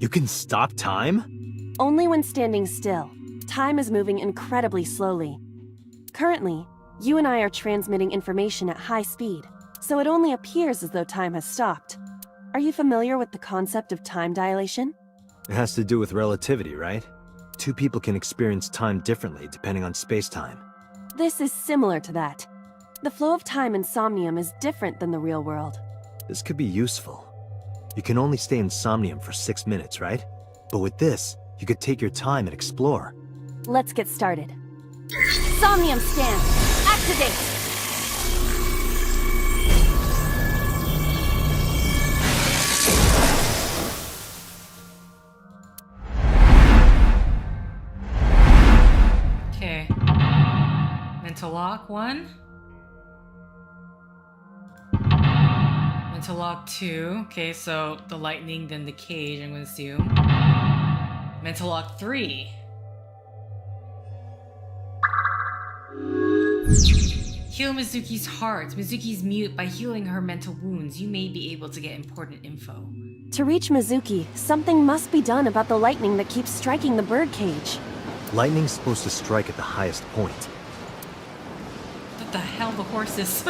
You can stop time? Only when standing still. Time is moving incredibly slowly. Currently, you and I are transmitting information at high speed, so it only appears as though time has stopped. Are you familiar with the concept of time dilation? It has to do with relativity, right? 2 people can experience time differently depending on space-time. This is similar to that. The flow of time in Somnium is different than the real world. This could be useful. You can only stay in Somnium for 6 minutes, right? But with this, you could take your time and explore. Let's get started. Somnium scan! activate! Okay. Mental lock 1. Mental lock 2. Okay, so the lightning, then the cage, I'm gonna assume. Mental lock 3. Heal Mizuki's heart. Mizuki's mute. By healing her mental wounds, you may be able to get important info. To reach Mizuki, something must be done about the lightning that keeps striking the birdcage. Lightning's supposed to strike at the highest point. What the hell, the horses?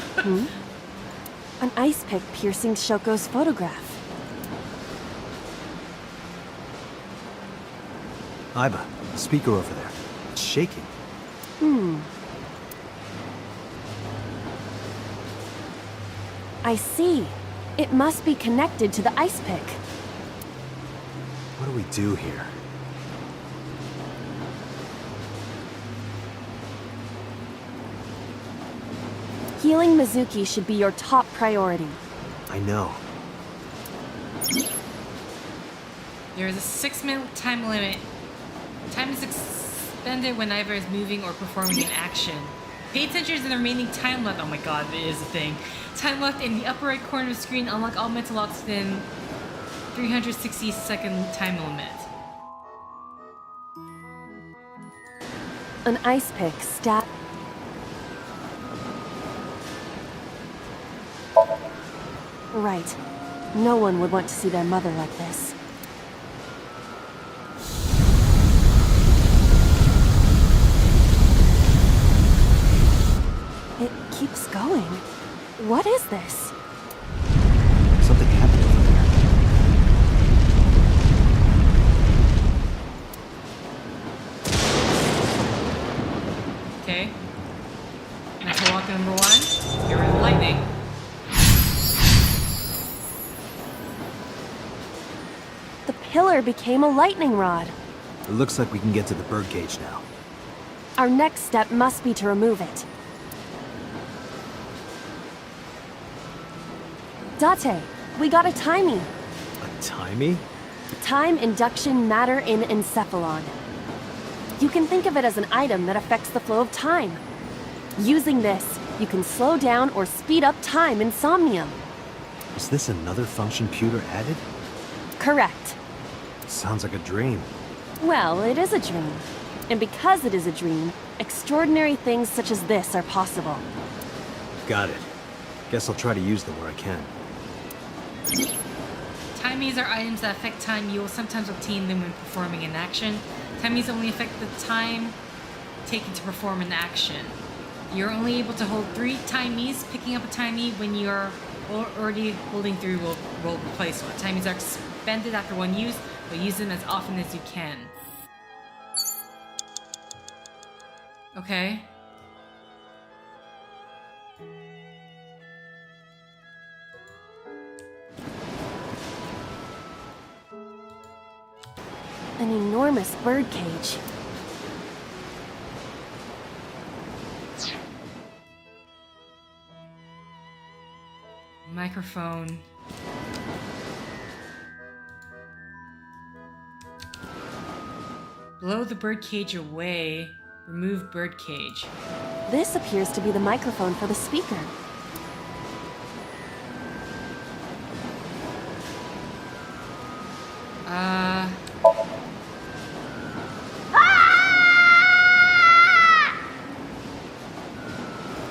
An ice pick piercing Shoko's photograph. Aiba, the speaker over there. It's shaking. I see. It must be connected to the ice pick. What do we do here? Healing Mizuki should be your top priority. I know. There is a 6-minute time limit. Time is expended when either is moving or performing an action. Pay attention to the remaining time left. Oh my god, it is a thing. Time left in the upper right corner of the screen. Unlock all mental locks within 360-second time limit. An ice pick stat. Right. No one would want to see their mother like this. It keeps going. What is this? Something happened over there. Okay. Mental lock number 1. Get rid of the lightning. The pillar became a lightning rod. It looks like we can get to the birdcage now. Our next step must be to remove it. Date, we got a timey. A timey? Time induction matter in encephalon. You can think of it as an item that affects the flow of time. Using this, you can slow down or speed up time in Somnium. Is this another function Pewter added? Correct. Sounds like a dream. Well, it is a dream. And because it is a dream, extraordinary things such as this are possible. Got it. Guess I'll try to use them where I can. Timies are items that affect time. You will sometimes obtain them when performing an action. Timies only affect the time taken to perform an action. You're only able to hold 3 timies. Picking up a timey when you're already holding 3 will replace one. Timies are expended after one use, but use them as often as you can. Okay. An enormous birdcage. Microphone. Blow the birdcage away. Remove birdcage. This appears to be the microphone for the speaker.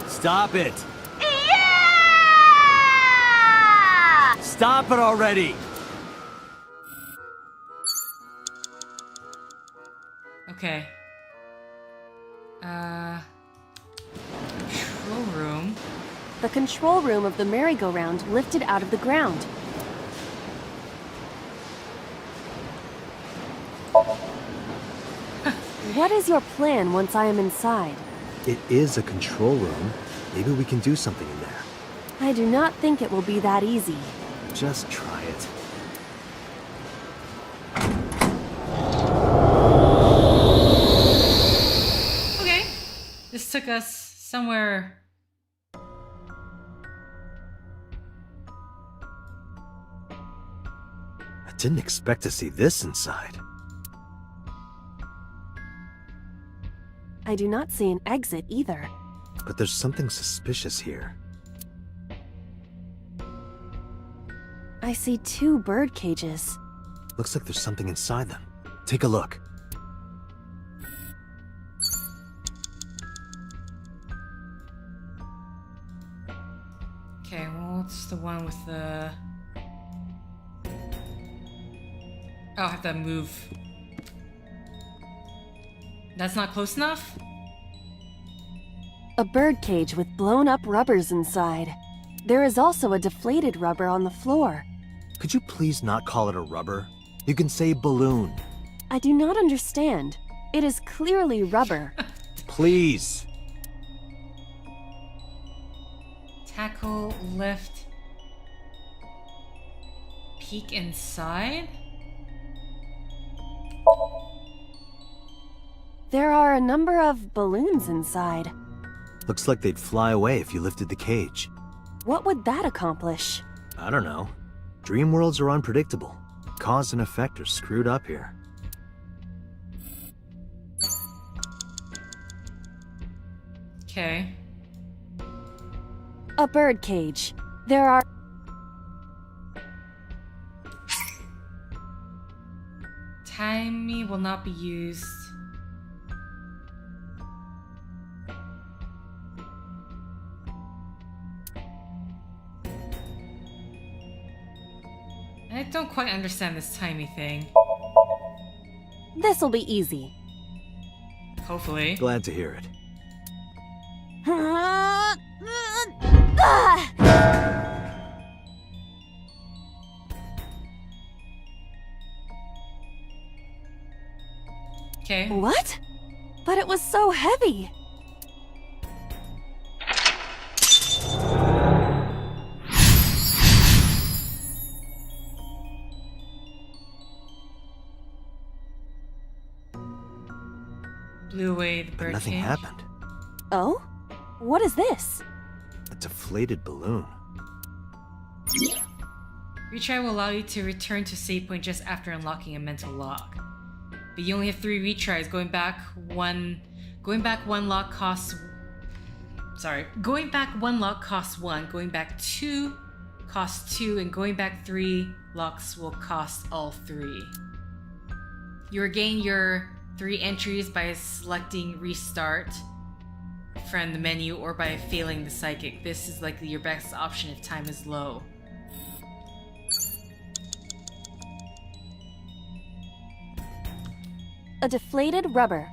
Stop it! Yeah! Stop it already! Okay. Control room. The control room of the merry-go-round lifted out of the ground. What is your plan once I am inside? It is a control room. Maybe we can do something in there. I do not think it will be that easy. Just try it. Okay. This took us somewhere. I didn't expect to see this inside. I do not see an exit either. But there's something suspicious here. I see 2 bird cages. Looks like there's something inside them. Take a look. Okay, well, what's the one with the... Oh, I have to move. That's not close enough? A bird cage with blown up rubbers inside. There is also a deflated rubber on the floor. Could you please not call it a rubber? You can say balloon. I do not understand. It is clearly rubber. Please. Tackle, lift, peek inside? There are a number of balloons inside. Looks like they'd fly away if you lifted the cage. What would that accomplish? I don't know. Dream worlds are unpredictable. Cause and effect are screwed up here. Okay. A bird cage. There are... Timey will not be used. I don't quite understand this timey thing. This'll be easy. Hopefully. Glad to hear it. Okay. What? But it was so heavy. Blew away the bird But nothing cage. happened. Oh? What is this? A deflated balloon. Retry will allow you to return to save point just after unlocking a mental lock. But you only have 3 retries. Going back one lock costs... Sorry. Going back 1 lock costs 1. Going back 2 costs 2. And going back 3 locks will cost all 3. You regain your 3 entries by selecting restart from the menu or by failing the psychic. This is likely your best option if time is low. A deflated rubber.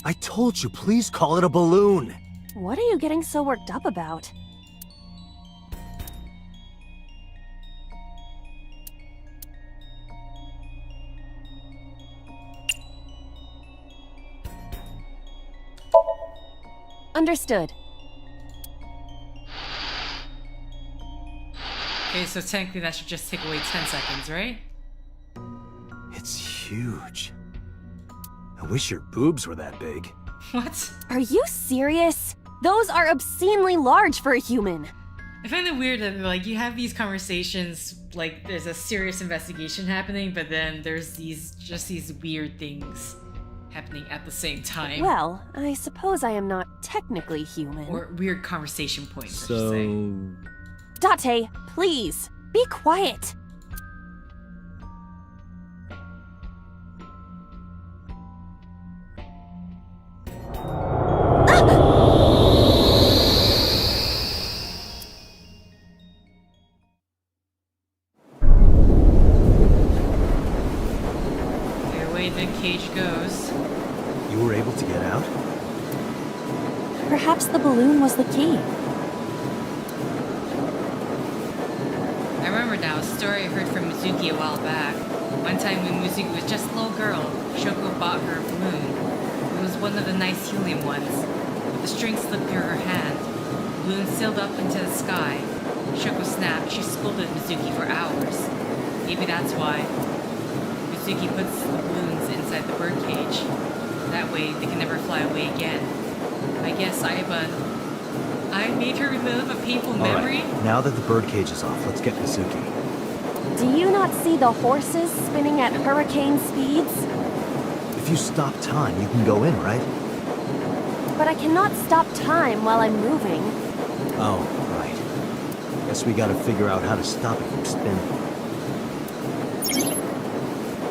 I told you, please call it a balloon. What are you getting so worked up about? Understood. Okay, so technically that should just take away 10 seconds, right? It's huge. I wish your boobs were that big. What? Are you serious? Those are obscenely large for a human. I find it weird that like you have these conversations like there's a serious investigation happening, but then there's these weird things happening at the same time. Well, I suppose I am not technically human. Or weird conversation points, I should say. Date, please, be quiet. The way the cage goes. You were able to get out? Perhaps the balloon was the key. I remember now a story I heard from Mizuki a while back. One time when Mizuki was just a little girl, Shoko bought her a balloon. It was one of the nice helium ones. But the string slipped through her hand. The balloon sailed up into the sky. Shoko snapped. She scolded Mizuki for hours. Maybe that's why. Mizuki puts the balloons inside the birdcage. That way they can never fly away again. I guess Aiba I made her relive a painful memory? Alright, now that the birdcage is off, let's get Mizuki. Do you not see the horses spinning at hurricane speeds? If you stop time, you can go in, right? But I cannot stop time while I'm moving. Oh, right. Guess we gotta figure out how to stop it from spinning.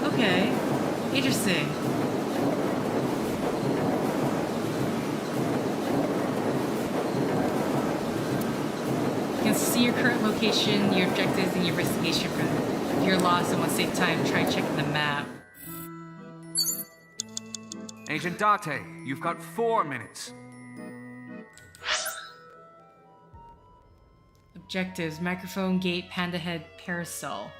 Okay. Interesting. You can see your current location, your objectives, and your investigation for if you're lost and want to save time, try checking the map. Agent Date, you've got 4 minutes. Objectives: microphone, gate, panda head, parasol.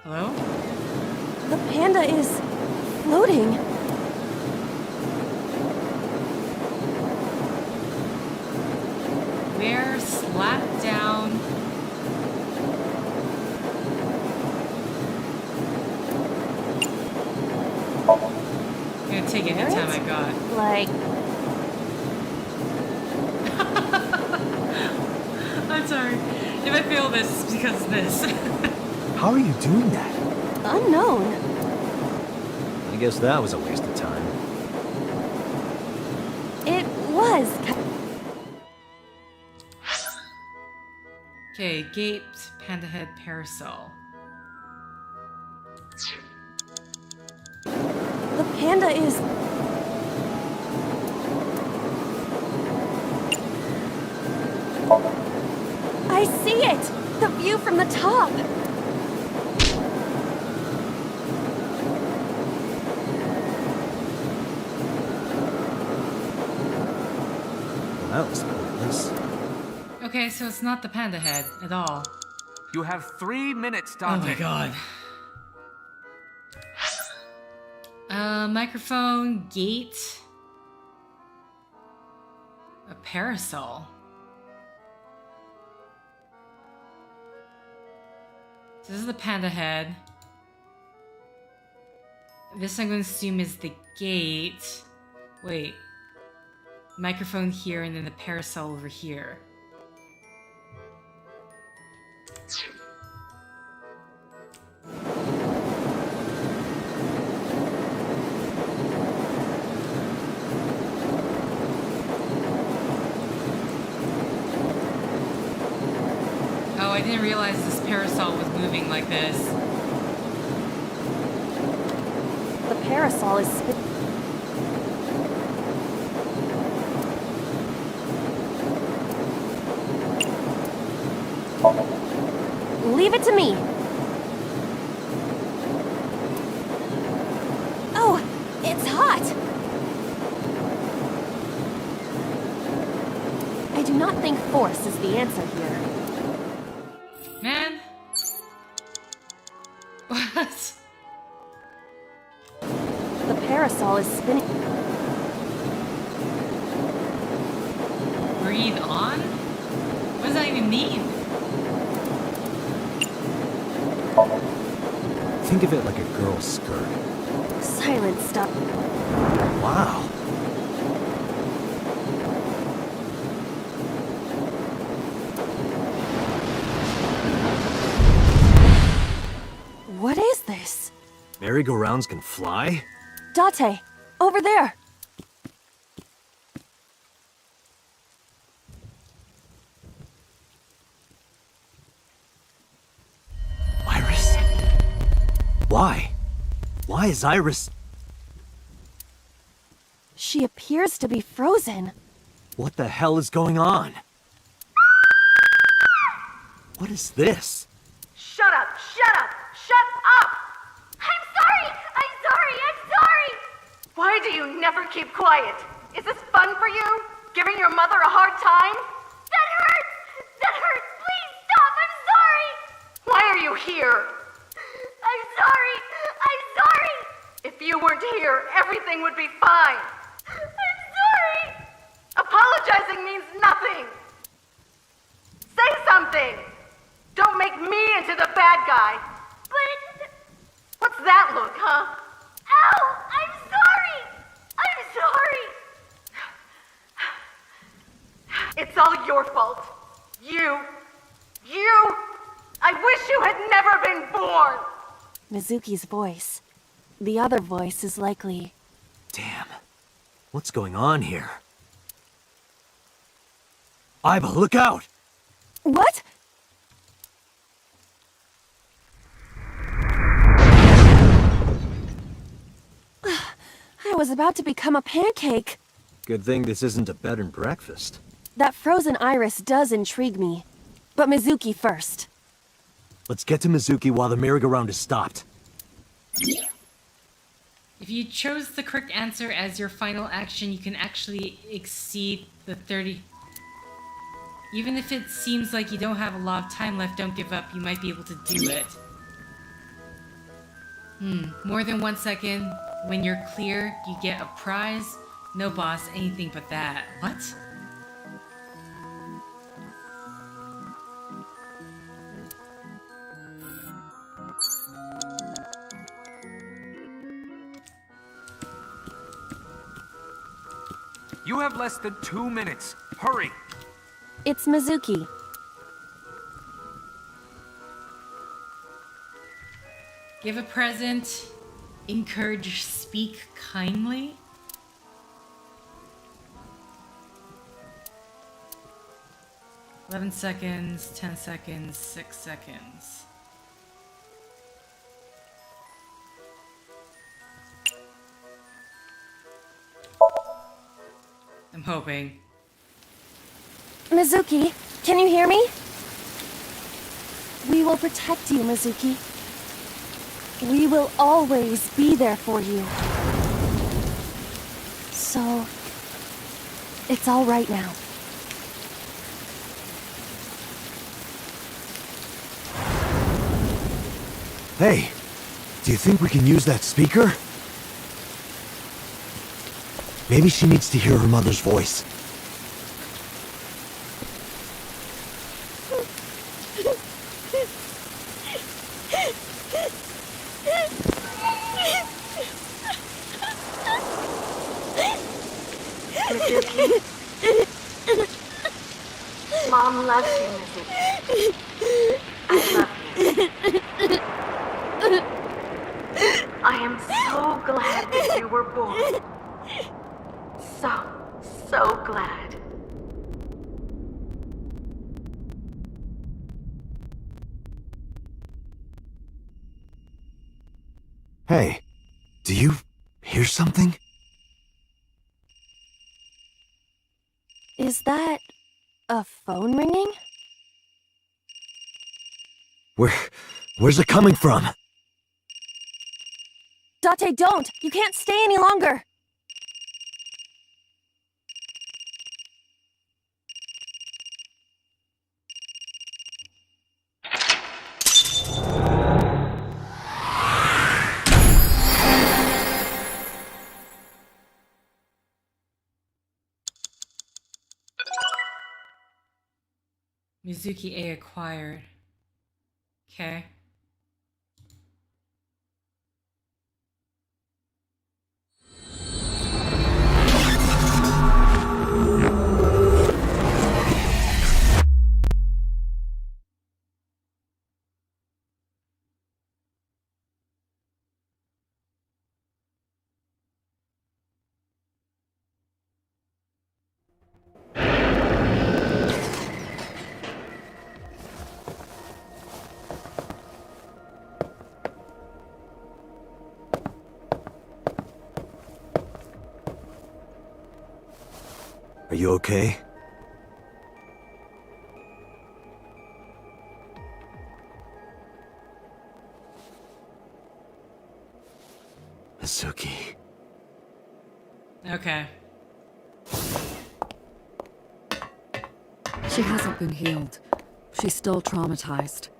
Hello? The panda is floating. We're slapped down. I'm gonna take any time I got. Like... I'm sorry. If I feel this, it's because of this. How are you doing that? Unknown. I guess that was a waste of time. It was. Okay, gate, panda head, parasol. The panda is... I see it! The view from the top! Well, that was pointless. Okay, so it's not the panda head at all. You have 3 minutes, Date. Oh my god. Microphone, gate, a parasol. So this is the panda head. This I'm going to assume is the gate. Wait. Microphone here and then the parasol over here. Oh, I didn't realize this parasol was moving like this. The parasol is spin... Leave it to me. Oh, it's hot. I do not think force is the answer here. Man. What? The parasol is spinning. Breathe on? What does that even mean? Think of it like a girl's skirt. Silent stuff. Wow. What is this? Merry-go-rounds can fly? Date, over there. Iris? Why? Why is Iris... She appears to be frozen. What the hell is going on? What is this? Shut up! Shut up! Shut up! I'm sorry! I'm sorry! I'm sorry! Why do you never keep quiet? Is this fun for you? Giving your mother a hard time? That hurts! That hurts! Please stop! I'm sorry! Why are you here? I'm sorry! I'm sorry! If you weren't here, everything would be fine. I'm sorry! Apologizing means nothing! Say something! Don't make me into the bad guy! But... What's that look, huh? Ow! I'm sorry! I'm sorry! It's all your fault. You! I wish you had never been born! Mizuki's voice. The other voice is likely... Damn. What's going on here? Aiba, look out! What? I was about to become a pancake. Good thing this isn't a bed and breakfast. That frozen iris does intrigue me. But Mizuki first. Let's get to Mizuki while the merry-go-round is stopped. If you chose the correct answer as your final action, you can actually exceed the 30... Even if it seems like you don't have a lot of time left, don't give up. You might be able to do it. More than 1 second. When you're clear, you get a prize. No boss, anything but that. What? You have less than 2 minutes. Hurry! It's Mizuki. Give a present. Encourage, speak kindly. "11 seconds, 10 seconds, 6 seconds. I'm hoping. Mizuki, can you hear me? We will protect you, Mizuki. We will always be there for you. So... it's all right now. Hey, do you think we can use that speaker? Maybe she needs to hear her mother's voice. Mom loves you, Mizuki. I love you. I am so glad that you were born. So glad. Hey, do you hear something? Is that... a phone ringing? Where's it coming from? Date, don't! You can't stay any longer! Mizuki A acquired. Okay. Are you okay? Mizuki. Okay. She hasn't been healed. She's still traumatized.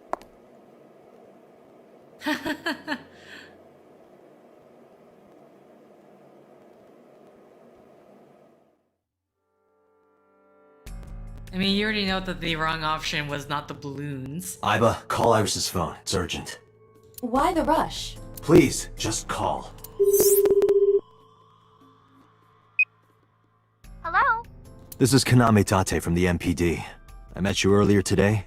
I mean, you already know that the wrong option was not the balloons. Iba, call Iris's phone. It's urgent. Why the rush? Please, just call. Hello? This is Kaname Date from the MPD. I met you earlier today.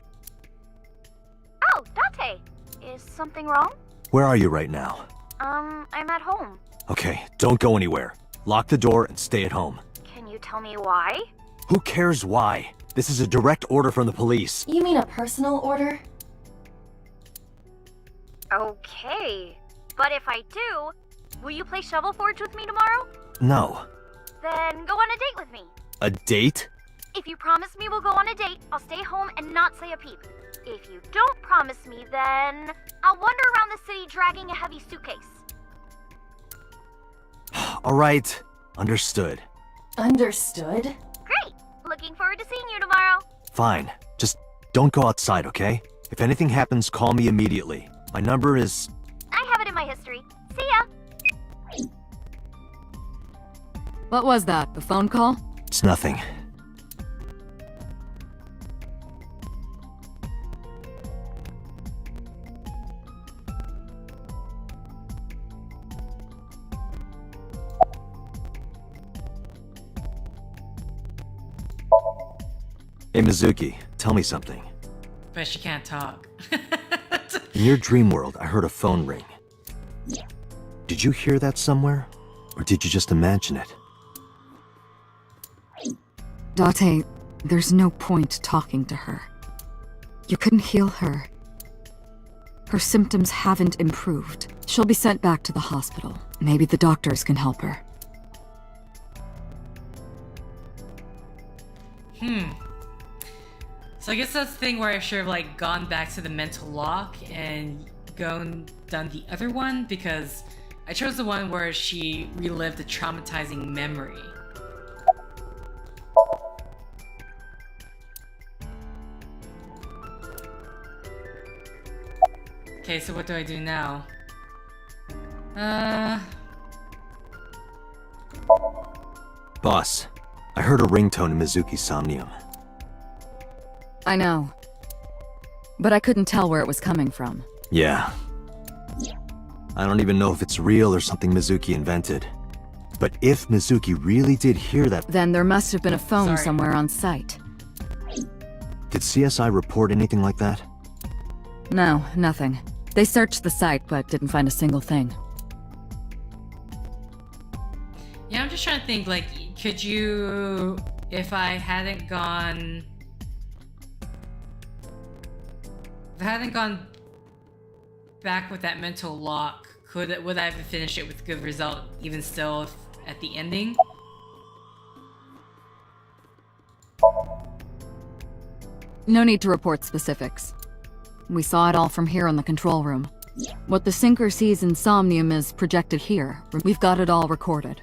Oh, Date. Is something wrong? Where are you right now? I'm at home. Okay, don't go anywhere. Lock the door and stay at home. Can you tell me why? Who cares why? This is a direct order from the police. You mean a personal order? Okay. But if I do, will you play Shovel Forge with me tomorrow? No. Then go on a date with me. A date? If you promise me we'll go on a date, I'll stay home and not say a peep. If you don't promise me, then I'll wander around the city dragging a heavy suitcase. Alright, understood. Understood? Great! Looking forward to seeing you tomorrow. Fine. Just don't go outside, okay? If anything happens, call me immediately. My number is... I have it in my history. See ya! What was that? A phone call? It's nothing. Hey Mizuki, tell me something. But she can't talk. In your dream world, I heard a phone ring. Did you hear that somewhere? Or did you just imagine it? Date, there's no point talking to her. You couldn't heal her. Her symptoms haven't improved. She'll be sent back to the hospital. Maybe the doctors can help her. So I guess that's the thing where I should have like gone back to the mental lock and done the other one, because I chose the one where she relived a traumatizing memory. Okay, so what do I do now? Boss, I heard a ringtone in Mizuki's Somnium. I know. But I couldn't tell where it was coming from. Yeah. I don't even know if it's real or something Mizuki invented. But if Mizuki really did hear that... Then there must have been a phone somewhere on site. Did CSI report anything like that? No, nothing. They searched the site, but didn't find a single thing. Yeah, I'm just trying to think, like, could you... If I hadn't gone back with that mental lock, would I have finished it with a good result, even still at the ending? No need to report specifics. We saw it all from here in the control room. What the sinker sees in Somnium is projected here. We've got it all recorded.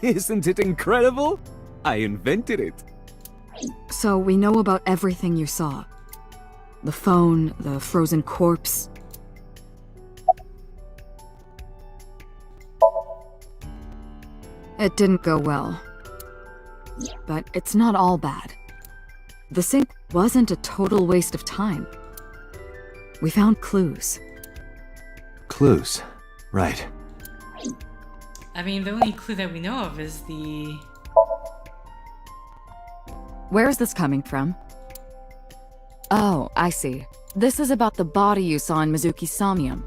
Isn't it incredible? I invented it. So we know about everything you saw. The phone, the frozen corpse. It didn't go well. But it's not all bad. The sink wasn't a total waste of time. We found clues. Clues. Right. I mean, the only clue that we know of is the... Where is this coming from? Oh, I see. This is about the body you saw in Mizuki's Somnium.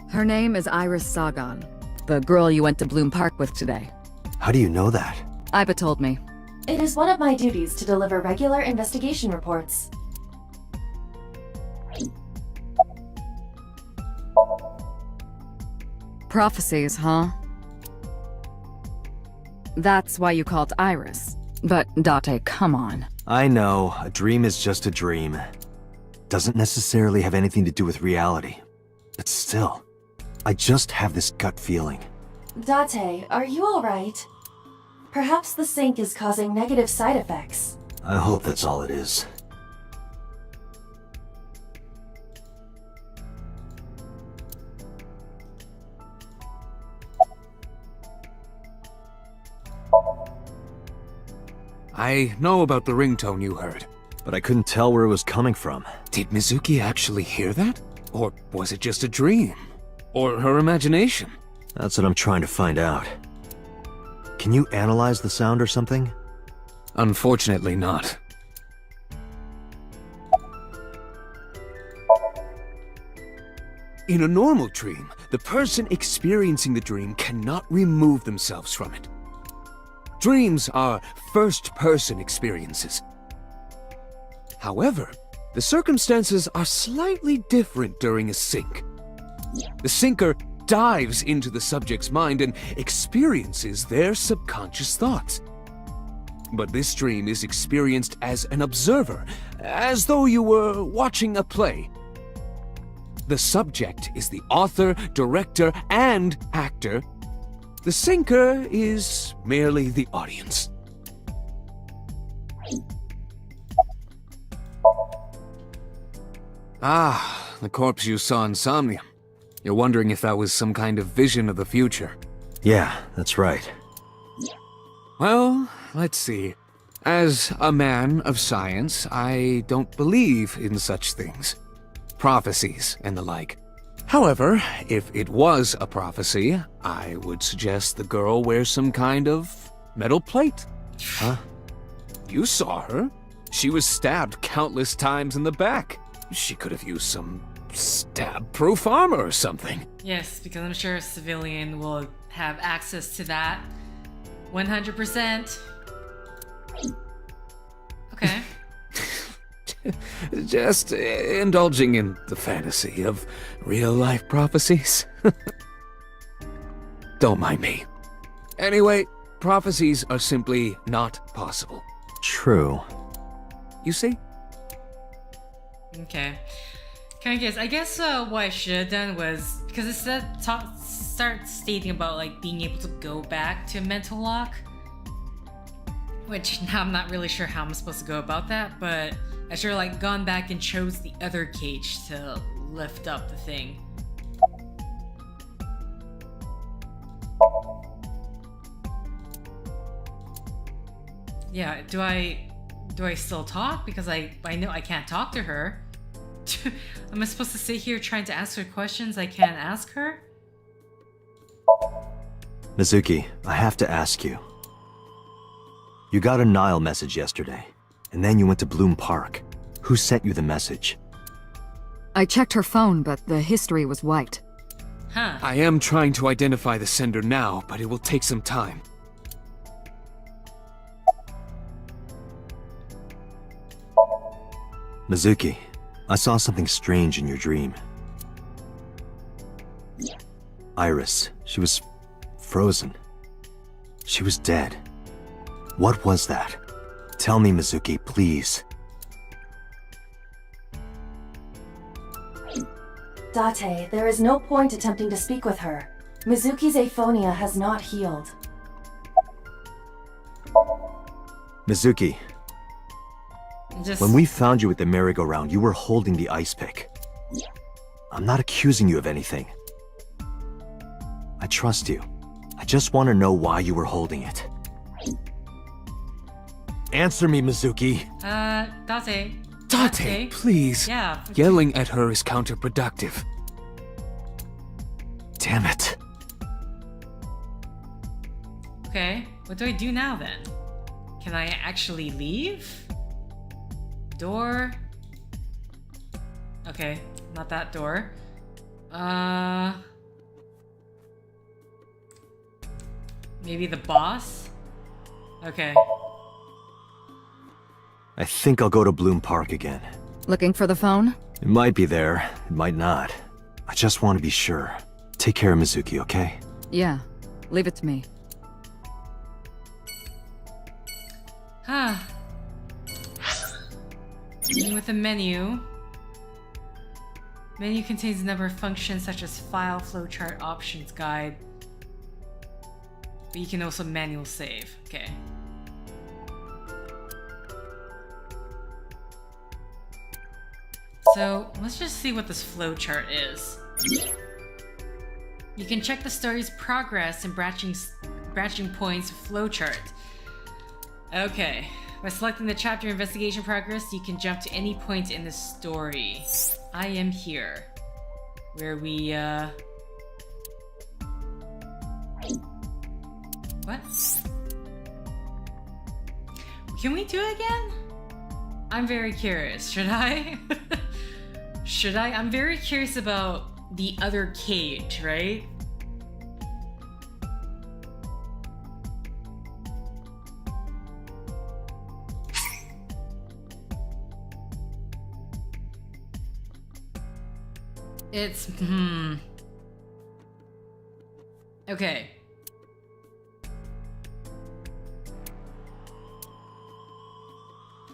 Her name is Iris Sagan, the girl you went to Bloom Park with today. How do you know that? Iba told me. It is one of my duties to deliver regular investigation reports. Prophecies, huh? That's why you called Iris. But, Date, come on. I know, a dream is just a dream. Doesn't necessarily have anything to do with reality. But still, I just have this gut feeling. Date, are you alright? Perhaps the sink is causing negative side effects. I hope that's all it is. I know about the ringtone you heard. But I couldn't tell where it was coming from. Did Mizuki actually hear that? Or was it just a dream? Or her imagination? That's what I'm trying to find out. Can you analyze the sound or something? Unfortunately not. In a normal dream, the person experiencing the dream cannot remove themselves from it. Dreams are first-person experiences. However, the circumstances are slightly different during a sync. The syncer dives into the subject's mind and experiences their subconscious thoughts. But this dream is experienced as an observer, as though you were watching a play. The subject is the author, director, and actor. The syncer is merely the audience. Ah, the corpse you saw in Somnium. You're wondering if that was some kind of vision of the future. Yeah, that's right. Well, let's see. As a man of science, I don't believe in such things. Prophecies and the like. However, if it was a prophecy, I would suggest the girl wear some kind of metal plate. Huh? You saw her. She was stabbed countless times in the back. She could have used some stab-proof armor or something. Yes, because I'm sure a civilian will have access to that. 100%. Okay. Just indulging in the fantasy of real-life prophecies. Don't mind me. Anyway, prophecies are simply not possible. True. You see? Okay. Can I guess? I guess what I should have done was, because it said start stating about like being able to go back to a mental lock, which now I'm not really sure how I'm supposed to go about that, but I should have like gone back and chose the other cage to lift up the thing. Yeah, do I still talk? Because I know I can't talk to her. Am I supposed to sit here trying to ask her questions I can't ask her? Mizuki, I have to ask you. You got a Nile message yesterday, and then you went to Bloom Park. Who sent you the message? I checked her phone, but the history was wiped. Huh. I am trying to identify the sender now, but it will take some time. Mizuki, I saw something strange in your dream. Iris, she was frozen. She was dead. What was that? Tell me, Mizuki, please. Date, there is no point attempting to speak with her. Mizuki's aphonia has not healed. Mizuki, when we found you at the merry-go-round, you were holding the ice pick. I'm not accusing you of anything. I trust you. I just want to know why you were holding it. Answer me, Mizuki. Date. Date, please. Yeah. Yelling at her is counterproductive. Damn it. Okay, what do I do now then? Can I actually leave? Door? Okay, not that door. Maybe the boss? Okay. I think I'll go to Bloom Park again. Looking for the phone? It might be there, it might not. I just want to be sure. Take care of Mizuki, okay? Yeah, leave it to me. Ah. Dealing with the menu. Menu contains a number of functions such as file, flowchart, options, guide. But you can also manual save. Okay. So let's just see what this flowchart is. You can check the story's progress and branching points flowchart. Okay, By selecting the chapter investigation progress, you can jump to any point in the story. I am here. Where we, What? Can we do it again? I'm very curious. Should I? Should I? I'm very curious about the other cage, right? It's, Okay.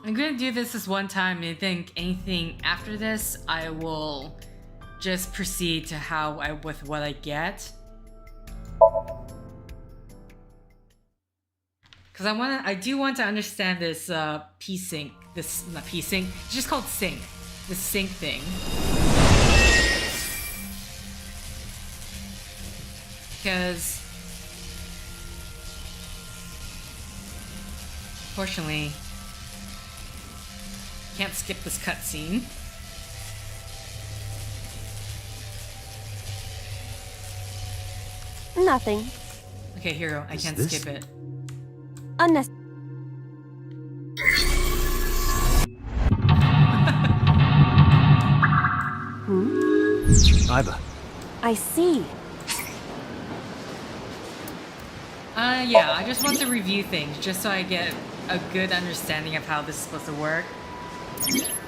I'm gonna do this one time, and I think anything after this, I will just proceed to with what I get. Because I do want to understand this P-Sync, not P-Sync, it's just called Sync, the Sync thing. Because, fortunately, can't skip this cutscene. Nothing. Okay, hero, I can't skip it. Unnecessary. Aiba. I see. Yeah, I just want to review things, just so I get a good understanding of how this is supposed to work.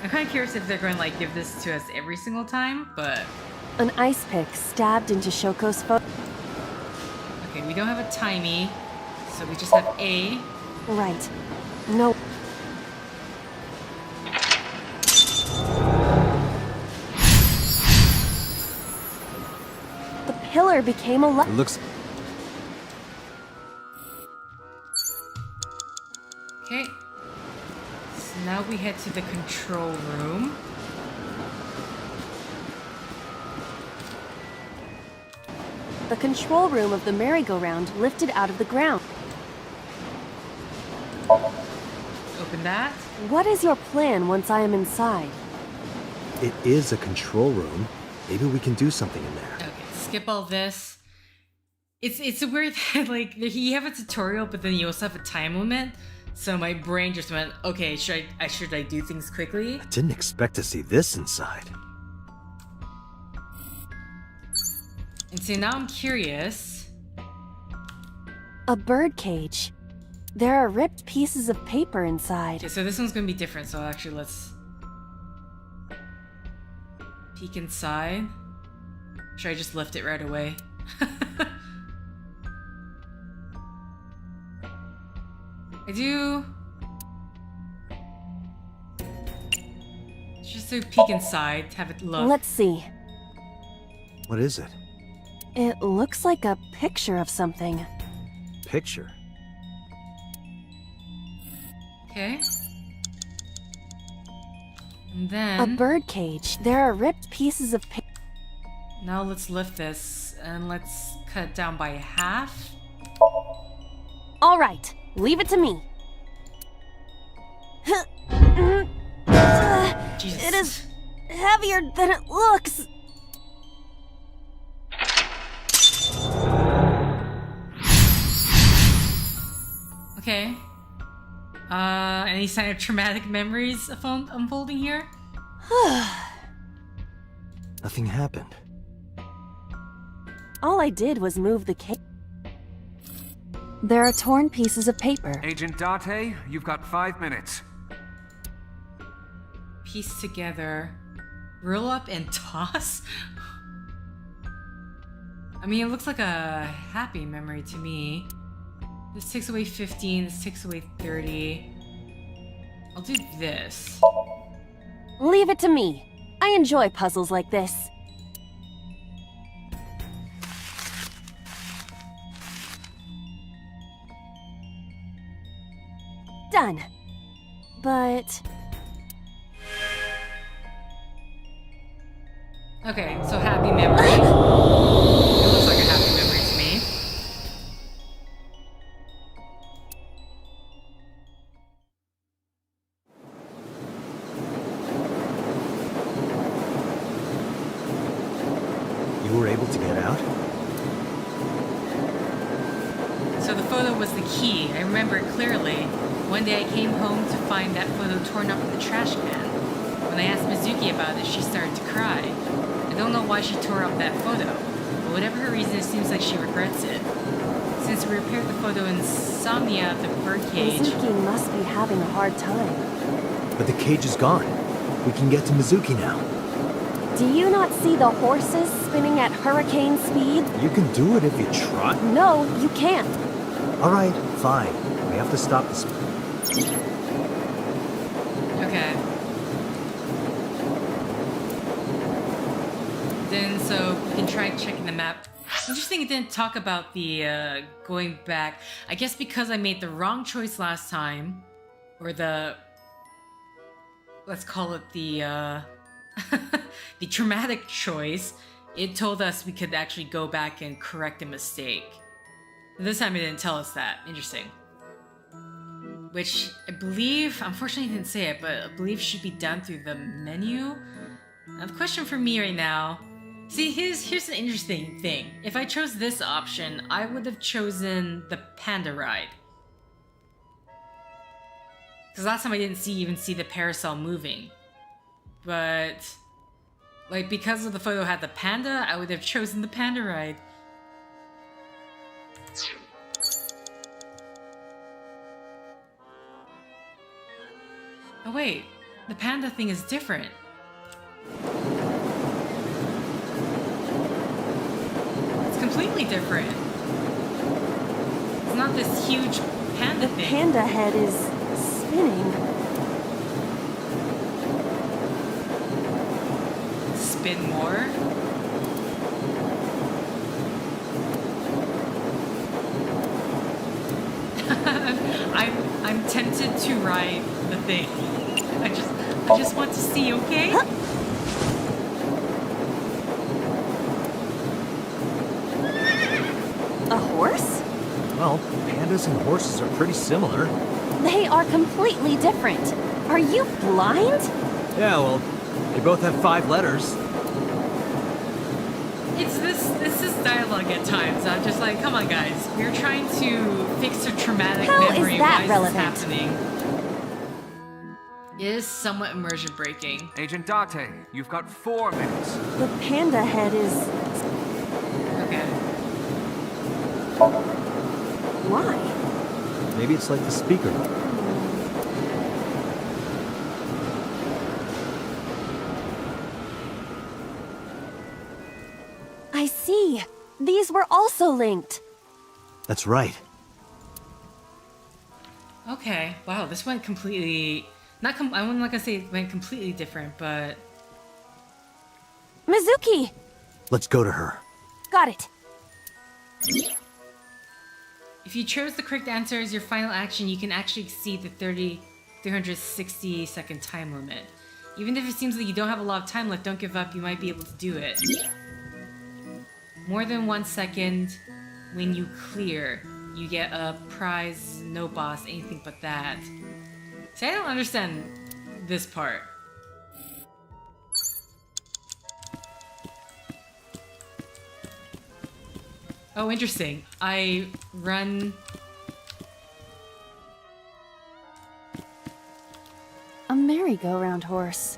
I'm kind of curious if they're going to like give this to us every single time, but... An ice pick stabbed into Shoko's foot. Okay, we don't have a timey, so we just have A. Right. No. The pillar became a It looks... Okay. So now we head to the control room. The control room of the merry-go-round lifted out of the ground. Open that. What is your plan once I am inside? It is a control room. Maybe we can do something in there. Okay, skip all this. It's a weird that like you have a tutorial, but then you also have a time limit. So my brain just went, okay, should I do things quickly? I didn't expect to see this inside. And so now I'm curious. A bird cage. There are ripped pieces of paper inside. Okay, so this one's gonna be different, so actually let's peek inside. Should I just lift it right away? I do... Just to peek inside, have it look. Let's see. What is it? It looks like a picture of something. Picture? Okay. And then... A bird cage. There are ripped pieces of paper. Now let's lift this, and let's cut it down by half. All right. Leave it to me. Jesus. It is heavier than it looks. Okay. Any sign of traumatic memories unfolding here? Nothing happened. All I did was move the cage. There are torn pieces of paper. Agent Date, you've got 5 minutes. Piece together, roll up and toss? I mean, it looks like a happy memory to me. This takes away 15, this takes away 30. I'll do this. Leave it to me. I enjoy puzzles like this. Done. But... Okay, so happy memory. It looks like a happy memory to me. You were able to get out? So the photo was the key. I remember it clearly. One day I came home to find that photo torn up in the trash can. When I asked Mizuki about it, she started to cry. I don't know why she tore up that photo, but whatever her reason, it seems like she regrets it. Since we repaired the photo in Somnia, the birdcage... Mizuki must be having a hard time. But the cage is gone. We can get to Mizuki now. Do you not see the horses spinning at hurricane speed? You can do it if you try. No, you can't. Alright, fine. We have to stop this. Okay. Then, so we can try checking the map. Interesting it didn't talk about the, going back. I guess because I made the wrong choice last time. Or the... Let's call it the, the traumatic choice. It told us we could actually go back and correct a mistake. This time it didn't tell us that. Interesting. Which I believe, unfortunately it didn't say it, but I believe should be done through the menu. Now the question for me right now, see here's an interesting thing. If I chose this option, I would have chosen the panda ride. Because last time I didn't even see the parasol moving. But, like, because of the photo had the panda, I would have chosen the panda ride. Oh wait, the panda thing is different. It's completely different. It's not this huge panda thing. The panda head is spinning. Spin more? I'm tempted to ride the thing. I just want to see, okay? Huh? A horse? Well, pandas and horses are pretty similar. They are completely different. Are you blind? Yeah, well, they both have 5 letters. It's this dialogue at times. I'm just like, come on guys, we're trying to fix a traumatic How memory. is that Why relevant? is this happening? It is somewhat immersion breaking. Agent Date, you've got 4 minutes. The panda head is... Okay. Why? Maybe it's like the speaker. I see. These were also linked. That's right. Okay. Wow, this went completely... I'm not gonna say it went completely different, but... Mizuki! Let's go to her. Got it. If you chose the correct answer as your final action, you can actually exceed the 360 second time limit. Even if it seems like you don't have a lot of time left, don't give up, you might be able to do it. More than 1 second when you clear, you get a prize, no boss, anything but that. See, I don't understand this part. Oh, interesting. I run... A merry-go-round horse.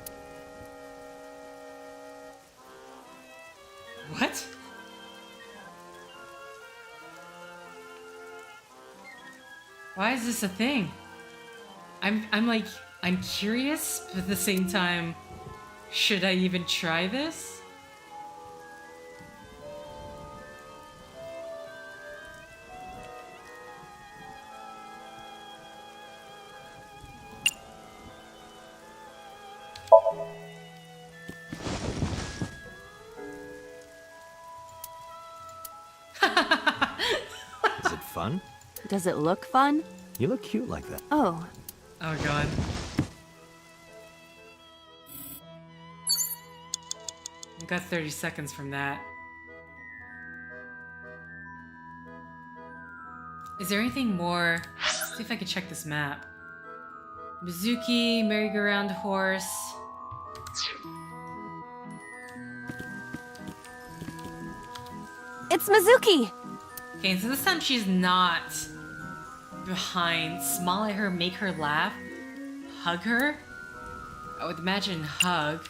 What? Why is this a thing? I'm curious, but at the same time, should I even try this? Is it fun? Does it look fun? You look cute like that. Oh. Oh god. I got 30 seconds from that. Is there anything more? Let's see if I can check this map. Mizuki, merry-go-round horse. It's Mizuki! Okay, so this time she's not behind. Smile at her, make her laugh, hug her? I would imagine hug.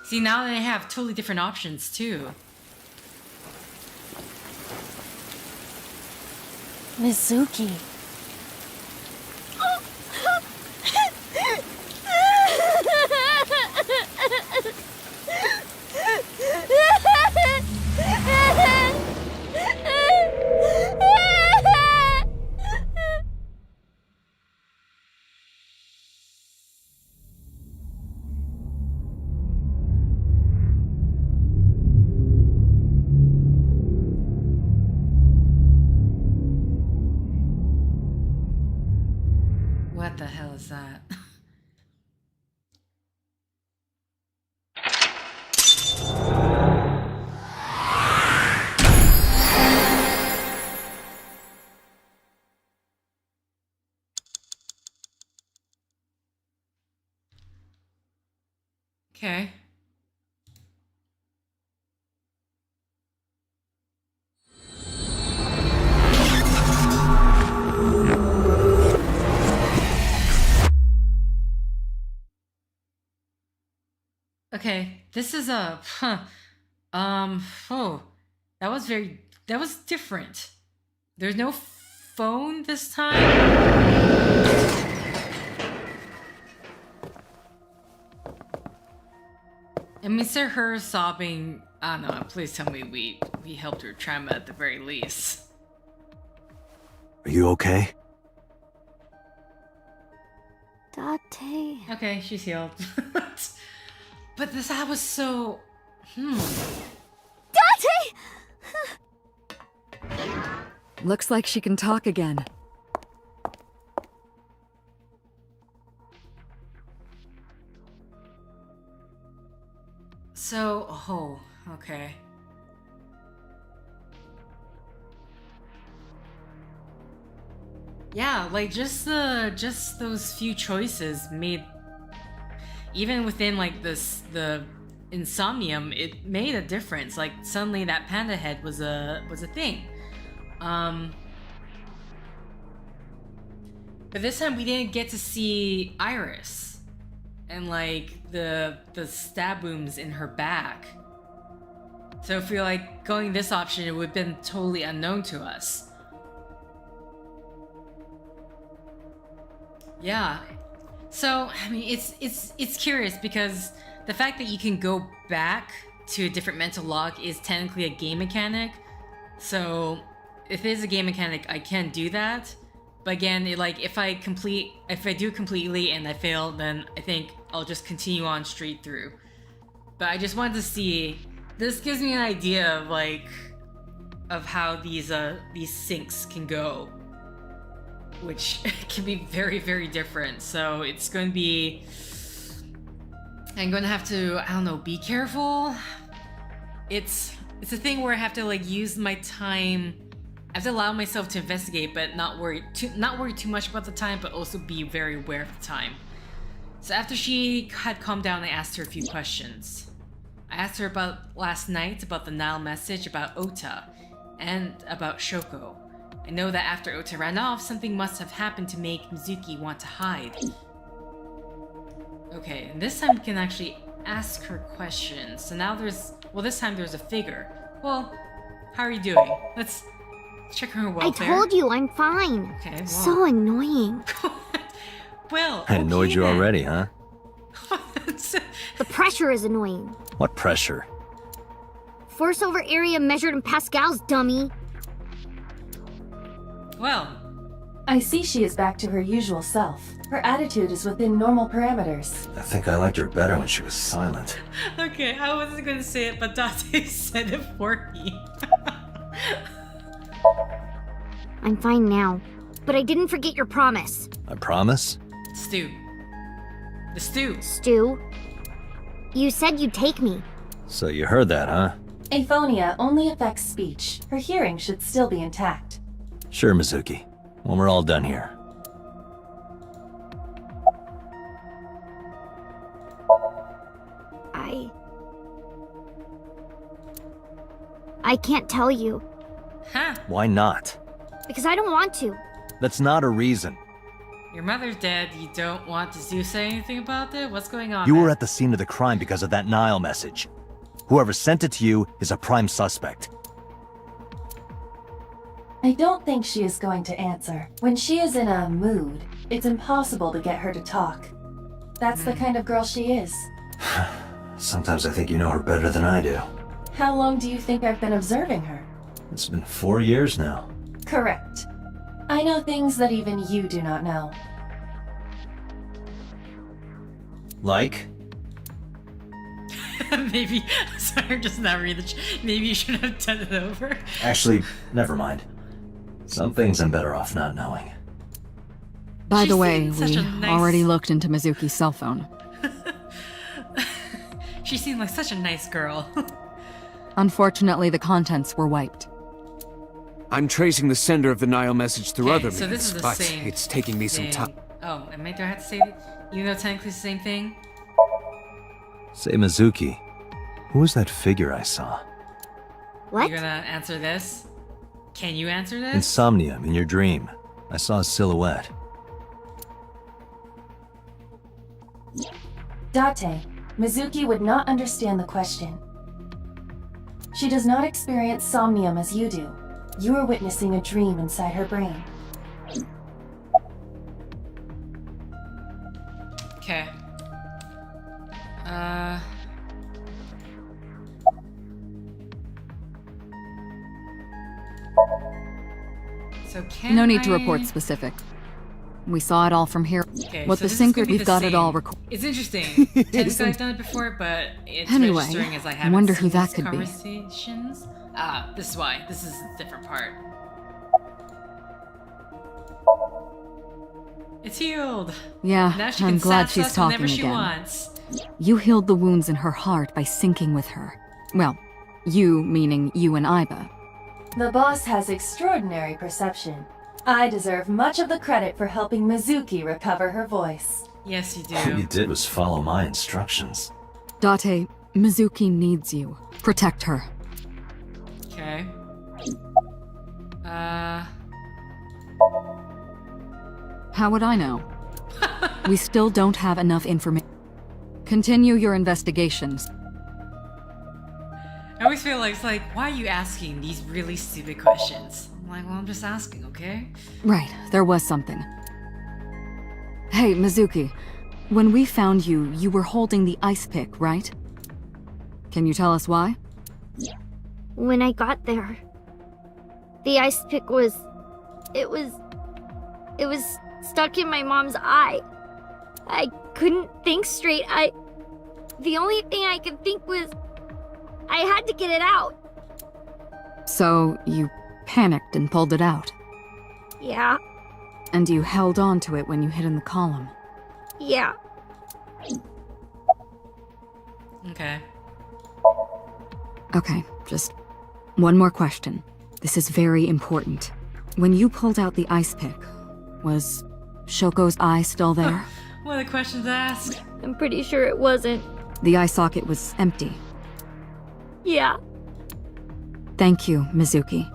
See, now they have totally different options too. Mizuki. What the hell is that? Okay. Okay, this is a that was different. There's no phone this time. I mean, sir, her sobbing. I don't know. Please tell me we helped her trauma at the very least. Are you okay? Date. Okay, she's healed. But that was so. Date! Looks like she can talk again. So, okay. Yeah, like just those few choices made, even within like the Insomnium, it made a difference. Like suddenly that panda head was a thing. But this time we didn't get to see Iris and like the stab wounds in her back. So I feel like going this option, it would have been totally unknown to us. Yeah. So, I mean, it's curious because the fact that you can go back to a different mental log is technically a game mechanic. So, if it is a game mechanic, I can do that. But again, if I do completely and I fail, then I think I'll just continue on straight through. But I just wanted to see. This gives me an idea of of how these syncs can go, which can be very, very different. So it's going to be. I'm going to have to, I don't know, be careful. It's a thing where I have to use my time. I have to allow myself to investigate, but not worry too much about the time, but also be very aware of the time. So after she had calmed down, I asked her a few questions. I asked her about last night, about the Nile message, about Ota, and about Shoko. I know that after Ota ran off, something must have happened to make Mizuki want to hide. Okay, and this time we can actually ask her questions. So now this time there's a figure. Well, how are you doing? Let's check her welfare. I told you I'm fine. Okay, well. So annoying. Well, I annoyed you already, huh? The pressure is annoying. What pressure? Force over area measured in pascals, dummy. Well, I see she is back to her usual self. Her attitude is within normal parameters. I think I liked her better when she was silent. Okay, I wasn't going to say it, but Date said it for me. I'm fine now, but I didn't forget your promise. I promise? Stew. The stew. Stew? You said you'd take me. So you heard that, huh? Aphonia only affects speech. Her hearing should still be intact. Sure, Mizuki. When we're all done here. I I can't tell you. Huh? Why not? Because I don't want to. That's not a reason. Your mother's dead. You don't want to say anything about it? What's going on? You were at the scene of the crime because of that Nile message. Whoever sent it to you is a prime suspect. I don't think she is going to answer. When she is in a mood, it's impossible to get her to talk. That's the kind of girl she is. Sometimes I think you know her better than I do. How long do you think I've been observing her? It's been 4 years now. Correct. I know things that even you do not know. Like? Maybe. Sorry, I'm just not reading maybe you should have done it over. Actually, never mind. Some things I'm better off not knowing. By the way, seemed such we a nice- already looked into Mizuki's cell phone. She seemed like such a nice girl. Unfortunately, the contents were wiped. I'm tracing the sender of the Nile message through Okay, other so this means, is the but same it's taking me some thing. time. Oh, do I have to say that? Even though technically it's the same thing? Say, Mizuki, who was that figure I saw? What? You're gonna answer this? Can you answer this? In Somnium, in your dream. I saw a silhouette. Date, Mizuki would not understand the question. She does not experience somnium as you do. You are witnessing a dream inside her brain. Okay. So can No need to I- report specific. We saw it all from here. Okay, What so the this sinker, could be we've the got it all same. recorded. It's interesting. Technically, I've done it before, but it's Anyway, registering as I I haven't wonder seen who that these could be. conversations. Ah, this is why. This is a different part. It's healed. Yeah, Now she I'm can glad sass she's us whenever talking she again. wants. You healed the wounds in her heart by syncing with her. Well, you meaning you and Iba. The boss has extraordinary perception. I deserve much of the credit for helping Mizuki recover her voice. Yes, you All you do. did was follow my instructions. Date, Mizuki needs you. Protect her. Okay. How would I know? We still don't have enough information. Continue your investigations. I always feel like it's like, why are you asking these really stupid questions? I'm like, well, I'm just asking, okay? Right, there was something. Hey, Mizuki. When we found you, you were holding the ice pick, right? Can you tell us why? When I got there, the ice pick was... It was stuck in my mom's eye. I couldn't think straight. The only thing I could think was... I had to get it out. So, you panicked and pulled it out. Yeah, And you held on to it when you hid in the column. yeah. Okay. Okay, just one more question. This is very important. When you pulled out the ice pick, was Shoko's eye still there? What are the questions to ask? I'm pretty sure it wasn't. The eye socket was empty. Yeah. Thank you, Mizuki.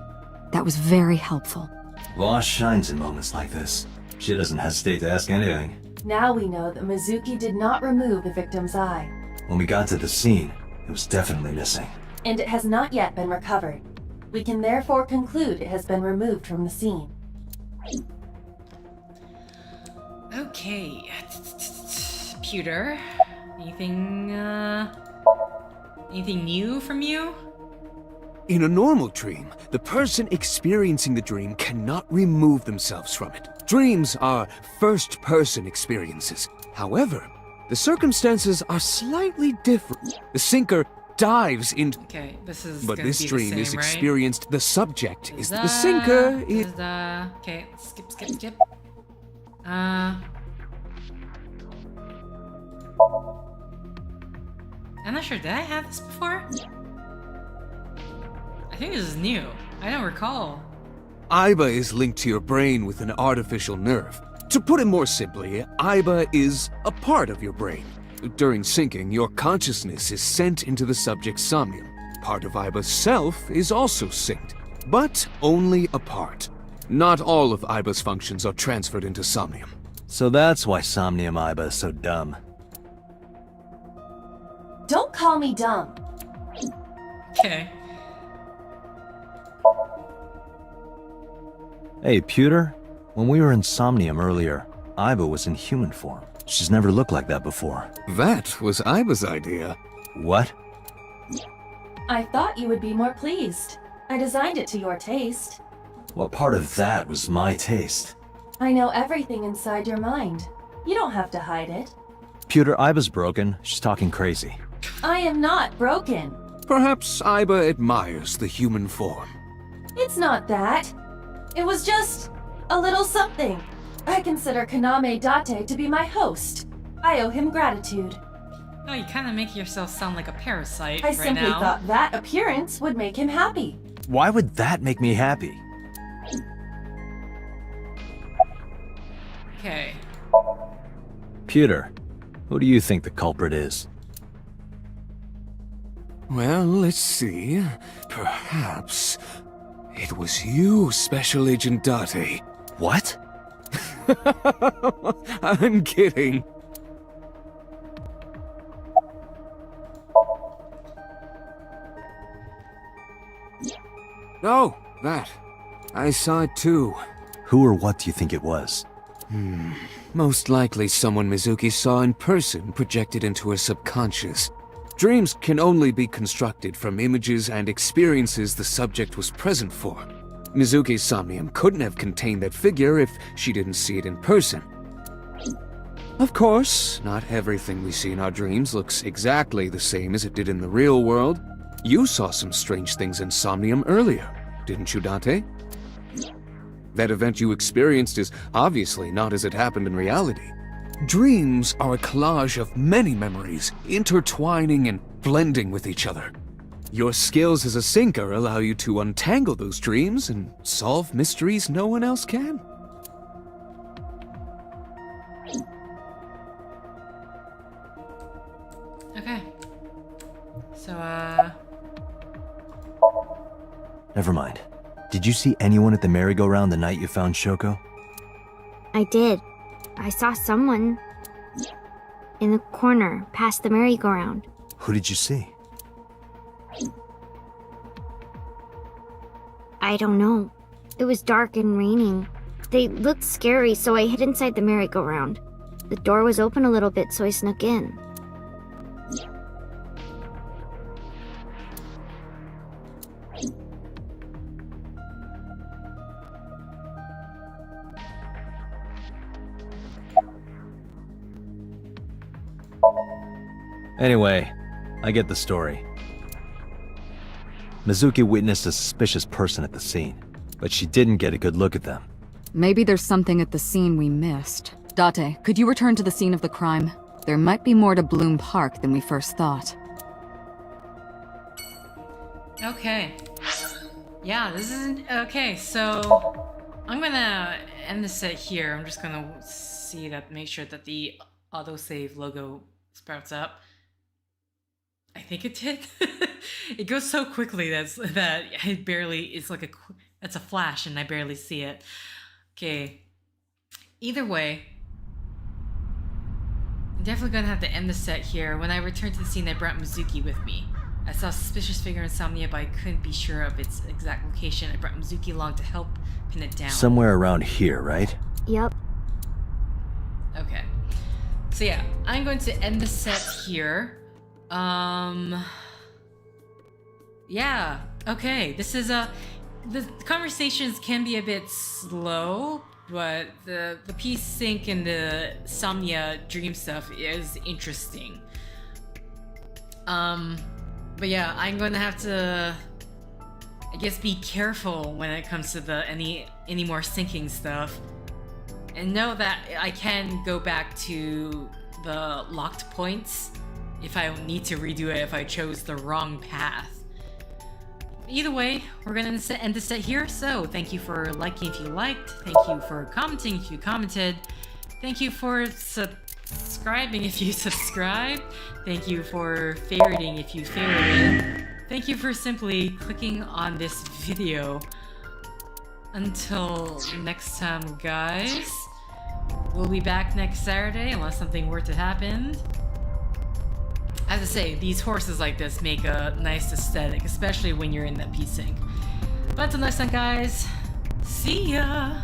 That was very helpful. Law shines in moments like this. She doesn't hesitate to ask anything. Now we know that Mizuki did not remove the victim's eye, When we got to the scene, it was definitely missing. and it has not yet been recovered. We can therefore conclude it has been removed from the scene. Okay. Pewter. Anything new from you? In a normal dream, the person experiencing the dream cannot remove themselves from it. Dreams are first-person experiences. However, the circumstances are slightly different. The sinker dives into... Okay, this is But gonna this be the dream same, is right? experienced. The subject is the sinker. Okay, skip. I'm not sure, did I have this before? I think this is new. I don't recall. Iba is linked to your brain with an artificial nerve. To put it more simply, Iba is a part of your brain. During syncing, your consciousness is sent into the subject's somnium. part of Aiba's self is also synced, but only a part. Not all of Aiba's functions are transferred into Somnium. So that's why Somnium Aiba is so dumb. Don't call me dumb. Okay. Hey, Pewter. When we were in Somnium earlier, Aiba was in human form. She's never looked like that before. That was Aiba's idea. What? I thought you would be more pleased. I designed it to your taste. What part of that was my taste? I know everything inside your mind. You don't have to hide it. Pewter, Aiba's broken. She's talking crazy. I am not broken. Perhaps Aiba admires the human form. It's not that. It was just a little something. I consider Kaname Date to be my host. I owe him gratitude. Oh, you kind of make yourself sound like a parasite I right simply now. thought that appearance would make him happy. Why would that make me happy? Okay. Pewter, who do you think the culprit is? Well, let's see. Perhaps it was you, Special Agent Date. What? I'm kidding. Oh, that. I saw it too. Who or what do you think it was? Most likely someone Mizuki saw in person projected into her subconscious. Dreams can only be constructed from images and experiences the subject was present for. Mizuki's Somnium couldn't have contained that figure if she didn't see it in person. Of course, not everything we see in our dreams looks exactly the same as it did in the real world. You saw some strange things in Somnium earlier, didn't you, Date? That event you experienced is obviously not as it happened in reality. Dreams are a collage of many memories, intertwining and blending with each other. Your skills as a syncer allow you to untangle those dreams and solve mysteries no one else can. Okay. So, Never mind. Did you see anyone at the merry-go-round the night you found Shoko? I did. I saw someone in the corner past the merry-go-round. Who did you see? I don't know. It was dark and raining. They looked scary, so I hid inside the merry-go-round. The door was open a little bit, so I snuck in. Anyway, I get the story. Mizuki witnessed a suspicious person at the scene, but she didn't get a good look at them. Maybe there's something at the scene we missed. Date, could you return to the scene of the crime? There might be more to Bloom Park than we first thought. okay. Yeah, this isn't... Okay, so... I'm gonna end this set here. I'm just gonna see that, make sure that the autosave logo sprouts up. I think it did. It goes so quickly that I barely, it's like it's a flash and I barely see it. Okay. Either way, I'm definitely gonna have to end the set here. When I returned to the scene, I brought Mizuki with me. I saw a suspicious figure in Somnia, but I couldn't be sure of its exact location. I brought Mizuki along to help pin it down. Somewhere around here, right? Yep. Okay. So yeah, I'm going to end the set here. Yeah, okay. This is the conversations can be a bit slow, but the peace sync and the Somnia dream stuff is interesting. But yeah, I'm gonna have to, I guess, be careful when it comes to the any more syncing stuff, and know that I can go back to the locked points if I need to redo it if I chose the wrong path. Either way, we're gonna end the set here, so thank you for liking if you liked, thank you for commenting if you commented, thank you for subscribing if you subscribed, thank you for favoriting if you favorited, thank you for simply clicking on this video. Until next time, guys. We'll be back next Saturday unless something were to happen. As I say, these horses like this make a nice aesthetic, especially when you're in that P-Sync. But until next time, guys, see ya!